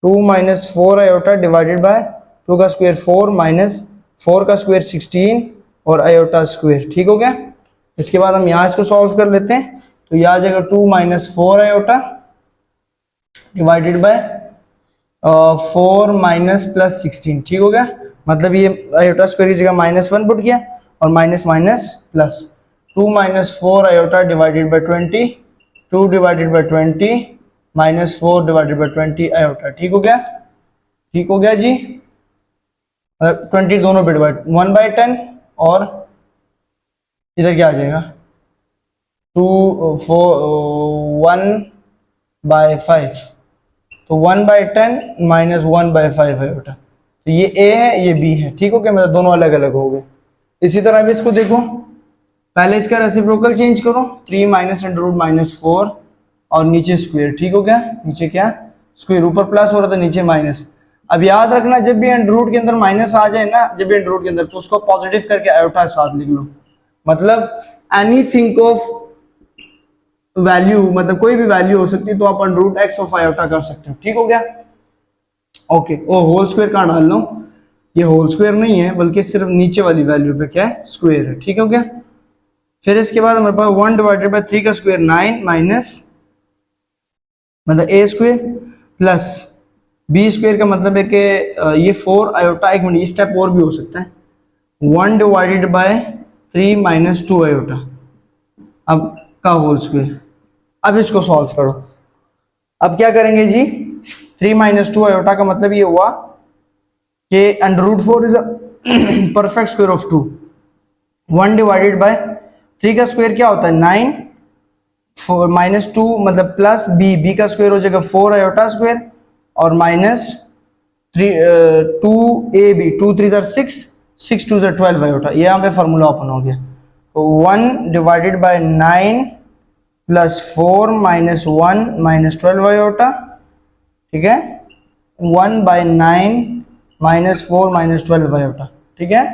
2 माइनस 4 आयोटा डिवाइडेड बाय 2 का स्क्वायर 4 माइनस 4 का स्क्वायर 16 और आयोटा स्क्वायर। ठीक हो गया। इसके बाद हम यहाँ इसको सॉल्व कर लेते हैं। तो यह आ जाएगा 2 minus 4 iota divided by 4 minus plus 16। ठीक हो गया। मतलब ये आयोटा स्क्वायर की जगह -1 पुट किया और minus minus plus 2 minus 4 iota divided bye 20, 2 divided by 20 minus 4 divided by 20 iota. ठीक हो गया। ठीक हो गया जी। 20 दोनों पे डिवाइड 1/10 और इधर क्या आ जाएगा 1/5। तो 1/10 माइनस 1/5 है बेटा। तो ये a है ये b है। ठीक हो गया। मतलब दोनों अलग अलग हो गए। इसी तरह भी इसको देखो, पहले इसका रेसिप्रोकल चेंज करो, 3 माइनस अंडर रूट -4 और नीचे स्क्वायर। ठीक हो गया। नीचे क्या स्क्वायर, ऊपर प्लस हो रहा था नीचे माइनस। अब याद रखना जब भी अंडर रूट के अंदर माइनस आ जाए ना, जब भी अंडर रूट के अंदर, तो उसको पॉजिटिव करके आयोटा साथ लिख लो। मतलब एनीथिंग ऑफ वैल्यू, मतलब कोई भी वैल्यू हो सकती है, तो आप under root x of iota कर सकते हो। ठीक हो गया। ओके। ओ होल स्क्वायर कहाँ डाल लो, ये होल स्क्वायर नहीं है बल्कि सिर्फ नीचे वाली वैल्यू पे क्या है स्क्वायर है। ठीक हो गया। फिर इसके बाद हमारे पास 1 डिवाइडेड बाय 3 का स्क्वायर 9 माइनस मतलब a square plus b square का मतलब है कि ये 4 आयोटा, एक मिनट ये स्टेप और भी हो सकता है, 1 डिवाइडेड बाय 3 माइनस 2 आयोटा अब का होल स्क्वायर। अब इसको सॉल्व करो। अब क्या करेंगे जी, 3 माइनस 2 आयोटा का मतलब ये हुआ कि under root 4 is perfect square of 2। 1 divided by 3 का स्क्वायर क्या होता है 9, माइनस 2 मतलब प्लस b का स्क्वायर हो जाएगा 4 आयोटा स्क्वायर और माइनस 2 ab, 2 3 6, 6 2 12 आयोटा। ये यहाँ पे फार्मूला ओपन हो गया। तो 1 divided bye 9 plus 4 minus 1 minus 12 iota. ठीक है। 1/9 माइनस 4 माइनस 12 आयोटा। ठीक है।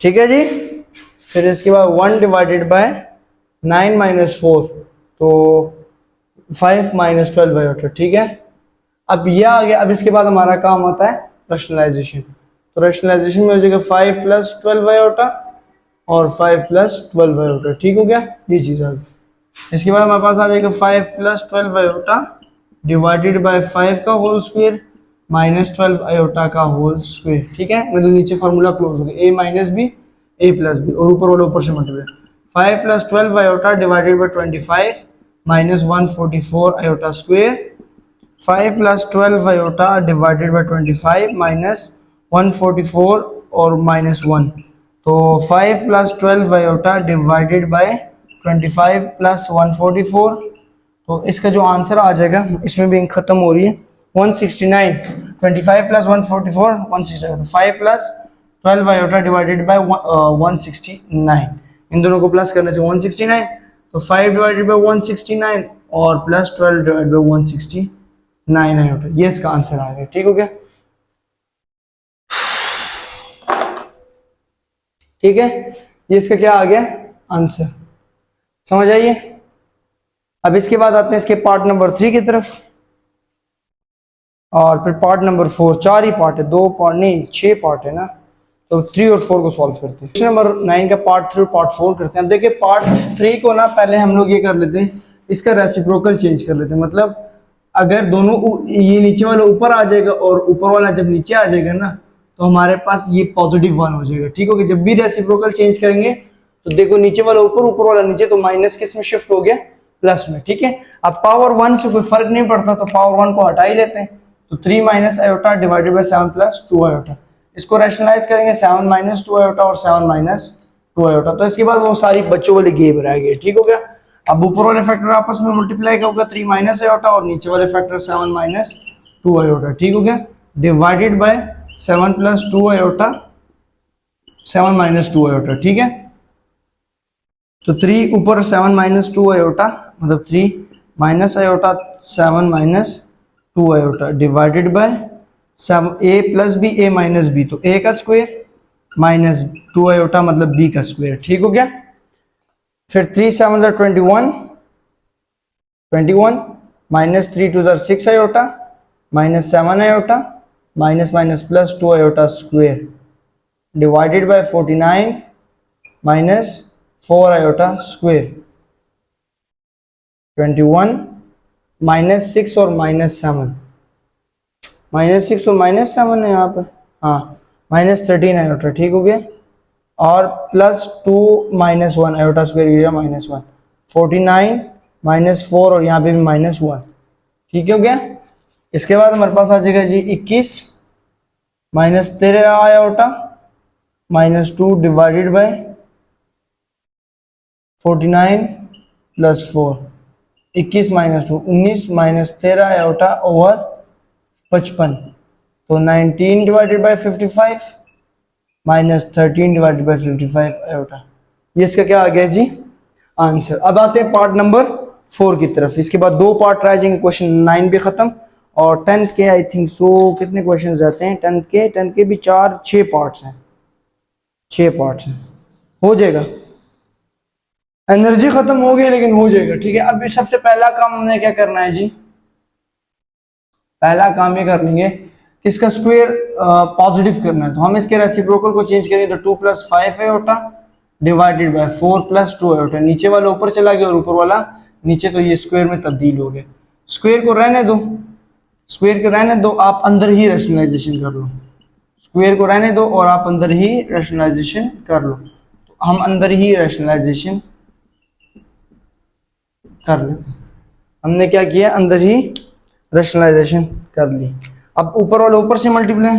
ठीक है जी। फिर इसके बाद 1 डिवाइडेड बाय 9 माइनस 4 तो 5 माइनस 12 आयोटा। ठीक है। अब यह आ गया। अब इसके बाद हमारा काम होता है रैशनलाइजेशन। तो रैशनलाइजेशन में हो जाएगा 5 प्लस 12 आयोटा और 5 प्लस 12 आयोटा। ठीक हो गया। ये चीज आ गई। इसके बाद हमारे पास आ जाएगा 5 प्लस 12 आयोटा डिवाइडेड बाय 5 का होल स्क्वायर माइनस 12 आयोटा का होल स्क्वायर। ठीक है। मतलब नीचे फार्मूला क्लोज हो गया, a minus b a plus b और ऊपर वाले ऊपर से multiply 5 plus 12 iota divided by 25 minus 144 iota square. 5 plus 12 iota divided by 25 minus 144 और माइनस 1। तो 5 plus 12 iota divided by 25 plus 144। तो इसका जो आंसर आ जाएगा, इसमें भी खत्म हो रही है 169। 25 प्लस 144 169। तो 5 प्लस 12 आयोटा डिवाइडेड बाय 169, इन दोनों को प्लस करने से 169। तो 5 डिवाइडेड बाय 169 और प्लस 12 डिवाइडेड बाय 169 आयोटा। ये इसका आंसर आ गया। ठीक हो गया। ठीक है। ये इसका क्या आ गया आंसर, समझ आइए। अब इसके बाद आते हैं इसके पार्ट नंबर 3 की तरफ और फिर पार्ट नंबर 4। 4 ही पार्ट है, 2 पार्ट नहीं 6 पार्ट है ना। तो 3 और 4 को सॉल्व करते हैं। क्वेश्चन नंबर 9 का पार्ट 3 और पार्ट 4 करते हैं। अब देखिए पार्ट 3 को ना पहले हम लोग ये कर लेते हैं, इसका रेसिप्रोकल चेंज कर लेते हैं। मतलब अगर दोनों ये नीचे वाला ऊपर आ जाएगा और ऊपर वाला जब नीचे आ जाएगा ना तो हमारे पास ये पॉजिटिव 1 हो जाएगा। ठीक हो गया। जब भी रेसिप्रोकल चेंज करेंगे तो देखो नीचे वाला ऊपर ऊपर वाला नीचे, तो माइनस किस में शिफ्ट हो गया प्लस में। ठीक है। अब पावर 1 से कोई फर्क नहीं पड़ता तो पावर 1 को हटा ही लेते हैं। तो 3 minus iota divided by 7 plus 2 iota. इसको रैशनलाइज करेंगे 7 माइनस 2 आयोटा और 7 माइनस 2 आयोटा। तो इसके बाद वो सारी बच्चों वाली गेम रह गई। ठीक हो गया। अब ऊपर वाले फैक्टर आपस में मल्टीप्लाई होगा 3 माइनस आयोटा और नीचे वाले फैक्टर 7 माइनस 2 आयोटा। ठीक हो गया। Divided by 7 plus 2 iota 7 minus 2 iota. ठीक है। तो 3 ऊपर 7 माइनस 2 आयोटा मतलब 3 minus iota 7 minus 2 iota divided by 7 a plus b a minus b, तो a का स्क्वायर माइनस 2 आयोटा मतलब b का स्क्वायर। ठीक हो गया। फिर 3 7 21, 21 minus 3 2 6 iota minus 7 iota minus minus plus 2 iota square divided by 49 minus 4 iota square. 21 minus 6 और minus 7, minus 6 और माइनस 7 है यहाँ पर, हाँ माइनस 13 आयोटा। ठीक हो गया। और प्लस 2 माइनस 1 आयोटा स्क्वायर गया माइनस 1, 49 माइनस 4 और यहाँ पे भी माइनस 1। ठीक हो गया। इसके बाद हमारे पास आ जाएगा जी 21 minus 13 iota minus 2 divided by 49 plus 4, 21 minus 2 19 minus 13 iota over 55, तो 19 divided by 55 minus 13 divided by 55 iota. ये इसका क्या आ गया जी आंसर। अब आते हैं पार्ट नंबर 4 की तरफ। इसके बाद 2 पार्ट रह जाएंगे, क्वेश्चन 9 भी खत्म और 10th के आई थिंक सो कितने क्वेश्चन जाते हैं 10th के भी 6 पार्ट्स हैं, 6 पार्ट्स हैं, हो जाएगा। एनर्जी खत्म हो गई लेकिन हो जाएगा। ठीक है। अब सबसे पहला काम हमने क्या करना है जी, पहला काम ये कर लेंगे कि इसका स्क्वायर पॉजिटिव करना है, तो हम इसके रेसिप्रोकल को चेंज करेंगे, तो 2 + 5 आयोटा डिवाइडेड बाय 4 + 2 आयोटा। नीचे वाला ऊपर चला गया और ऊपर वाला नीचे, तो ये स्क्वायर में तब्दील हो गया। स्क्वायर को रहने दो, स्क्वायर को रहने दो, आप अंदर ही रैशनलाइजेशन कर लो। स्क्वायर को रहने दो और आप अंदर ही रैशनलाइजेशन कर लो। तो हम अंदर ही रैशनलाइजेशन कर लेते। हमने क्या किया, अंदर ही रैशनलाइजेशन कर ली। अब ऊपर वाले ऊपर से मल्टीप्लाई,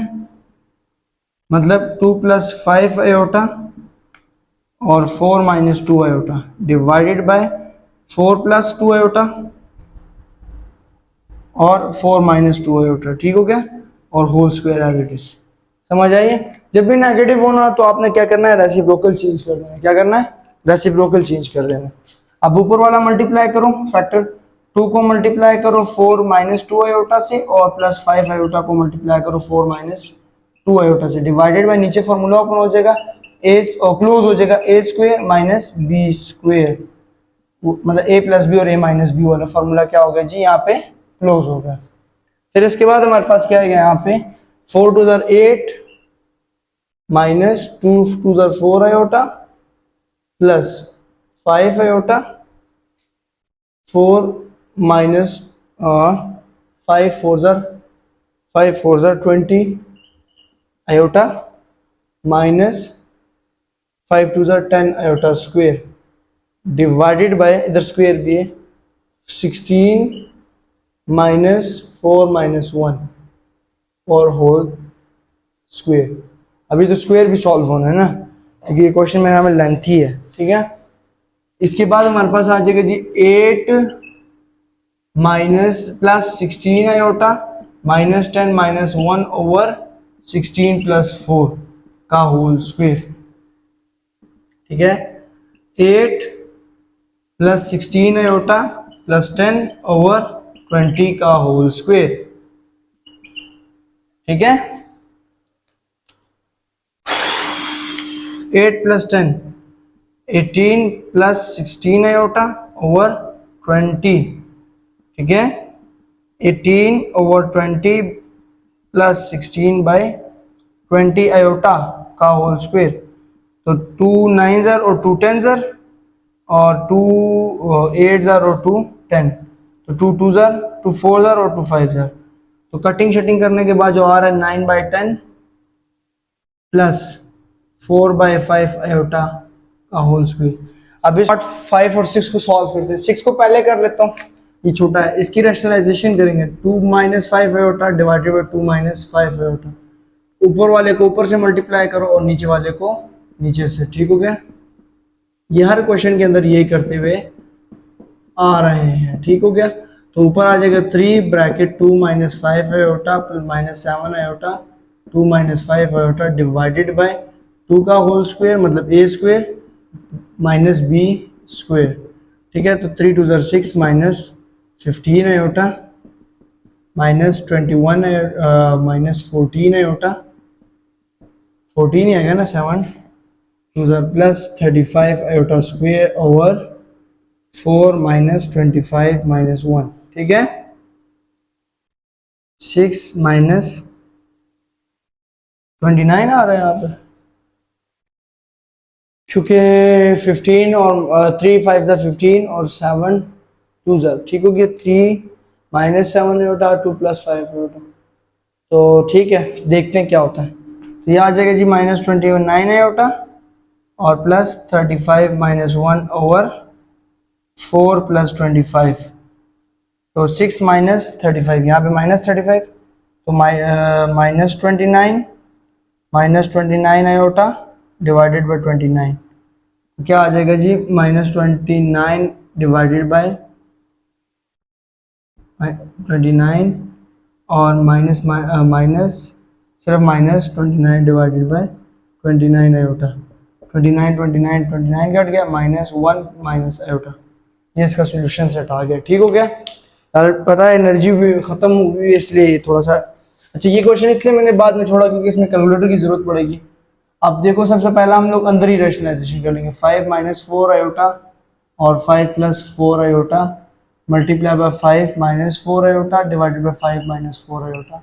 मतलब 2 + 5 आयोटा और 4 - 2 आयोटा डिवाइडेड बाय 4 + 2 आयोटा और 4 - 2 आयोटा। ठीक हो गया। और whole square as it is. समझ आइए। जब भी नेगेटिव होना तो आपने क्या करना है, रेसिप्रोकल चेंज कर देना है। क्या करना है, रेसिप्रोकल चेंज कर देना। अब ऊपर वाला मल्टीप्लाई करो, फैक्टर 2 को मल्टीप्लाई करो 4 - 2 आयोटा से और प्लस 5 आयोटा को मल्टीप्लाई करो 4 - 2 आयोटा से डिवाइडेड बाय, नीचे फॉर्मूला ओपन हो जाएगा ए क्लोज हो जाएगा a² - b², मतलब a + b और a - b वाला फॉर्मूला क्या होगा जी यहाँ पे क्लोज होगा। फिर इसके बाद हमारे पास क्या है यहाँ पे 4 × 2 = 8 - 2 × 2 = 4 iota plus 5 iota 4 - 5 4 = 20 iota minus 5 2 = 10 iota square divided bye, इधर स्क्वायर भी है, 16 - 4 - 1 और होल स्क्वायर। अभी तो स्क्वायर भी सॉल्व होना है ना, क्योंकि ये क्वेश्चन में हमें लेंथी है। ठीक है। इसके बाद हमारे पास आ जाएगा जी 8 प्लस 16 आयोटा -10 - 1 ओवर 16 + 4 का होल स्क्वायर। ठीक है। 8 प्लस 16 आयोटा प्लस 10 ओवर 20 का होल स्क्वायर। ठीक है। 8 + 10 18 प्लस 16 आयोटा ओवर 20। ठीक है। 18 ओवर 20 प्लस 16 बाय 20 आयोटा का होल स्क्वायर। तो 2 9s और 2 10s और 2 8s और 2 10, तो 2 2s 2 4s और 2 5s। तो कटिंग शटिंग करने के बाद जो आ रहा है 9/10 प्लस 4/5 आयोटा का होल स्क्वायर। अब इस 5 और 6 को सॉल्व करते हैं। 6 को पहले कर लेता हूँ, ये छोटा है, इसकी रैशनलाइजेशन करेंगे। 2 - 5 आयोटा डिवाइडेड बाय 2 - 5 आयोटा। ऊपर वाले को ऊपर से मल्टीप्लाई करो और नीचे वाले को नीचे से। ठीक हो गया। ये हर क्वेश्चन के अंदर यही करते हुए आ रहे हैं। ठीक हो गया। तो ऊपर आ जाएगा 3 bracket 2 - 5 iota plus -7 iota 2 - 5 iota divided by 2 का होल स्क्वायर मतलब a² - b²। ठीक है। तो 3 2 = 6 - 15 आयोटा माइनस 21 माइनस 14 आयोटा, 14 ही आएगा ना, 7 two plus 35 iota square over 4 minus 25 minus 1, ठीक है। 6 माइनस 29 आ रहा है यहाँ पर, क्योंकि 15 और 3 5 ज़ा 15 और 7 2 ज़ा, ठीक हो गया। 3 माइनस 7 होता है, 2 प्लस 5 होता है, तो ठीक है, देखते हैं क्या होता है। तो ये आ जाएगा जी माइनस 29 है होता और प्लस 35 माइनस 1 ओवर 4 प्लस 25, तो 6 माइनस 35, यहाँ पे माइनस 35, तो माइनस 29 आयोटा डिवाइडेड बाई 29, क्या आ जाएगा जी माइनस 29 डिवाइडेड बाई 29 और माइनस सिर्फ minus 29 divided by 29 iota, 29 cut गया, माइनस 1 माइनस आयोटा, ये इसका सोल्यूशन सेट आ गया, ठीक हो गया। यार पता है एनर्जी भी ख़त्म हुई इसलिए थोड़ा सा, अच्छा ये क्वेश्चन इसलिए मैंने बाद में छोड़ा क्योंकि इसमें कैलकुलेटर की ज़रूरत पड़ेगी। अब देखो सबसे पहला हम लोग अंदर ही रैशनलाइजेशन कर लेंगे, 5 माइनस 4 आयोटा और 5 plus 4 iota multiply bye 5 minus 4 iota divided by 5 minus 4 iota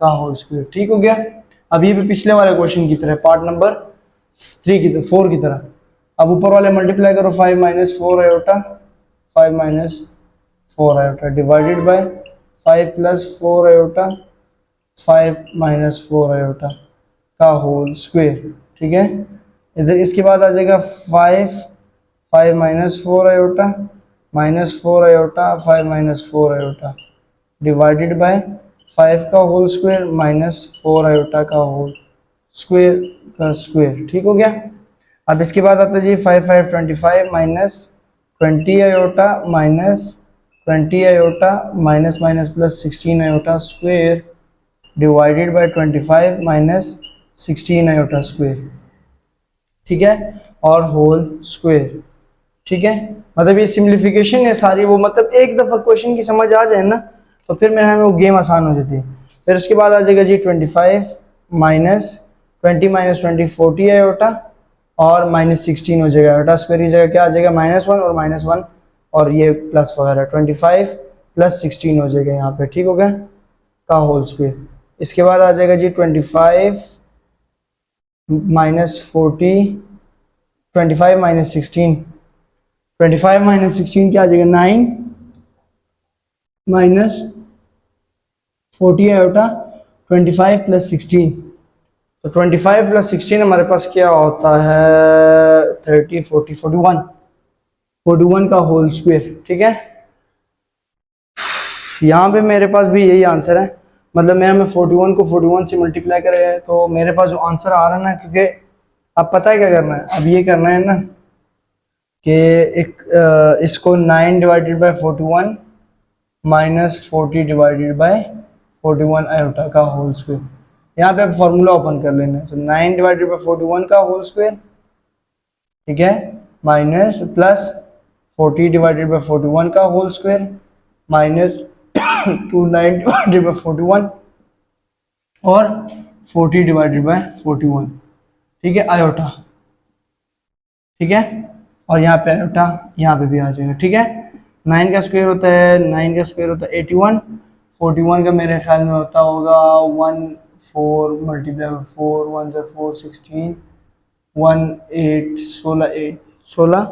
का होल स्क्वायर, ठीक हो गया। अब ये भी पिछले वाले क्वेश्चन की तरह, पार्ट नंबर 3 की तरह, 4 की तरह, अब ऊपर वाले मल्टीप्लाई करो 5 minus 4 iota, 5 minus 4 iota divided by 5 plus 4 iota, 5 minus 4 iota का होल स्क्वायर, ठीक है। इधर इसके बाद आ जाएगा 5 minus 4 iota minus 4 iota 5 minus 4 iota divided by 5 का होल स्क्वायर माइनस 4 आयोटा का होल स्क्वायर का स्क्वायर, ठीक हो गया। अब इसके बाद आता है जी 5 5 25 minus 20 iota minus 20 iota minus minus plus 16 iota square divided by 25 minus 16 iota square, ठीक है, और होल स्क्वायर, ठीक है। मतलब ये सिंप्लीफिकेशन है सारी, वो मतलब एक दफ़ा क्वेश्चन की समझ आ जाए ना तो फिर मेरे हमें वो गेम आसान हो जाती है। फिर उसके बाद आ जाएगा जी 25 माइनस 20 माइनस 20 40 आयोटा और माइनस 16 हो जाएगा, आयोटा स्क्वायर की जगह क्या आ जाएगा -1 और -1 और ये प्लस वगैरह 25 प्लस 16 हो जाएगा यहाँ पे, ठीक हो गया, का होल स्क्वायर। इसके बाद आ जाएगा जी 25 माइनस 40 25 माइनस 16, 25 माइनस 16 क्या आ जाएगा 9 माइनस 40 आयोटा 25 प्लस 16, तो 25 प्लस 16 हमारे पास क्या होता है 30 40 41 का होल स्क्वायर, ठीक है। यहाँ पे मेरे पास भी यही आंसर है, मतलब मैं 41 को 41 से मल्टीप्लाई करें तो मेरे पास जो आंसर आ रहा है ना, क्योंकि अब पता है क्या करना है, अब ये करना है ना कि एक इसको 9 divided by 41 minus 40 divided by 41 iota का होल स्क्वायर, यहाँ पे फॉर्मूला ओपन कर लेना है, तो 9 डिवाइडेड बाय 41 का होल स्क्वायर, ठीक है, माइनस प्लस 40 डिवाइडेड बाय 41 का whole square minus 29 divided by 41 और 40 डिवाइडेड बाय 41, ठीक है, आयोटा, ठीक है, और यहाँ पे आयोटा यहाँ पे भी आ जाएगा, ठीक है। 9 का स्क्वायर होता है 81, 41 का मेरे ख्याल में होता होगा 1 4 मल्टीप्लाई बाय 4 1 से 4 16 1 8 16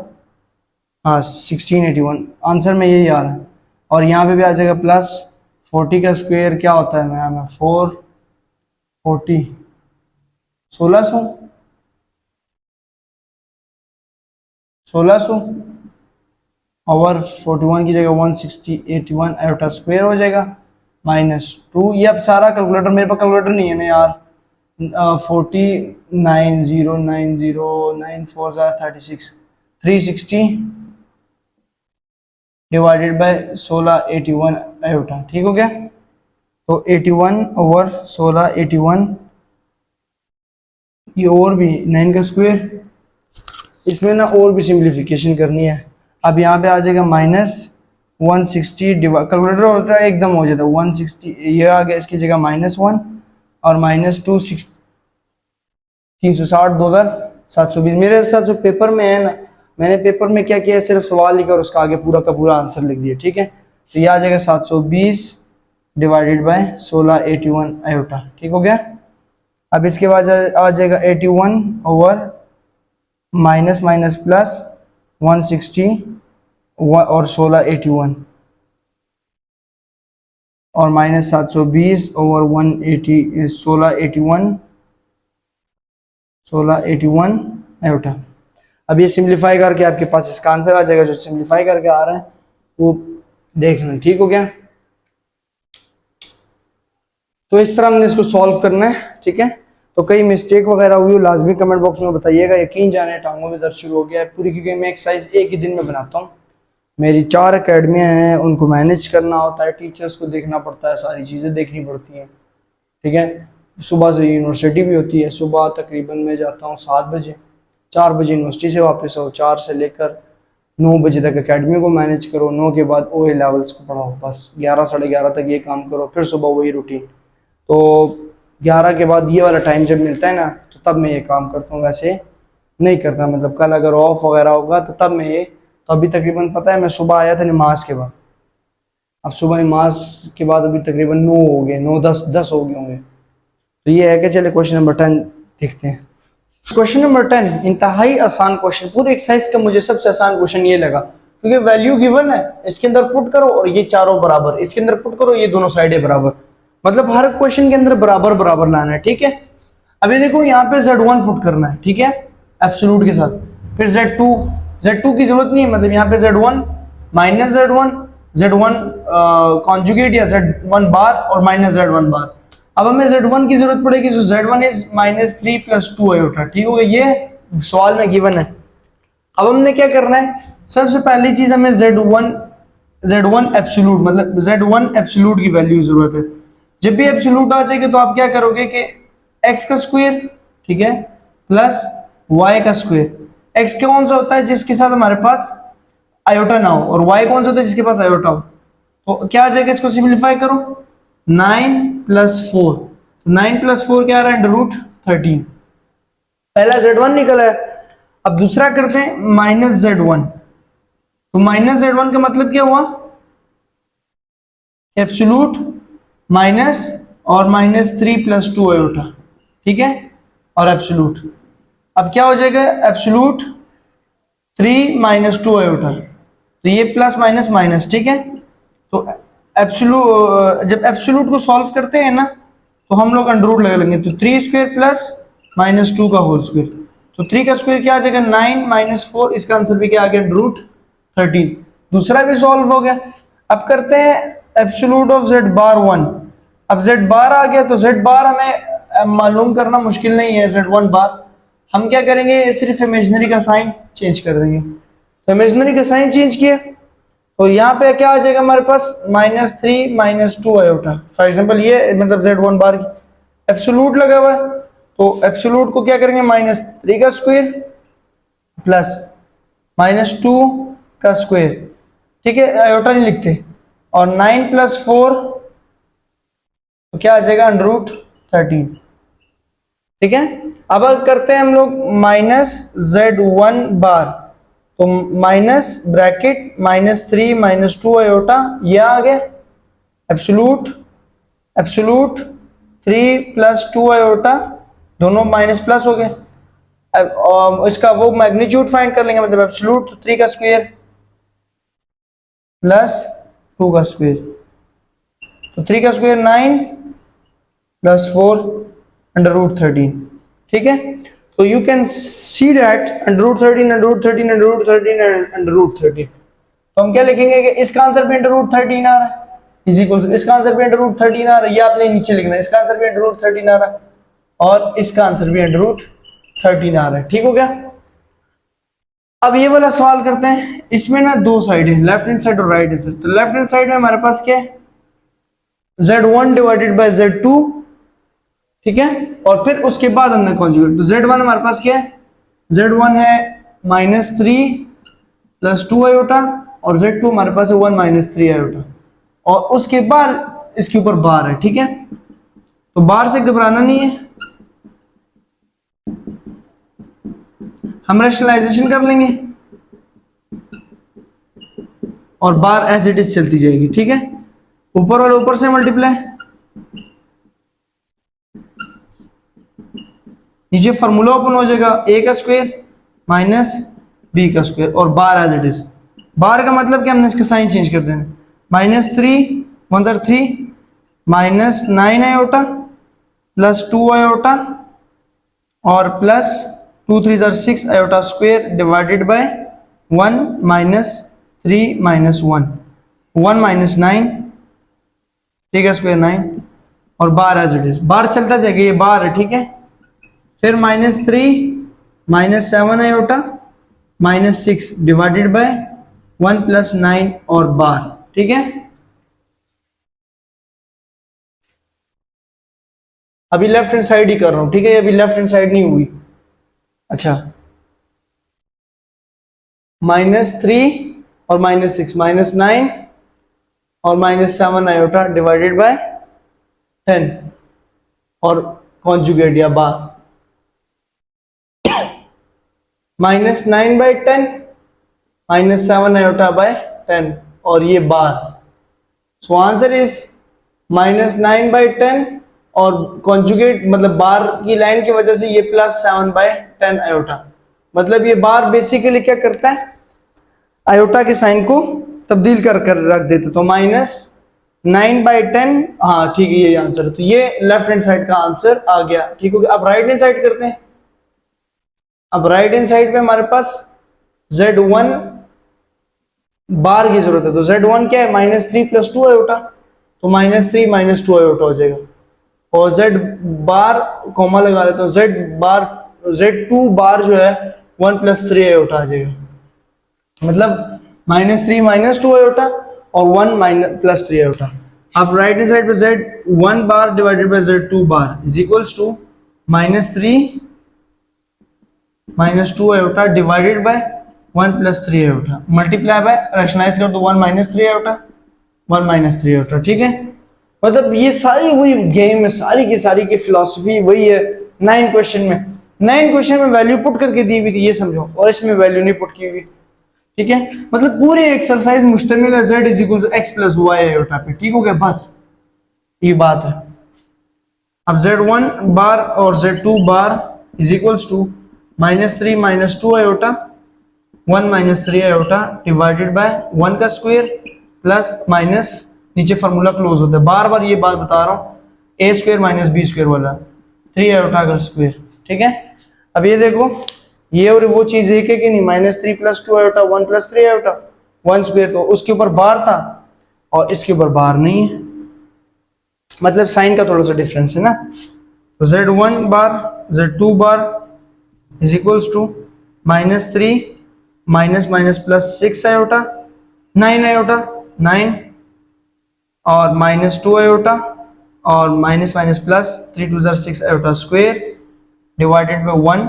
हाँ 1681, आंसर में यही आ रहा है। और यहाँ पे भी आ जाएगा प्लस 40 का स्क्वायर क्या होता है मैम 4 40 1600 और 41 की जगह 161 आयोटा स्क्वायर हो जाएगा -2, ये अब सारा कैलकुलेटर, मेरे पास कैलकुलेटर नहीं है ना यार, 49 4 36 360 डिवाइडेड बाय 1681 आयोटा, ठीक हो गया। तो 81 ओवर 1681, ये और भी 9 का स्क्वायर, इसमें ना और भी सिंप्लीफिकेशन करनी है। अब यहाँ पे आ जाएगा माइनस 160 डिवाइड, कैलकुलेटर होता है एकदम हो जाता है 160, ये आ गया इसकी जगह -1 और -2 360 2720। मेरे साथ जो पेपर में है ना, मैंने पेपर में क्या किया, सिर्फ सवाल लिखा और उसका आगे पूरा का पूरा आंसर लिख दिया, ठीक है। तो ये आ जाएगा 720 डिवाइडेड बाय 1681 आयोटा, ठीक हो गया। अब इसके बाद आ जाएगा 81 ओवर माइनस माइनस प्लस 160 और 1681 और माइनस 720 ओवर 180 1681 आयोटा। अब ये सिंप्लीफाई करके आपके पास इसका आंसर आ जाएगा, जो सिंप्लीफाई करके आ रहा है वो देख लें, ठीक हो गया। तो इस तरह हमने इसको सॉल्व करना है, ठीक है। तो कई मिस्टेक वगैरह हुई हो लाजमी कमेंट बॉक्स में बताइएगा। यकीन जाने टांगों में दर्द शुरू हो गया है पूरी, क्योंकि मैं एक्सरसाइज एक ही दिन में बनाता हूँ। मेरी 4 अकेडमियाँ हैं, उनको मैनेज करना होता है, टीचर्स को देखना पड़ता है, सारी चीज़ें देखनी पड़ती हैं, ठीक है। सुबह से यूनिवर्सिटी भी होती है, सुबह तकरीबन मैं जाता हूँ 7 बजे, 4 बजे यूनिवर्सिटी से वापस आओ, 4 से लेकर 9 बजे तक अकेडमी को मैनेज करो, 9 के बाद OA लेवल्स को पढ़ाओ, बस 11 साढ़े 11 तक ये काम करो, फिर सुबह वही रूटीन। तो 11 के बाद ये वाला टाइम जब मिलता है ना, तो तब मैं ये काम करता हूँ, वैसे नहीं करता। मतलब कल अगर ऑफ वगैरह होगा तो तब मैं ये, तो अभी तकरीबन पता है मैं सुबह आया था नमाज के बाद, अब सुबह नमाज के बाद अभी तकरीबन 9 हो गए, 9-10 हो गए होंगे। तो ये है कि चले क्वेश्चन नंबर 10 देखते हैं। क्वेश्चन नंबर 10 इंतहाई आसान क्वेश्चन, पूरे एक्सरसाइज का मुझे सबसे आसान क्वेश्चन ये लगा, क्योंकि वैल्यू गिवन है, इसके अंदर पुट करो और ये चारों बराबर, इसके अंदर पुट करो ये दोनों साइडें बराबर, मतलब हर क्वेश्चन के अंदर बराबर बराबर लाना है, ठीक है। अभी देखो यहाँ पे Z1 पुट करना है, ठीक है, एब्सोल्यूट के साथ, फिर Z2 की जरूरत नहीं है, मतलब यहाँ पे Z1 माइनस Z1 कॉन्जुगेट या Z1 बार और माइनस Z1 बार। अब हमें Z1 की जरूरत पड़ेगी, so Z1 इज -3 + 2 आयोटा, ठीक हो गया, ये सवाल में गिवन है। अब हमने क्या करना है, सबसे पहली चीज हमें Z1 एब्सोल्यूट, मतलब Z1 एब्सोल्यूट की वैल्यू जरूरत है। जब भी एब्सोल्यूट आ जाएगी तो आप क्या करोगे कि x का स्क्वायर, ठीक है, प्लस y का स्क्वायर। x कौन सा होता है, जिसके साथ हमारे पास आयोटा ना हो, और y कौन सा होता है, जिसके पास आयोटा हो। तो क्या आ जाएगा, इसको सिंप्लीफाई करो, 9 + 4, 9 + 4 क्या आ रहा है, √13। पहला Z1 निकला है। अब दूसरा करते हैं -Z1, तो -Z1 का मतलब क्या हुआ, एब्सोल्यूट माइनस और -3 + 2 आयोटा, ठीक है, और एब्सोल्यूट। अब क्या हो जाएगा, एब्सोल्यूट 3 - 2 आयोटा, तो ये प्लस माइनस माइनस, ठीक है। तो एब्सोल्यूट, जब एब्सोल्यूट को सॉल्व करते हैं ना, तो हम लोग अंडर लगा लेंगे, तो 3² प्लस -2 का होल स्क्वायर, तो 3 का स्क्वायर क्या आ जाएगा, 9 - 4, इसका आंसर भी क्या आ गया, √13। दूसरा भी सॉल्व हो गया। अब करते हैं एब्सोल्यूट ऑफ Z बार 1। अब Z बार आ गया, तो Z बार हमें मालूम करना मुश्किल नहीं है, Z1 बार हम क्या करेंगे, सिर्फ इमेजिनरी का साइन चेंज कर देंगे। तो इमेजिनरी का साइन चेंज किया, तो यहाँ पे क्या आ जाएगा हमारे पास, -3 - 2 आयोटा। फॉर एग्जांपल ये मतलब Z1 बार की एब्सोल्यूट लगा हुआ है, तो एब्सोल्यूट को क्या करेंगे, -3 का स्क्वायर प्लस -2 का स्क्वायर, ठीक है, आयोटा नहीं लिखते, और 9 + 4, तो क्या आ जाएगा, √13, ठीक है। अब करते हैं हम लोग -Z1 बार, तो माइनस ब्रैकेट -3 - 2 आयोटा, ये आ गया एब्सोल्यूट 3 + 2 आयोटा, दोनों माइनस प्लस हो गए। इसका वो मैग्नीट्यूड फाइंड कर लेंगे, मतलब एब्सोल्यूट 3 का स्क्वायर प्लस 2 का स्क्वायर, तो 3 का स्क्वायर 9 + 4 √13, ठीक है। तो यू कैन सी दैट √13 तो हम क्या लिखेंगे कि इसका आंसर भी √13 आ रहा है, इज इक्वल टू इसका आंसर भी √13 आ रहा है, ये आपने नीचे लिखना है, इसका आंसर भी √13 आ रहा है और इसका आंसर भी √13 आ रहा है, ठीक हो गया। अब ये वाला सवाल करते हैं, इसमें ना दो साइड है, लेफ्ट हैंड साइड और राइट हैंड साइड। तो लेफ्ट हैंड साइड में हमारे पास क्या है, Z1 डिवाइडेड बाय Z2, ठीक है, और फिर उसके बाद हमने कॉन्जुगेट, तो Z1 हमारे पास क्या है, Z1 है -3 + 2 आयोटा और Z2 हमारे पास है 1 माइनस 3 आयोटा, और उसके बाद इसके ऊपर बार है, ठीक है। तो बार से घबराना नहीं है, हम रैशनलाइजेशन कर लेंगे और बार एज इट इज चलती जाएगी, ठीक है। ऊपर और ऊपर से मल्टीप्लाई, नीचे फॉर्मूला ओपन हो जाएगा, a का स्क्वायर माइनस b का स्क्वायर और bar as it is. Bar का मतलब क्या, हमने इसका साइन चेंज कर देना, minus 3 1 3 minus 9 iota plus 2 iota और plus 2 3 6 iota square divided by 1 minus 3 minus 1 minus 9, ठीक है, स्क्वायर 9 और bar as it is. Bar चलता जाएगा, ये बार है, ठीक है। फिर minus 3 minus 7 iota minus 6 divided by 1 plus 9 और बार, ठीक है। अभी लेफ्ट हैंड साइड ही कर रहा हूं, ठीक है, अभी लेफ्ट हैंड साइड नहीं हुई। अच्छा, माइनस 3 और माइनस 6 माइनस 9 और माइनस 7 आयोटा डिवाइडेड बाय 10 और कॉन्जुगेट या bar, minus 9 by 10 minus 7 iota by 10 और ये bar. So answer is minus 9 by 10 और कॉन्जुगेट मतलब बार की लाइन की वजह से ये प्लस 7 बाय 10 आयोटा। मतलब ये बार बेसिकली क्या करता है, आयोटा के साइन को तब्दील कर रख देते, तो माइनस 9 बाई 10, हाँ ठीक है, ये आंसर है। तो ये लेफ्ट हैंड साइड का आंसर आ गया, ठीक हो गया। अब राइट हैंड साइड करते हैं। अब राइट हैंड साइड पे हमारे पास Z1 बार की जरूरत है, तो Z1 क्या है, माइनस 3 प्लस 2 आयोटा, तो माइनस 3 माइनस 2 आयोटा हो जाएगा। और Z बार कॉमा लगा लेते हो, Z2 बार जो है 1 प्लस 3 आयोटा आ जाएगा, मतलब माइनस 3 माइनस 2 आयोटा और 1 माइनस प्लस 3 आयोटा। अब राइट हैंड साइड पे Z1 bar divided by Z2 bar is equals to minus 3 minus 2 iota divided by 1 plus 3 iota multiply by rationalise कर दो 1 minus 3 iota 1 minus 3 iota, ठीक है। मतलब ये सारी वही गेम है, सारी की फिलॉसफी वही है। 9 क्वेश्चन में वैल्यू पुट करके दी हुई थी, ये समझो, और इसमें वैल्यू नहीं पुट की हुई, ठीक है। मतलब पूरी एक्सरसाइज मुश्तमिल है z is equal to x plus Y iota पे, ठीक हो गया, बस ये बात है। अब Z1 बार और Z2 bar is equals to minus 3 minus 2 iota 1 minus 3 iota divided by 1 का स्क्वायर प्लस माइनस नीचे फार्मूला क्लोज होता है, बार बार ये बात बता रहा हूँ, a square minus B square वाला 3 आयोटा का स्क्वायर, ठीक है। अब ये देखो, ये और वो चीज एक है कि नहीं, minus 3 plus 2 iota 1 plus 3 iota 1 square, तो उसके ऊपर बार था और इसके ऊपर बार नहीं है, मतलब साइन का थोड़ा सा डिफरेंस है ना। तो Z1 bar Z2 bar is equals to minus 3 minus minus plus 6 iota 9 iota 9 और माइनस 2 आयोटा और minus minus plus 3 2 6 iota square divided by 1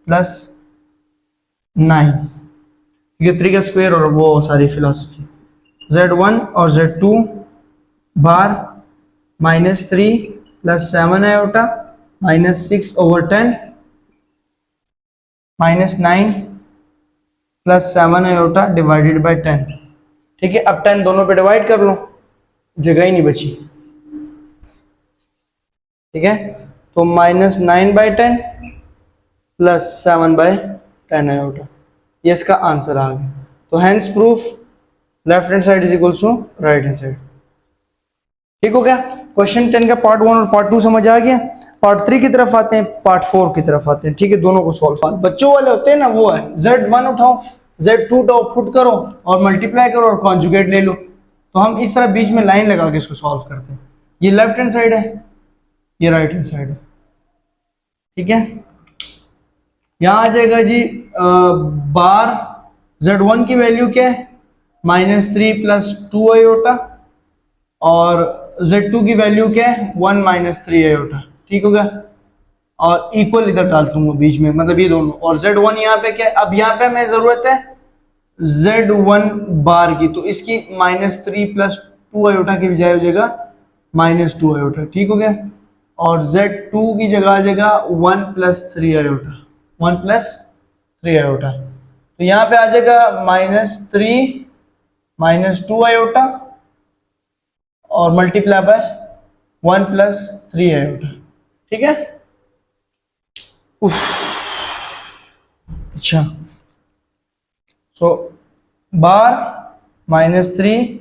plus 9, ये 3 का स्क्वायर और वो सारी फिलॉसफी। Z1 और Z2 बार minus 3 plus 7 iota minus 6 over 10 minus 9 plus 7 iota divided bye 10, ठीक है। अब 10 दोनों पे डिवाइड कर लो, जगह ही नहीं बची, ठीक है। तो minus 9 by 10 plus 7 by 10 iota, ये इसका आंसर आ गया। तो hence proof left hand side is equal to right hand side, ठीक हो गया। क्वेश्चन 10 का पार्ट 1 और पार्ट 2 समझ आ गया। पार्ट 3 की तरफ आते हैं, पार्ट 4 की तरफ आते हैं, ठीक है। दोनों को सॉल्व, बच्चों वाले होते हैं ना, वो है Z1 उठाओ Z2 उठाओ, पुट करो और मल्टीप्लाई करो और कॉन्जुगेट ले लो। तो हम इस तरह बीच में लाइन लगा के इसको सॉल्व करते हैं। ये लेफ्ट हैंड साइड है, ये राइट हैंड साइड है, ठीक है। यहां आ जाएगा जी बार Z1 की वैल्यू क्या है, माइनस 3 प्लस 2 आयोटा और Z2 की वैल्यू क्या है 1 माइनस 3 आयोटा, ठीक हो गया। और इक्वल इधर डाल दूंगा बीच में, मतलब ये दोनों, और Z1 यहाँ पे क्या है, अब यहाँ पे हमें जरूरत है Z1 बार की, तो इसकी -3 + 2 आयोटा की बजाय हो जाएगा -2 आयोटा, ठीक हो गया। और Z2 की जगह आ जाएगा 1 + 3 आयोटा, 1 + 3 आयोटा। तो यहाँ पे आ जाएगा -3 -2 आयोटा और मल्टीप्लाई बाय 1 + 3 आयोटा, ठीक है। उफ, अच्छा, सो बार -3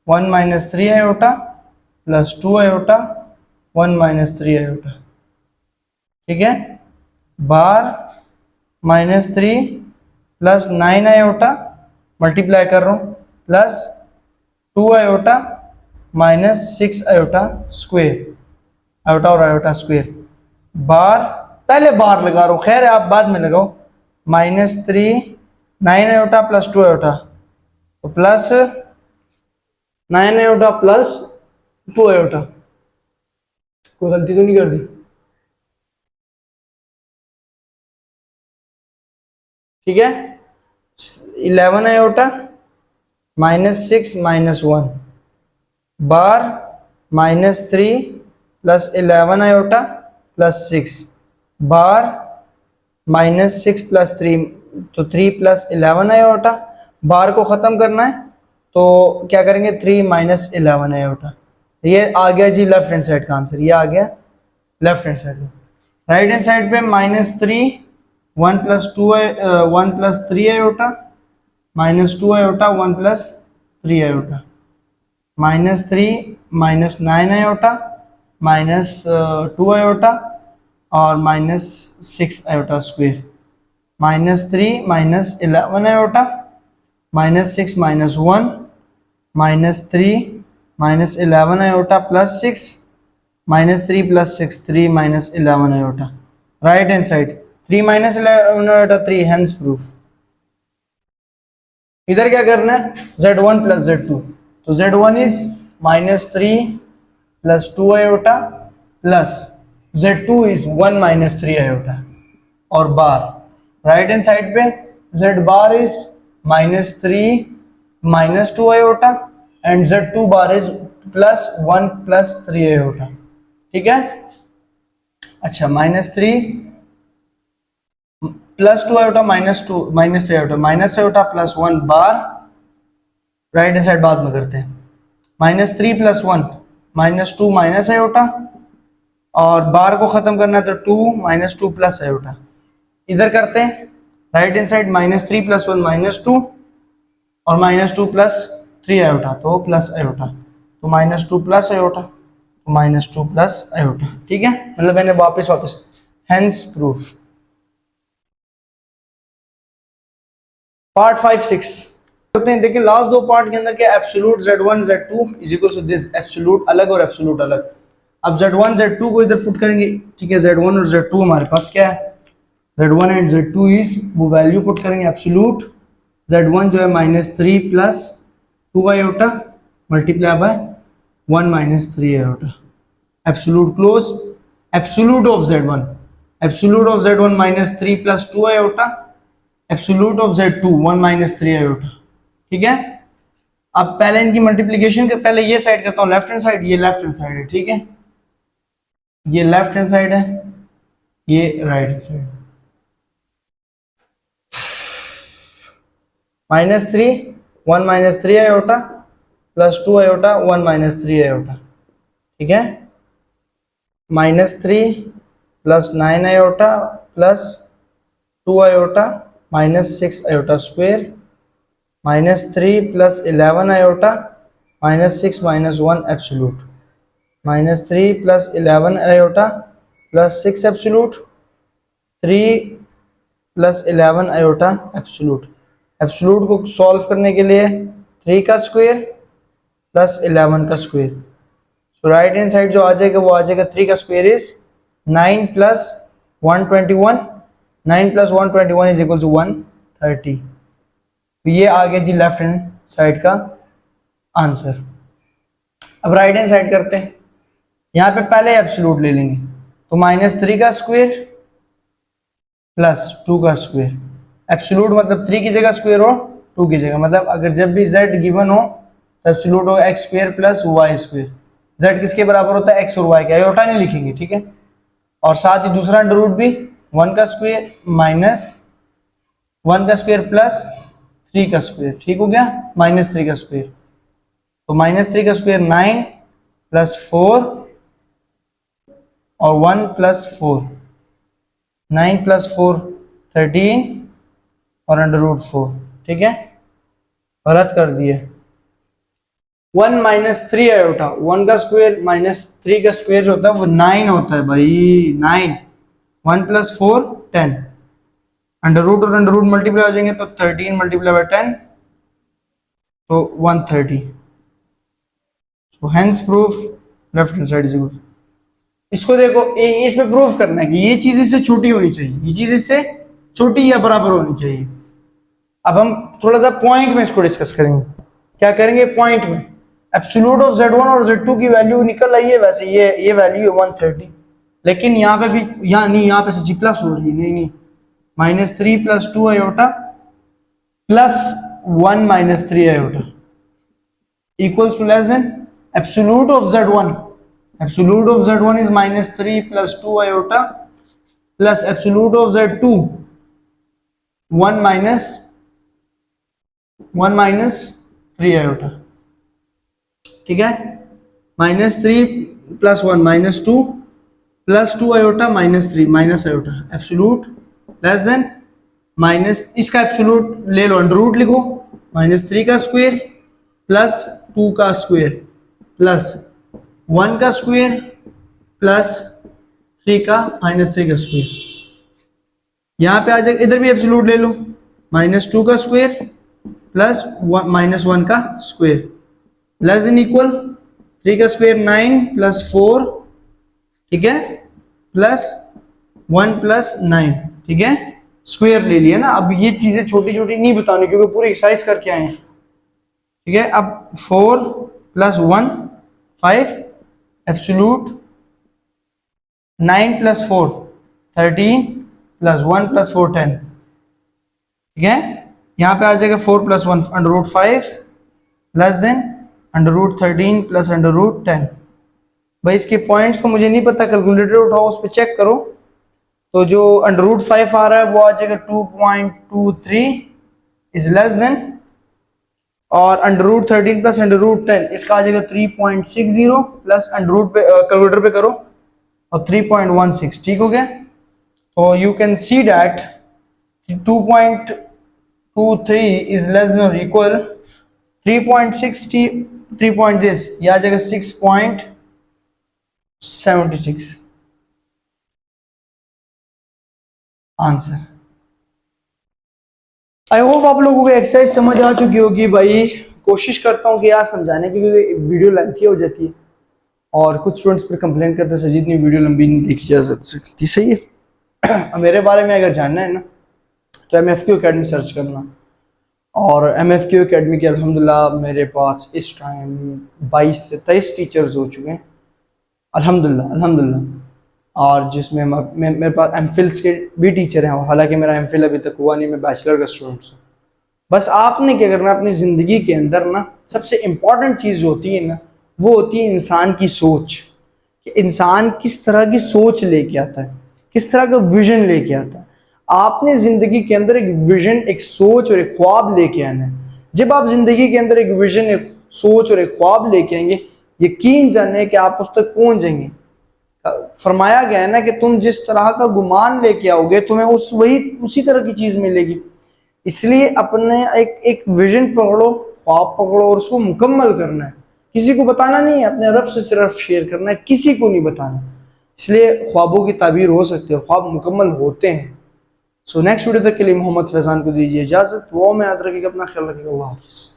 1 - 3 आयोटा + 2 आयोटा 1 - 3 आयोटा, ठीक है। बार -3 + 9 आयोटा मल्टीप्लाई कर रहा हूं plus 2 iota -6 iota square, iota और आयोटा स्क्वेयर। बार, पहले बार लगा रहा हूं, खैर आप बाद में लगाओ। -3 9 आयोटा + 2 आयोटा, तो प्लस 9 आयोटा + 2 आयोटा। कोई गलती तो नहीं कर दी? ठीक है। 11 आयोटा -6 -1 बार -3 + 11 आयोटा + 6 बार -6 + 3, तो 3 + 11 आयोटा। बार को ख़त्म करना है तो क्या करेंगे, 3 - 11 आयोटा। ये आ गया जी लेफ्ट हैंड साइड का आंसर, ये आ गया लेफ्ट हैंड साइड में। राइट हैंड साइड पे -3 1 + 2 1 + 3 iota -2 iota 1 + 3 iota, -3 -9 iota -2 iota और -6 iota square, -3 -11 iota -6 -1 -3 -11 iota +6 -3 + 6 3 -11 iota. Right hand side 3 -11 iota 3, hence proof. इधर क्या करना है, Z1 + Z2, तो Z1 is -3 + 2 iota plus Z2 is 1 - 3 iota और बार right hand side पे Z bar is -3 -2 iota and Z2 bar is +1 + 3 iota, ठीक है। अच्छा, -3 +2 आयोटा -2 -3 आयोटा आयोटा +1 बार राइट हैंड साइड बाद में करते हैं। -3 + 1 -2 आयोटा और बार को खत्म करना है तो 2 -2 + आयोटा। इधर करते हैं राइट हैंड साइड -3 + 1 -2 और -2 + 3 आयोटा, तो प्लस आयोटा, तो -2 + आयोटा, तो -2 + आयोटा, ठीक है। मतलब मैंने वापस हेंस प्रूफ। पार्ट 5 6 करते हैं। देखिए लास्ट दो पार्ट के अंदर क्या, absolute Z1 Z2 is equal to this, absolute अलग और एब्सोल्यूट अलग। अब Z1 Z2 को इधर पुट करेंगे, ठीक है। Z1 और Z2 हमारे पास क्या है, Z1 एंड Z2 इज, वो वैल्यू पुट करेंगे एब्सोल्यूट। Z1 जो है -3 + 2 iota multiply bye 1 - 3 iota, absolute close. Absolute of Z1, absolute of Z1 -3 + 2 iota, absolute of Z2 1 - 3 iota, ठीक है। अब पहले इनकी मल्टीप्लिकेशन के पहले ये साइड करता हूँ, लेफ्ट हैंड साइड, ये लेफ्ट हैंड साइड है, ठीक है। ये लेफ्ट हैंड साइड है, ये right hand side. -3 1 - 3 iota + 2 iota 1 - 3 iota, ठीक है। -3 + 9 iota + 2 iota -6 iota square, -3 + 11 iota -6 - 1 absolute, -3 + 11 iota + 6 absolute, 3 + 11 iota absolute. Absolute को सॉल्व करने के लिए 3 का स्क्वायर + 11 का स्क्वायर, तो राइट हैंड साइड जो आ जाएगा वो आ जाएगा 3 का square is 9 + 121, 9 + 121 is equal to 130। तो ये आ गया जी लेफ्ट हैंड साइड का आंसर। अब राइट हैंड साइड करते हैं। यहाँ पे पहले एब्सोल्यूट ले लेंगे, तो -3 का स्क्वायर + 2 का स्क्वायर, एब्सोल्यूट मतलब 3 की जगह स्क्वायर हो 2 की जगह, मतलब अगर जब भी z गिवन हो तो एब्सोल्यूट होगा x square plus y square. z किसके बराबर होता है, x और y के, आयोटा नहीं लिखेंगे, ठीक है। और साथ ही दूसरा अंडर रूट भी 1 का स्क्वायर माइनस 1 का स्क्वायर प्लस 3 का स्क्वायर, ठीक हो गया, माइनस 3 का स्क्वायर। तो माइनस 3 का स्क्वायर 9 प्लस 4 और 1 प्लस 4, 9 प्लस 4 13 और अंडर रूट 4, ठीक है, गलत कर दिए। 1 माइनस 3 आयोटा, 1 का स्क्वायर माइनस 3 का स्क्वायर जो होता है वो 9 होता है भाई, 9, 1 प्लस 4 10, अंडर रूट और अंडर रूट मल्टीप्लाई हो जाएंगे तो 13 मल्टीप्लाई बाय 10 तो 130। So hence proof left hand side is equal. इसको देखो, इसमें प्रूफ करना है कि ये चीज इससे छोटी होनी चाहिए, ये चीज इससे छोटी या बराबर होनी चाहिए। अब हम थोड़ा सा पॉइंट में इसको डिस्कस करेंगे। क्या करेंगे पॉइंट में, एब्सोल्यूट ऑफ z1 और z2 की वैल्यू निकल आई है, वैसे ये वैल्यू है 130, लेकिन यहाँ पे भी, यहाँ नहीं, यहाँ पे से जी प्लस हो रही है, नहीं, minus 3 plus 2 iota plus 1 minus 3 iota equals to less than absolute of z1, absolute of z1 is minus 3 plus 2 iota plus absolute of z2 1 minus 3 iota, ठीक है, minus 3 plus 1 minus 2 plus 2 iota minus 3 minus iota, absolute less than minus, इसका absolute ले लो, under root लिखो, minus 3 का square plus 2 का square plus 1 का square plus 3 का माइनस 3 का स्क्वायर, यहां पे आ जाएगा, इधर भी एब्सोल्यूट ले लो, माइनस 2 का स्क्वायर प्लस माइनस 1 का स्क्वायर लेस देन इक्वल 3 का स्क्वायर 9 प्लस 4, ठीक है, प्लस 1 प्लस 9, ठीक है, स्क्वायर ले लिया ना। अब ये चीजें छोटी छोटी नहीं बतानी क्योंकि पूरी एक्सरसाइज करके आए हैं, ठीक है। अब 4 plus 1 5, absolute 9 plus 4 13 plus 1 plus 4 10, ठीक है, यहां पे आ जाएगा 4 plus 1 under root 5 less than under root 13 plus under root 10। भाई इसके पॉइंट्स को मुझे नहीं पता, कैलकुलेटर उठाओ, उस पर चेक करो, तो जो अंडर रूट 5 आ रहा है वो आ जाएगा 2.23 इज लेस देन, और under root 13 plus under root 10 इसका आ जाएगा 3.60 प्लस अंडर रूट पे कैलकुलेटर पे करो और 3.16, ठीक हो गया। तो you can see that 2.23 is less than और इक्वल 3.60 3 पॉइंट दिस, ये आ जाएगा 6.76 आंसर। आई होप आप लोगों को एक्सरसाइज समझ आ चुकी होगी। भाई कोशिश करता हूँ कि यार समझाने की, क्योंकि वीडियो लेंथी हो जाती है और कुछ स्टूडेंट्स पर कंप्लेन करते हैं सर जी इतनी वीडियो लंबी नहीं देखी जा सकती, सही है। मेरे बारे में अगर जानना है ना तो MFQ अकेडमी सर्च करना, और MFQ अकेडमी के अल्हम्दुलिल्लाह मेरे पास इस टाइम 22 से 23 टीचर्स हो चुके हैं अल्हम्दुलिल्लाह, और जिसमें मेरे पास MPhils के भी टीचर हैं, हालांकि मेरा MPhil अभी तक हुआ नहीं, मैं बैचलर का स्टूडेंट हूँ। बस आपने क्या करना अपनी ज़िंदगी के अंदर ना, सबसे इम्पॉर्टेंट चीज़ होती है ना, वो होती है इंसान की सोच, कि इंसान किस तरह की सोच लेके आता है, किस तरह का विजन लेके आता है। आपने ज़िंदगी के अंदर एक विजन, एक सोच और एक ख्वाब लेके आना है। जब आप ज़िंदगी के अंदर एक विजन, एक सोच और एक ख्वाब लेके आएंगे, यकीन जाने कि आप उस तक पहुँच जाएंगे। फरमाया गया है ना कि तुम जिस तरह का गुमान लेके आओगे तुम्हें उसी तरह की चीज़ मिलेगी। इसलिए अपने एक विजन पकड़ो, ख्वाब पकड़ो और उसको मुकम्मल करना है। किसी को बताना नहीं है, अपने रब से सिर्फ शेयर करना है, किसी को नहीं बताना। इसलिए ख्वाबों की ताबीर हो सकती है, ख्वाब मुकम्मल होते हैं। सो नेक्स्ट वीडियो तक के लिए मोहम्मद फैजान को दीजिए इजाज़त। वो में याद रखिएगा, अपना ख्याल रखिएगा, अल्लाह हाफिज़।